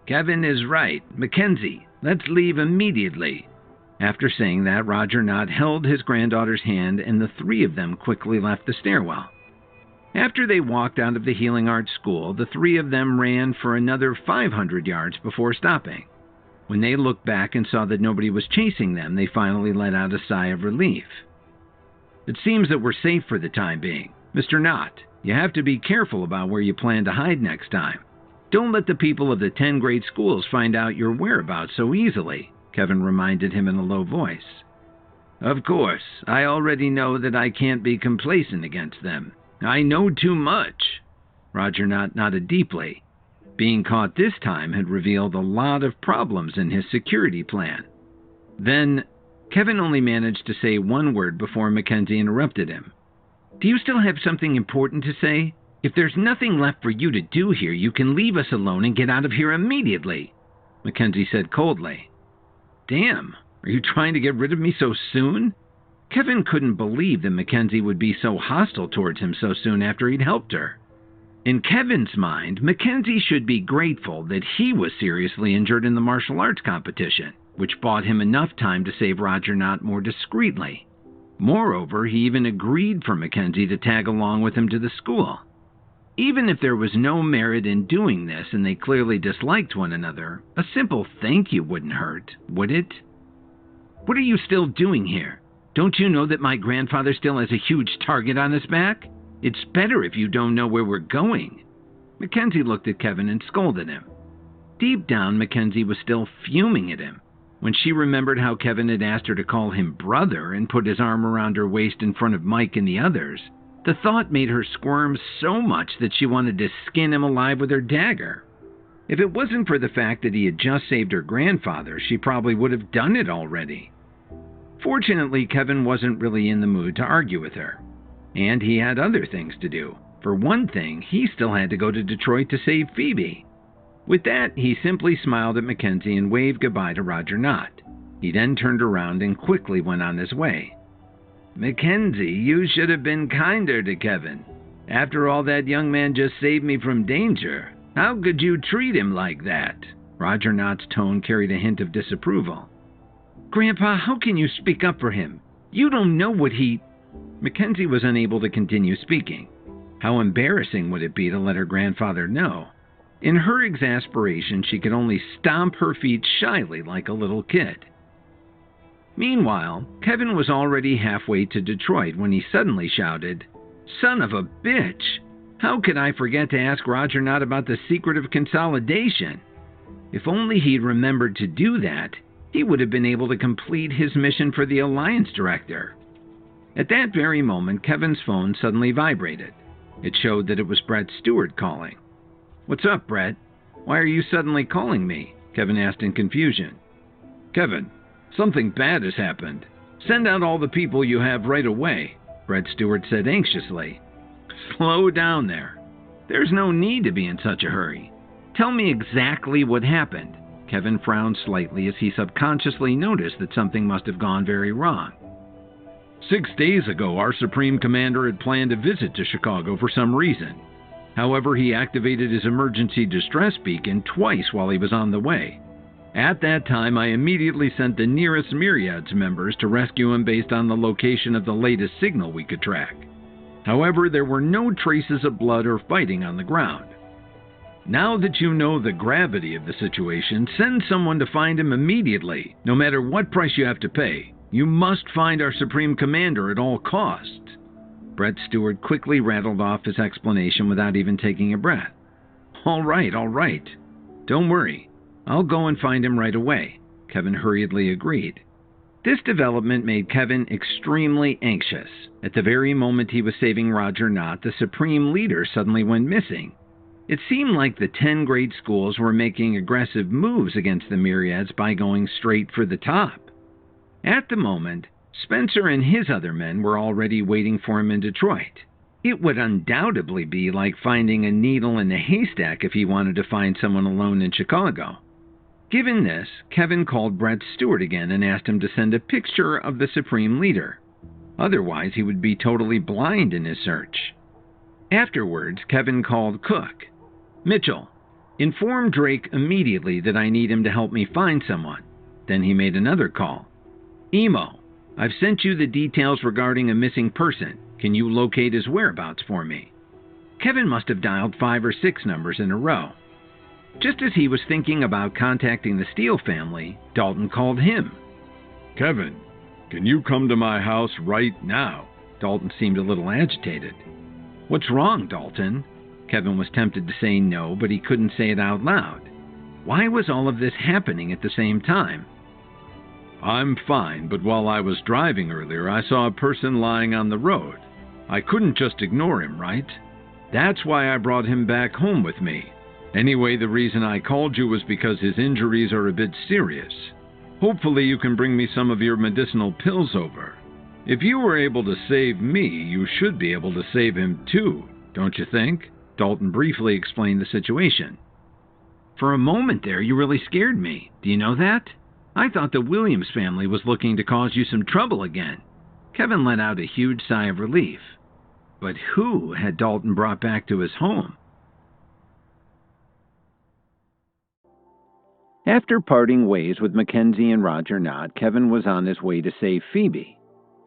"Kevin is right. Mackenzie, let's leave immediately." After saying that, Roger Knott held his granddaughter's hand and the three of them quickly left the stairwell. After they walked out of the Healing Arts School, the three of them ran for another 500 yards before stopping. When they looked back and saw that nobody was chasing them, they finally let out a sigh of relief. "It seems that we're safe for the time being. Mr. Knott, you have to be careful about where you plan to hide next time. Don't let the people of the 10 great schools find out your whereabouts so easily," Kevin reminded him in a low voice. "Of course, I already know that I can't be complacent against them. I know too much." Roger Knott nodded deeply. Being caught this time had revealed a lot of problems in his security plan. Then, Kevin only managed to say one word before Mackenzie interrupted him. "Do you still have something important to say? If there's nothing left for you to do here, you can leave us alone and get out of here immediately," Mackenzie said coldly. "Damn, are you trying to get rid of me so soon?" Kevin couldn't believe that Mackenzie would be so hostile towards him so soon after he'd helped her. In Kevin's mind, Mackenzie should be grateful that he was seriously injured in the martial arts competition, which bought him enough time to save Roger Knott more discreetly. Moreover, he even agreed for Mackenzie to tag along with him to the school. Even if there was no merit in doing this and they clearly disliked one another, a simple thank you wouldn't hurt, would it? "What are you still doing here? Don't you know that my grandfather still has a huge target on his back? It's better if you don't know where we're going." Mackenzie looked at Kevin and scolded him. Deep down, Mackenzie was still fuming at him. When she remembered how Kevin had asked her to call him brother and put his arm around her waist in front of Mike and the others, the thought made her squirm so much that she wanted to skin him alive with her dagger. If it wasn't for the fact that he had just saved her grandfather, she probably would have done it already. Fortunately, Kevin wasn't really in the mood to argue with her, and he had other things to do. For one thing, he still had to go to Detroit to save Phoebe. With that, he simply smiled at Mackenzie and waved goodbye to Roger Knott. He then turned around and quickly went on his way. "Mackenzie, you should have been kinder to Kevin. After all, that young man just saved me from danger. How could you treat him like that?" Roger Knott's tone carried a hint of disapproval. "Grandpa, how can you speak up for him? You don't know what he—" Mackenzie was unable to continue speaking. How embarrassing would it be to let her grandfather know? In her exasperation, she could only stomp her feet shyly like a little kid. Meanwhile, Kevin was already halfway to Detroit when he suddenly shouted, "Son of a bitch! How could I forget to ask Roger Knott about the secret of consolidation? If only he'd remembered to do that, he would have been able to complete his mission for the Alliance Director." At that very moment, Kevin's phone suddenly vibrated. It showed that it was Brett Stewart calling. "What's up, Brett? Why are you suddenly calling me?" Kevin asked in confusion. "Kevin, something bad has happened. Send out all the people you have right away," Brett Stewart said anxiously. "Slow down there. There's no need to be in such a hurry. Tell me exactly what happened." Kevin frowned slightly as he subconsciously noticed that something must have gone very wrong. 6 days ago, our Supreme Commander had planned a visit to Chicago for some reason. However, he activated his emergency distress beacon twice while he was on the way. At that time, I immediately sent the nearest Myriads members to rescue him based on the location of the latest signal we could track. However, there were no traces of blood or fighting on the ground. Now that you know the gravity of the situation, send someone to find him immediately, no matter what price you have to pay. You must find our Supreme Commander at all costs." Brett Stewart quickly rattled off his explanation without even taking a breath. All right. Don't worry. I'll go and find him right away," Kevin hurriedly agreed. This development made Kevin extremely anxious. At the very moment he was saving Roger Knott, the Supreme Leader suddenly went missing. It seemed like the 10 great schools were making aggressive moves against the Myriads by going straight for the top. At the moment, Spencer and his other men were already waiting for him in Detroit. It would undoubtedly be like finding a needle in a haystack if he wanted to find someone alone in Chicago. Given this, Kevin called Brett Stewart again and asked him to send a picture of the Supreme Leader. Otherwise, he would be totally blind in his search. Afterwards, Kevin called Cook. Mitchell, inform Drake immediately that I need him to help me find someone. Then he made another call. Emo, I've sent you the details regarding a missing person. Can you locate his whereabouts for me? Kevin must have dialed 5 or 6 numbers in a row. Just as he was thinking about contacting the Steele family, Dalton called him. Kevin, can you come to my house right now? Dalton seemed a little agitated. What's wrong, Dalton? Kevin was tempted to say no, but he couldn't say it out loud. Why was all of this happening at the same time? I'm fine, but while I was driving earlier, I saw a person lying on the road. I couldn't just ignore him, right? That's why I brought him back home with me. Anyway, the reason I called you was because his injuries are a bit serious. Hopefully you can bring me some of your medicinal pills over. If you were able to save me, you should be able to save him too, don't you think? Dalton briefly explained the situation. For a moment there, you really scared me. Do you know that? I thought the Williams family was looking to cause you some trouble again. Kevin let out a huge sigh of relief. But who had Dalton brought back to his home? After parting ways with Mackenzie and Roger Knott, Kevin was on his way to save Phoebe.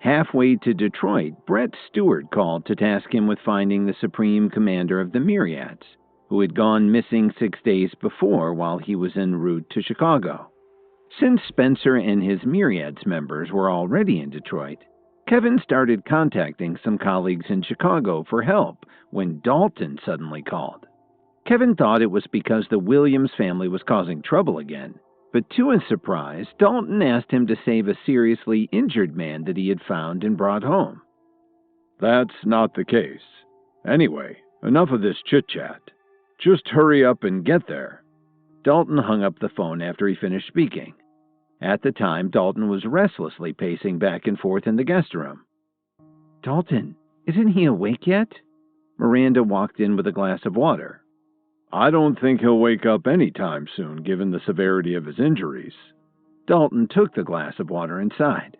Halfway to Detroit, Brett Stewart called to task him with finding the Supreme Commander of the Myriads, who had gone missing 6 days before while he was en route to Chicago. Since Spencer and his Myriads members were already in Detroit, Kevin started contacting some colleagues in Chicago for help when Dalton suddenly called. Kevin thought it was because the Williams family was causing trouble again, but to his surprise, Dalton asked him to save a seriously injured man that he had found and brought home. That's not the case. Anyway, enough of this chit-chat. Just hurry up and get there. Dalton hung up the phone after he finished speaking. At the time, Dalton was restlessly pacing back and forth in the guest room. Dalton, isn't he awake yet? Miranda walked in with a glass of water. I don't think he'll wake up any time soon, given the severity of his injuries. Dalton took the glass of water inside.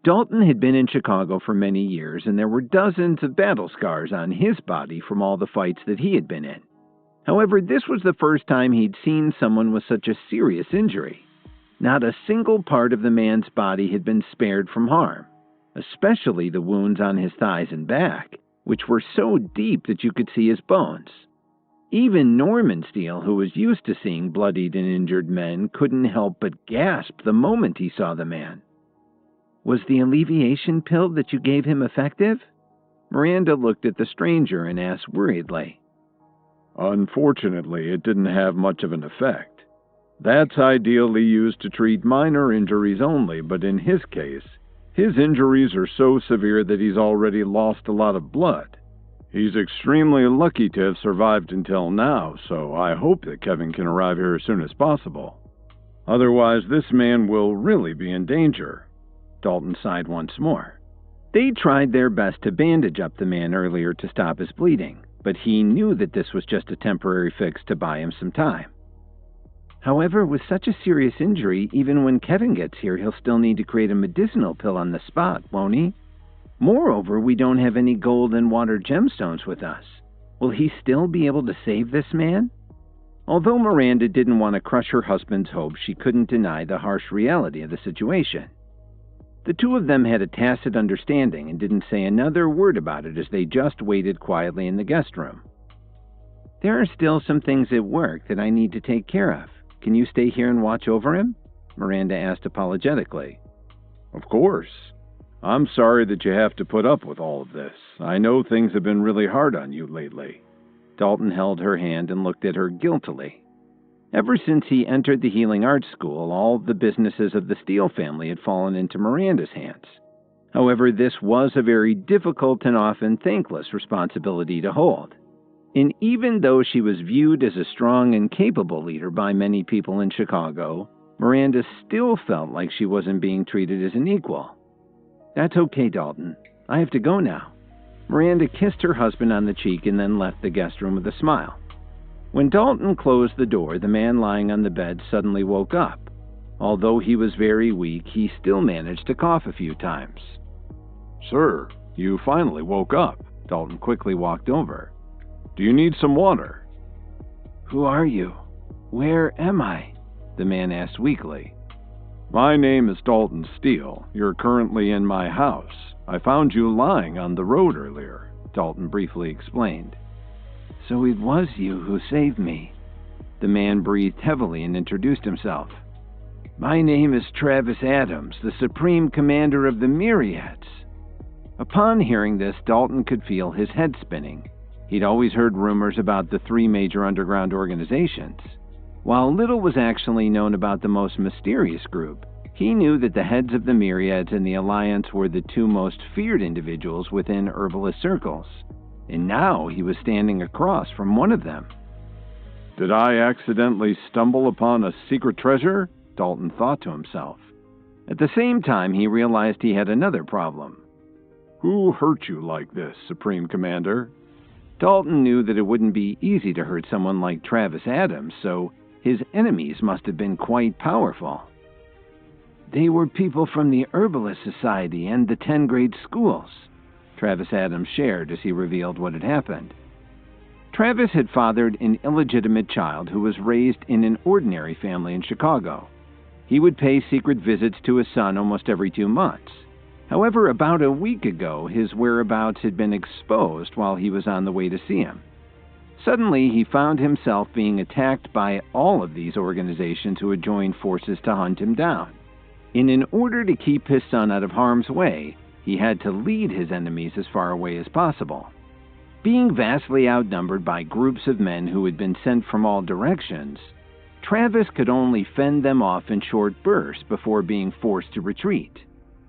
Dalton had been in Chicago for many years, and there were dozens of battle scars on his body from all the fights that he had been in. However, this was the first time he'd seen someone with such a serious injury. Not a single part of the man's body had been spared from harm, especially the wounds on his thighs and back, which were so deep that you could see his bones. Even Norman Steele, who was used to seeing bloodied and injured men, couldn't help but gasp the moment he saw the man. Was the alleviation pill that you gave him effective? Miranda looked at the stranger and asked worriedly. Unfortunately, it didn't have much of an effect. That's ideally used to treat minor injuries only, but in his case, his injuries are so severe that he's already lost a lot of blood. He's extremely lucky to have survived until now, so I hope that Kevin can arrive here as soon as possible. Otherwise, this man will really be in danger. Dalton sighed once more. They tried their best to bandage up the man earlier to stop his bleeding, but he knew that this was just a temporary fix to buy him some time. However, with such a serious injury, even when Kevin gets here, he'll still need to create a medicinal pill on the spot, won't he? Moreover, we don't have any gold and water gemstones with us. Will he still be able to save this man? Although Miranda didn't want to crush her husband's hopes, she couldn't deny the harsh reality of the situation. The two of them had a tacit understanding and didn't say another word about it as they just waited quietly in the guest room. There are still some things at work that I need to take care of. Can you stay here and watch over him? Miranda asked apologetically. Of course. I'm sorry that you have to put up with all of this. I know things have been really hard on you lately. Dalton held her hand and looked at her guiltily. Ever since he entered the Healing Arts School, all the businesses of the Steele family had fallen into Miranda's hands. However, this was a very difficult and often thankless responsibility to hold. And even though she was viewed as a strong and capable leader by many people in Chicago, Miranda still felt like she wasn't being treated as an equal. "That's okay, Dalton. I have to go now." Miranda kissed her husband on the cheek and then left the guest room with a smile. When Dalton closed the door, the man lying on the bed suddenly woke up. Although he was very weak, he still managed to cough a few times. "Sir, you finally woke up." Dalton quickly walked over. "Do you need some water?" "Who are you? Where am I?" the man asked weakly. "My name is Dalton Steele. You're currently in my house. I found you lying on the road earlier," Dalton briefly explained. "So it was you who saved me." The man breathed heavily and introduced himself. "My name is Travis Adams, the Supreme Commander of the Myriads." Upon hearing this, Dalton could feel his head spinning. He'd always heard rumors about the three major underground organizations. While little was actually known about the most mysterious group, he knew that the heads of the Myriads and the Alliance were the two most feared individuals within herbalist circles. And now he was standing across from one of them. "Did I accidentally stumble upon a secret treasure?" Dalton thought to himself. At the same time, he realized he had another problem. "Who hurt you like this, Supreme Commander?" Dalton knew that it wouldn't be easy to hurt someone like Travis Adams, so his enemies must have been quite powerful. "They were people from the Herbalist Society and the 10 grade schools," Travis Adams shared as he revealed what had happened. Travis had fathered an illegitimate child who was raised in an ordinary family in Chicago. He would pay secret visits to his son almost every 2 months. However, about a week ago, his whereabouts had been exposed while he was on the way to see him. Suddenly, he found himself being attacked by all of these organizations who had joined forces to hunt him down. And in order to keep his son out of harm's way, he had to lead his enemies as far away as possible. Being vastly outnumbered by groups of men who had been sent from all directions, Travis could only fend them off in short bursts before being forced to retreat.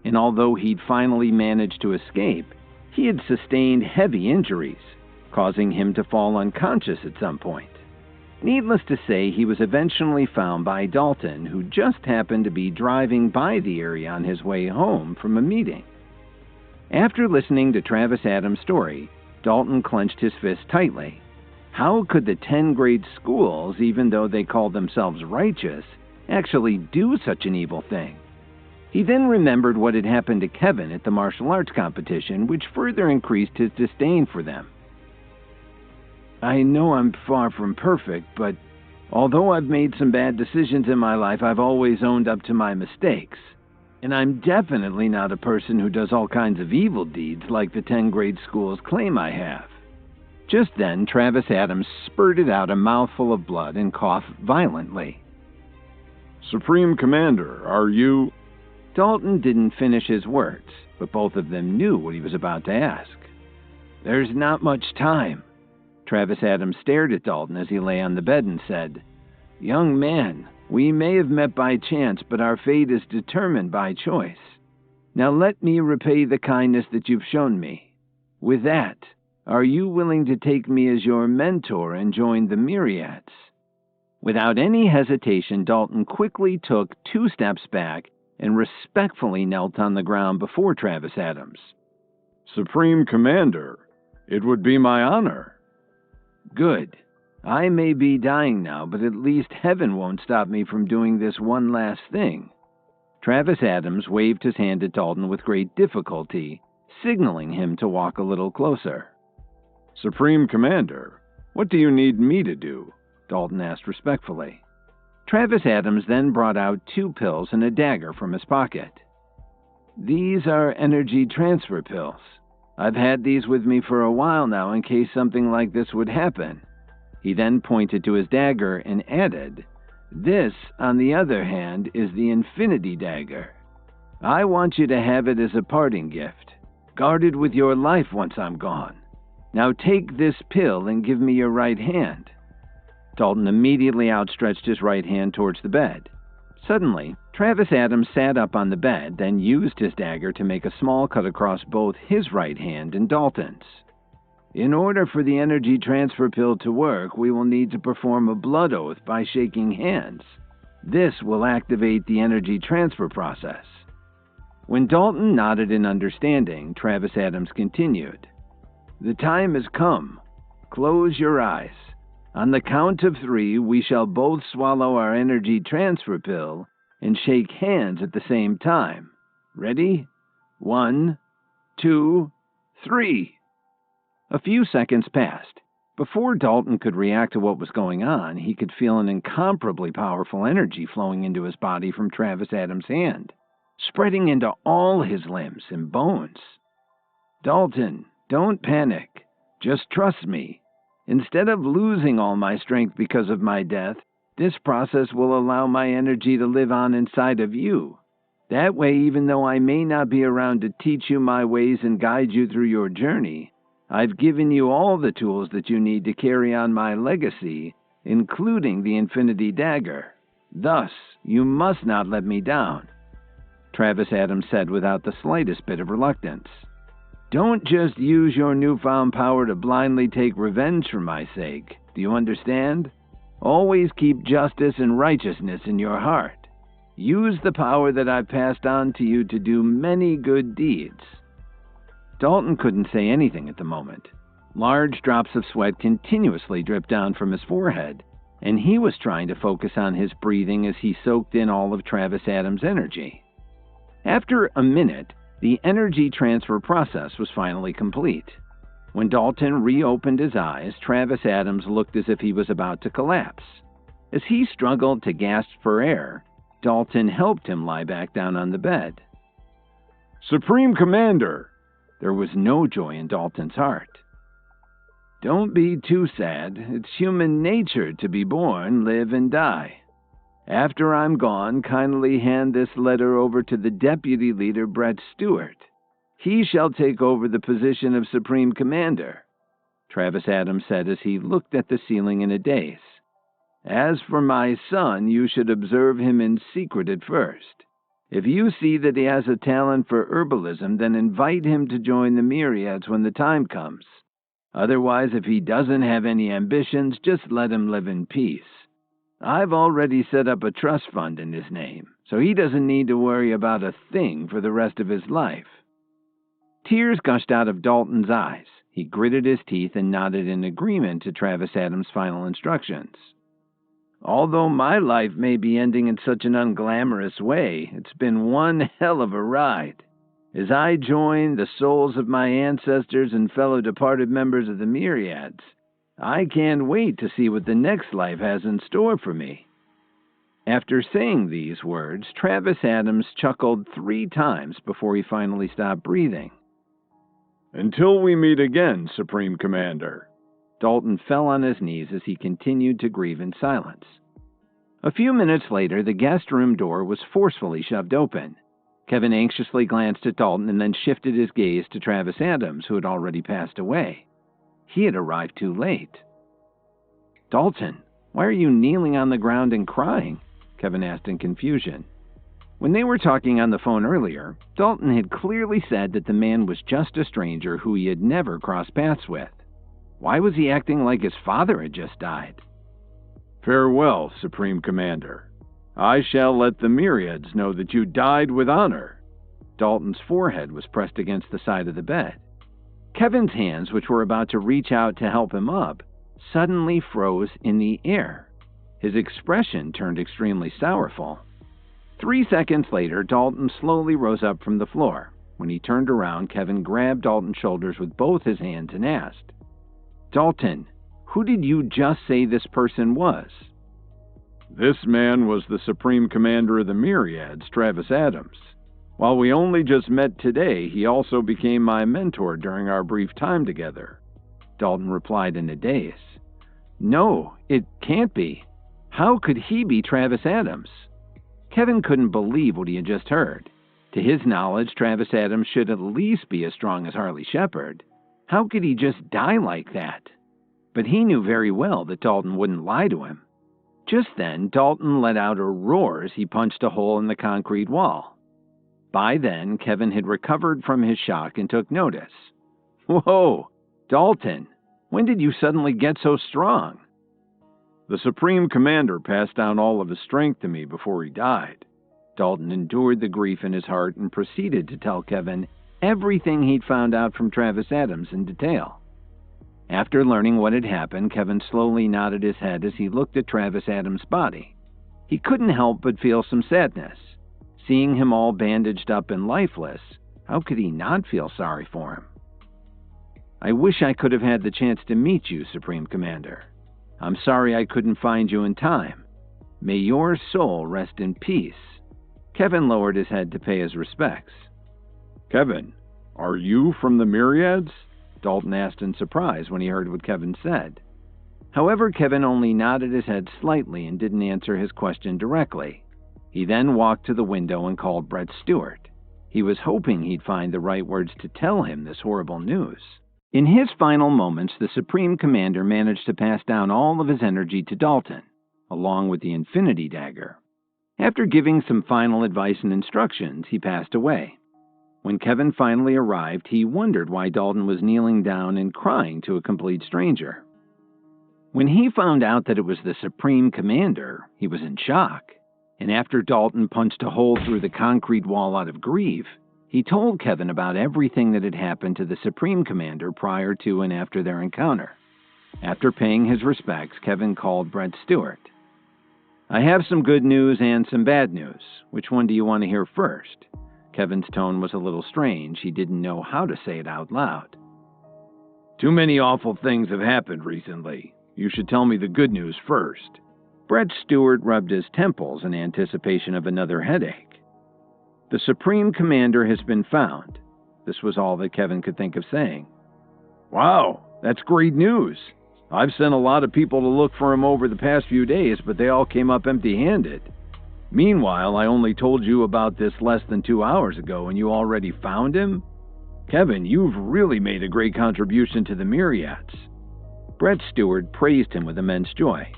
And although he'd finally managed to escape, he had sustained heavy injuries, causing him to fall unconscious at some point. Needless to say, he was eventually found by Dalton, who just happened to be driving by the area on his way home from a meeting. After listening to Travis Adams' story, Dalton clenched his fist tightly. How could the 10 grade schools, even though they called themselves righteous, actually do such an evil thing? He then remembered what had happened to Kevin at the martial arts competition, which further increased his disdain for them. "I know I'm far from perfect, but although I've made some bad decisions in my life, I've always owned up to my mistakes. And I'm definitely not a person who does all kinds of evil deeds like the 10 grade schools claim I have." Just then, Travis Adams spurted out a mouthful of blood and coughed violently. "Supreme Commander, are you—" Dalton didn't finish his words, but both of them knew what he was about to ask. "There's not much time." Travis Adams stared at Dalton as he lay on the bed and said, "Young man, we may have met by chance, but our fate is determined by choice. Now let me repay the kindness that you've shown me. With that, are you willing to take me as your mentor and join the Myriads?" Without any hesitation, Dalton quickly took 2 steps back and respectfully knelt on the ground before Travis Adams. "Supreme Commander, it would be my honor." "Good. I may be dying now, but at least heaven won't stop me from doing this one last thing." Travis Adams waved his hand at Dalton with great difficulty, signaling him to walk a little closer. "Supreme Commander, what do you need me to do?" Dalton asked respectfully. Travis Adams then brought out 2 pills and a dagger from his pocket. "These are energy transfer pills. I've had these with me for a while now in case something like this would happen." He then pointed to his dagger and added, "This, on the other hand, is the Infinity Dagger. I want you to have it as a parting gift. Guard it with your life once I'm gone. Now take this pill and give me your right hand." Dalton immediately outstretched his right hand towards the bed. Suddenly, Travis Adams sat up on the bed, then used his dagger to make a small cut across both his right hand and Dalton's. In order for the energy transfer pill to work, we will need to perform a blood oath by shaking hands. This will activate the energy transfer process. When Dalton nodded in understanding, Travis Adams continued, "The time has come. Close your eyes. On the count of 3, we shall both swallow our energy transfer pill and shake hands at the same time. Ready? 1, 2, 3. A few seconds passed. Before Dalton could react to what was going on, he could feel an incomparably powerful energy flowing into his body from Travis Adams' hand, spreading into all his limbs and bones. "Dalton, don't panic. Just trust me. Instead of losing all my strength because of my death, this process will allow my energy to live on inside of you. That way, even though I may not be around to teach you my ways and guide you through your journey, I've given you all the tools that you need to carry on my legacy, including the Infinity Dagger. Thus, you must not let me down," Travis Adams said without the slightest bit of reluctance. "Don't just use your newfound power to blindly take revenge for my sake. Do you understand? Always keep justice and righteousness in your heart. Use the power that I've passed on to you to do many good deeds." Dalton couldn't say anything at the moment. Large drops of sweat continuously dripped down from his forehead, and he was trying to focus on his breathing as he soaked in all of Travis Adams' energy. After a minute, the energy transfer process was finally complete. When Dalton reopened his eyes, Travis Adams looked as if he was about to collapse. As he struggled to gasp for air, Dalton helped him lie back down on the bed. "Supreme Commander!" There was no joy in Dalton's heart. "Don't be too sad. It's human nature to be born, live, and die. After I'm gone, kindly hand this letter over to the Deputy Leader, Brett Stewart. He shall take over the position of Supreme Commander," Travis Adams said as he looked at the ceiling in a daze. "As for my son, you should observe him in secret at first. If you see that he has a talent for herbalism, then invite him to join the Myriads when the time comes. Otherwise, if he doesn't have any ambitions, just let him live in peace. I've already set up a trust fund in his name, so he doesn't need to worry about a thing for the rest of his life." Tears gushed out of Dalton's eyes. He gritted his teeth and nodded in agreement to Travis Adams' final instructions. "Although my life may be ending in such an unglamorous way, it's been one hell of a ride. As I join the souls of my ancestors and fellow departed members of the Myriads, I can't wait to see what the next life has in store for me." After saying these words, Travis Adams chuckled 3 times before he finally stopped breathing. "Until we meet again, Supreme Commander." Dalton fell on his knees as he continued to grieve in silence. A few minutes later, the guest room door was forcefully shoved open. Kevin anxiously glanced at Dalton and then shifted his gaze to Travis Adams, who had already passed away. He had arrived too late. "Dalton, why are you kneeling on the ground and crying?" Kevin asked in confusion. When they were talking on the phone earlier, Dalton had clearly said that the man was just a stranger who he had never crossed paths with. Why was he acting like his father had just died? "Farewell, Supreme Commander. I shall let the Myriads know that you died with honor." Dalton's forehead was pressed against the side of the bed. Kevin's hands, which were about to reach out to help him up, suddenly froze in the air. His expression turned extremely sorrowful. 3 seconds later, Dalton slowly rose up from the floor. When he turned around, Kevin grabbed Dalton's shoulders with both his hands and asked, "Dalton, who did you just say this person was?" "This man was the Supreme Commander of the Myriads, Travis Adams. While we only just met today, he also became my mentor during our brief time together," Dalton replied in a daze. "No, it can't be. How could he be Travis Adams?" Kevin couldn't believe what he had just heard. To his knowledge, Travis Adams should at least be as strong as Harley Shepard. How could he just die like that? but he knew very well that Dalton wouldn't lie to him. Just then, Dalton let out a roar as he punched a hole in the concrete wall. By then, Kevin had recovered from his shock and took notice. "Whoa, Dalton, when did you suddenly get so strong?" "The Supreme Commander passed down all of his strength to me before he died." Dalton endured the grief in his heart and proceeded to tell Kevin everything he'd found out from Travis Adams in detail. After learning what had happened, Kevin slowly nodded his head as he looked at Travis Adams' body. He couldn't help but feel some sadness. Seeing him all bandaged up and lifeless, how could he not feel sorry for him? "I wish I could have had the chance to meet you, Supreme Commander. I'm sorry I couldn't find you in time. May your soul rest in peace." Kevin lowered his head to pay his respects. "Kevin, are you from the Myriads?" Dalton asked in surprise when he heard what Kevin said. However, Kevin only nodded his head slightly and didn't answer his question directly. He then walked to the window and called Brett Stewart. He was hoping he'd find the right words to tell him this horrible news. In his final moments, the Supreme Commander managed to pass down all of his energy to Dalton, along with the Infinity Dagger. After giving some final advice and instructions, he passed away. When Kevin finally arrived, he wondered why Dalton was kneeling down and crying to a complete stranger. When he found out that it was the Supreme Commander, he was in shock, and after Dalton punched a hole through the concrete wall out of grief, he told Kevin about everything that had happened to the Supreme Commander prior to and after their encounter. After paying his respects, Kevin called Brett Stewart. "I have some good news and some bad news. Which one do you want to hear first?" Kevin's tone was a little strange. He didn't know how to say it out loud. "Too many awful things have happened recently. You should tell me the good news first." Brett Stewart rubbed his temples in anticipation of another headache. "The Supreme Commander has been found." This was all that Kevin could think of saying. "Wow, that's great news. I've sent a lot of people to look for him over the past few days, but they all came up empty-handed. Meanwhile, I only told you about this less than 2 hours ago, and you already found him? Kevin, you've really made a great contribution to the Myriads." Brett Stewart praised him with immense joy.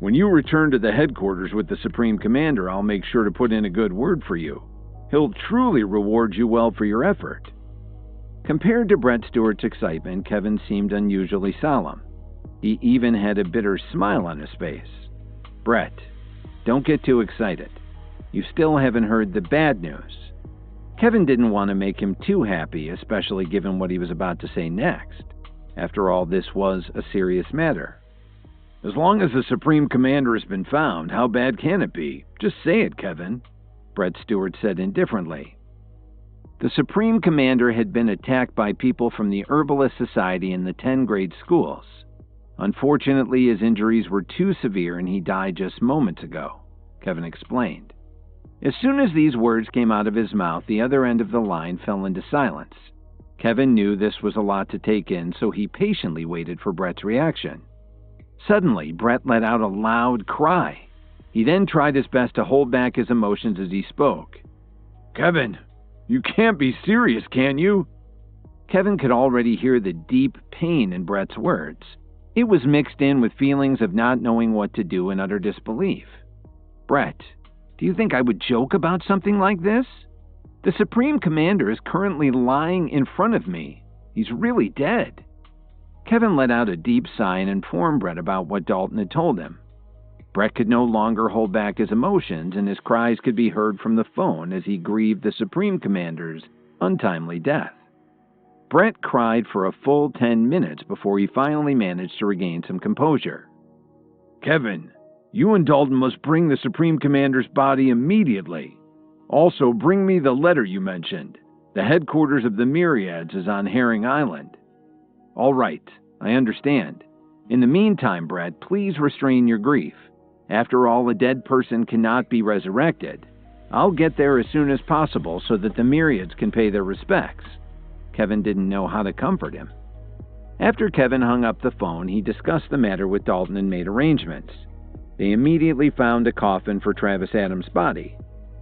"When you return to the headquarters with the Supreme Commander, I'll make sure to put in a good word for you. He'll truly reward you well for your effort." Compared to Brett Stewart's excitement, Kevin seemed unusually solemn. He even had a bitter smile on his face. "Brett, don't get too excited. You still haven't heard the bad news." Kevin didn't want to make him too happy, especially given what he was about to say next. After all, this was a serious matter. "As long as the Supreme Commander has been found, how bad can it be? Just say it, Kevin," Brett Stewart said indifferently. The Supreme Commander had been attacked by people from the Herbalist Society in the 10 grade schools. Unfortunately, his injuries were too severe and he died just moments ago, Kevin explained. As soon as these words came out of his mouth, the other end of the line fell into silence. Kevin knew this was a lot to take in, so he patiently waited for Brett's reaction. Suddenly, Brett let out a loud cry. He then tried his best to hold back his emotions as he spoke. "Kevin, you can't be serious, can you?" Kevin could already hear the deep pain in Brett's words. It was mixed in with feelings of not knowing what to do and utter disbelief. "Brett, do you think I would joke about something like this? The Supreme Commander is currently lying in front of me. He's really dead." Kevin let out a deep sigh and informed Brett about what Dalton had told him. Brett could no longer hold back his emotions, and his cries could be heard from the phone as he grieved the Supreme Commander's untimely death. Brett cried for a full 10 minutes before he finally managed to regain some composure. "Kevin, you and Dalton must bring the Supreme Commander's body immediately. Also, bring me the letter you mentioned. The headquarters of the Myriads is on Herring Island." "All right, I understand. In the meantime, Brett, please restrain your grief. After all, a dead person cannot be resurrected. I'll get there as soon as possible so that the Myriads can pay their respects." Kevin didn't know how to comfort him. After Kevin hung up the phone, he discussed the matter with Dalton and made arrangements. They immediately found a coffin for Travis Adams' body.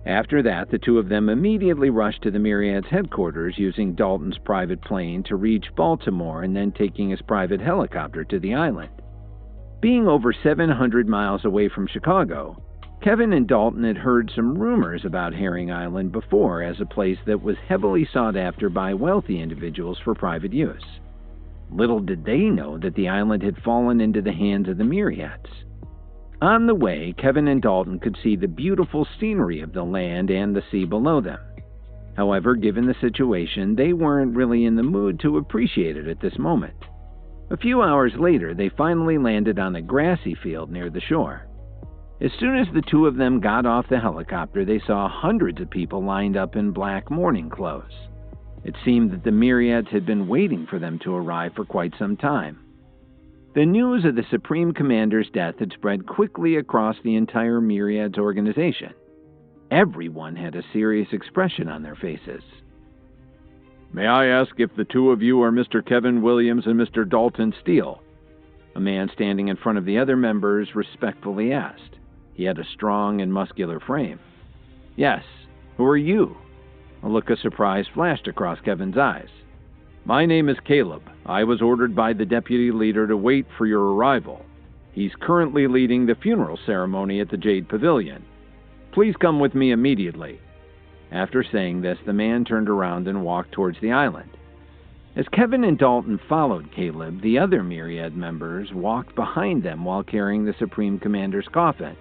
After that, the two of them immediately rushed to the Myriads headquarters using Dalton's private plane to reach Baltimore and then taking his private helicopter to the island. Being over 700 miles away from Chicago, Kevin and Dalton had heard some rumors about Herring Island before as a place that was heavily sought after by wealthy individuals for private use. Little did they know that the island had fallen into the hands of the Myriads. On the way, Kevin and Dalton could see the beautiful scenery of the land and the sea below them. However, given the situation, they weren't really in the mood to appreciate it at this moment. A few hours later, they finally landed on a grassy field near the shore. As soon as the two of them got off the helicopter, they saw hundreds of people lined up in black mourning clothes. It seemed that the Myriads had been waiting for them to arrive for quite some time. The news of the Supreme Commander's death had spread quickly across the entire Myriads organization. Everyone had a serious expression on their faces. "May I ask if the two of you are Mr. Kevin Williams and Mr. Dalton Steele?" A man standing in front of the other members respectfully asked. He had a strong and muscular frame. "Yes. Who are you?" A look of surprise flashed across Kevin's eyes. "My name is Caleb. I was ordered by the deputy leader to wait for your arrival. He's currently leading the funeral ceremony at the Jade Pavilion. Please come with me immediately." After saying this, the man turned around and walked towards the island. As Kevin and Dalton followed Caleb, the other Myriad members walked behind them while carrying the Supreme Commander's coffin.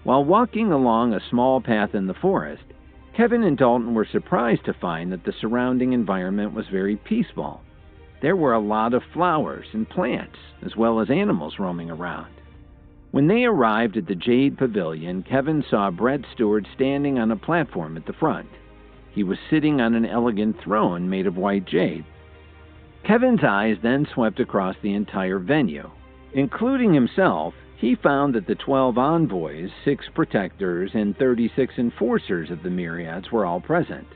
While walking along a small path in the forest, Kevin and Dalton were surprised to find that the surrounding environment was very peaceful. There were a lot of flowers and plants, as well as animals roaming around. When they arrived at the Jade Pavilion, Kevin saw Brett Stewart standing on a platform at the front. He was sitting on an elegant throne made of white jade. Kevin's eyes then swept across the entire venue. Including himself, he found that the 12 envoys, 6 protectors, and 36 enforcers of the Myriads were all present.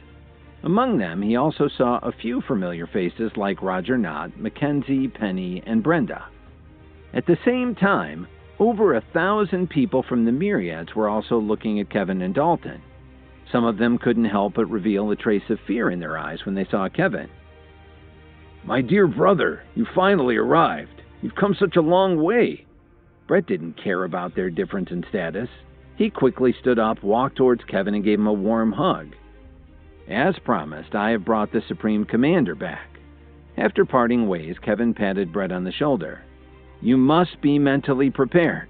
Among them, he also saw a few familiar faces like Roger Knott, Mackenzie, Penny, and Brenda. At the same time, over 1,000 people from the Myriads were also looking at Kevin and Dalton. Some of them couldn't help but reveal a trace of fear in their eyes when they saw Kevin. "My dear brother, you finally arrived. You've come such a long way." Brett didn't care about their difference in status. He quickly stood up, walked towards Kevin, and gave him a warm hug. "As promised, I have brought the Supreme Commander back." After parting ways, Kevin patted Brett on the shoulder. "You must be mentally prepared."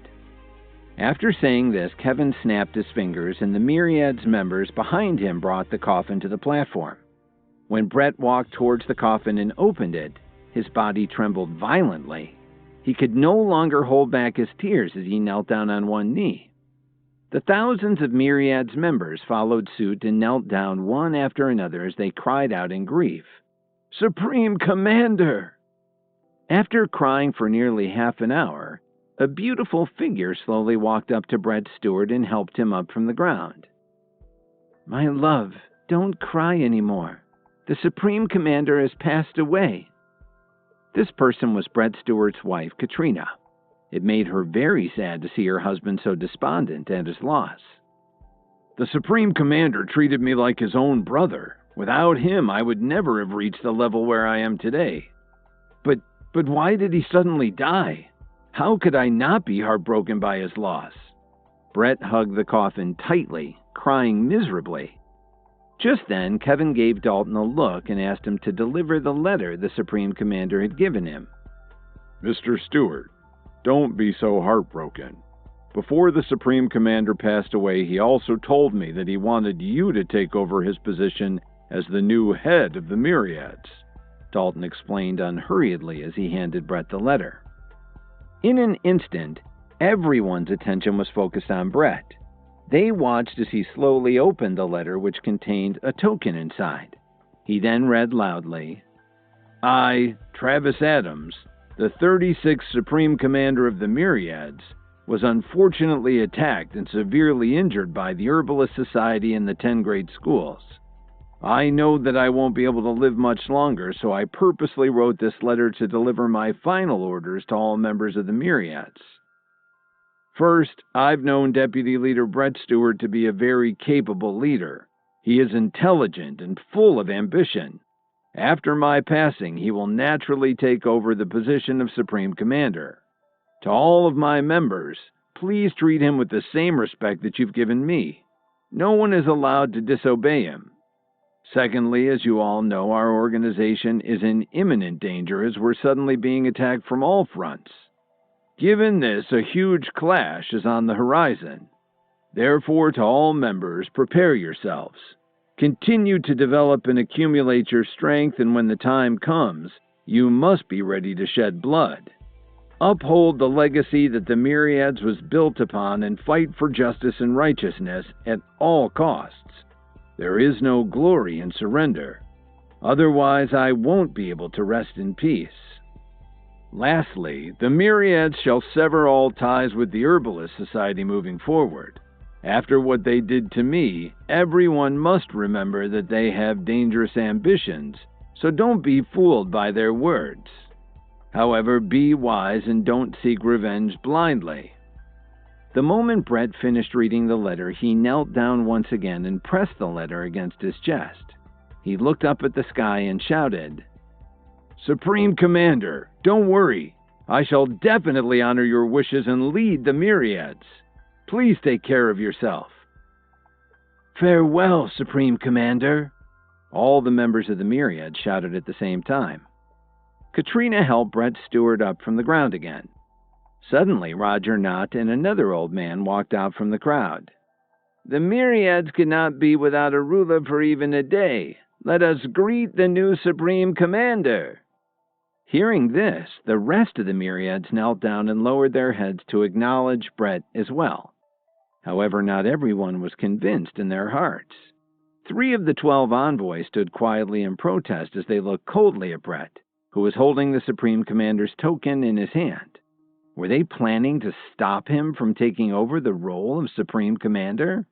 After saying this, Kevin snapped his fingers, and the Myriads members behind him brought the coffin to the platform. When Brett walked towards the coffin and opened it, his body trembled violently. He could no longer hold back his tears as he knelt down on one knee. The thousands of Myriads members followed suit and knelt down one after another as they cried out in grief, "Supreme Commander!" After crying for nearly half an hour, a beautiful figure slowly walked up to Brett Stewart and helped him up from the ground. "My love, don't cry anymore. The Supreme Commander has passed away." This person was Brett Stewart's wife, Katrina. It made her very sad to see her husband so despondent at his loss. "The Supreme Commander treated me like his own brother. Without him, I would never have reached the level where I am today. But why did he suddenly die? How could I not be heartbroken by his loss?" Brett hugged the coffin tightly, crying miserably. Just then, Kevin gave Dalton a look and asked him to deliver the letter the Supreme Commander had given him. "Mr. Stewart, don't be so heartbroken. Before the Supreme Commander passed away, he also told me that he wanted you to take over his position as the new head of the Myriads," Dalton explained unhurriedly as he handed Brett the letter. In an instant, everyone's attention was focused on Brett. They watched as he slowly opened the letter, which contained a token inside. He then read loudly, "I, Travis Adams, the 36th Supreme Commander of the Myriads, was unfortunately attacked and severely injured by the Herbalist Society in the 10 grade schools. I know that I won't be able to live much longer, so I purposely wrote this letter to deliver my final orders to all members of the Myriads." First, I've known Deputy Leader Brett Stewart to be a very capable leader. He is intelligent and full of ambition. After my passing, he will naturally take over the position of Supreme Commander. To all of my members, please treat him with the same respect that you've given me. No one is allowed to disobey him. Secondly, as you all know, our organization is in imminent danger as we're suddenly being attacked from all fronts. Given this, a huge clash is on the horizon. Therefore, to all members, prepare yourselves. Continue to develop and accumulate your strength, and when the time comes, you must be ready to shed blood. Uphold the legacy that the Myriads was built upon and fight for justice and righteousness at all costs. There is no glory in surrender. Otherwise, I won't be able to rest in peace. Lastly, the Myriads shall sever all ties with the Herbalist Society moving forward. After what they did to me, everyone must remember that they have dangerous ambitions, so don't be fooled by their words. However, be wise and don't seek revenge blindly. The moment Brett finished reading the letter, he knelt down once again and pressed the letter against his chest. He looked up at the sky and shouted, "Supreme Commander, don't worry. I shall definitely honor your wishes and lead the Myriads. Please take care of yourself." "Farewell, Supreme Commander," all the members of the Myriads shouted at the same time. Katrina helped Brett Stewart up from the ground again. Suddenly, Roger Knott and another old man walked out from the crowd. "The Myriads cannot be without a ruler for even a day. Let us greet the new Supreme Commander." Hearing this, the rest of the Myriads knelt down and lowered their heads to acknowledge Brett as well. However, not everyone was convinced in their hearts. 3 of the 12 envoys stood quietly in protest as they looked coldly at Brett, who was holding the Supreme Commander's token in his hand. Were they planning to stop him from taking over the role of Supreme Commander?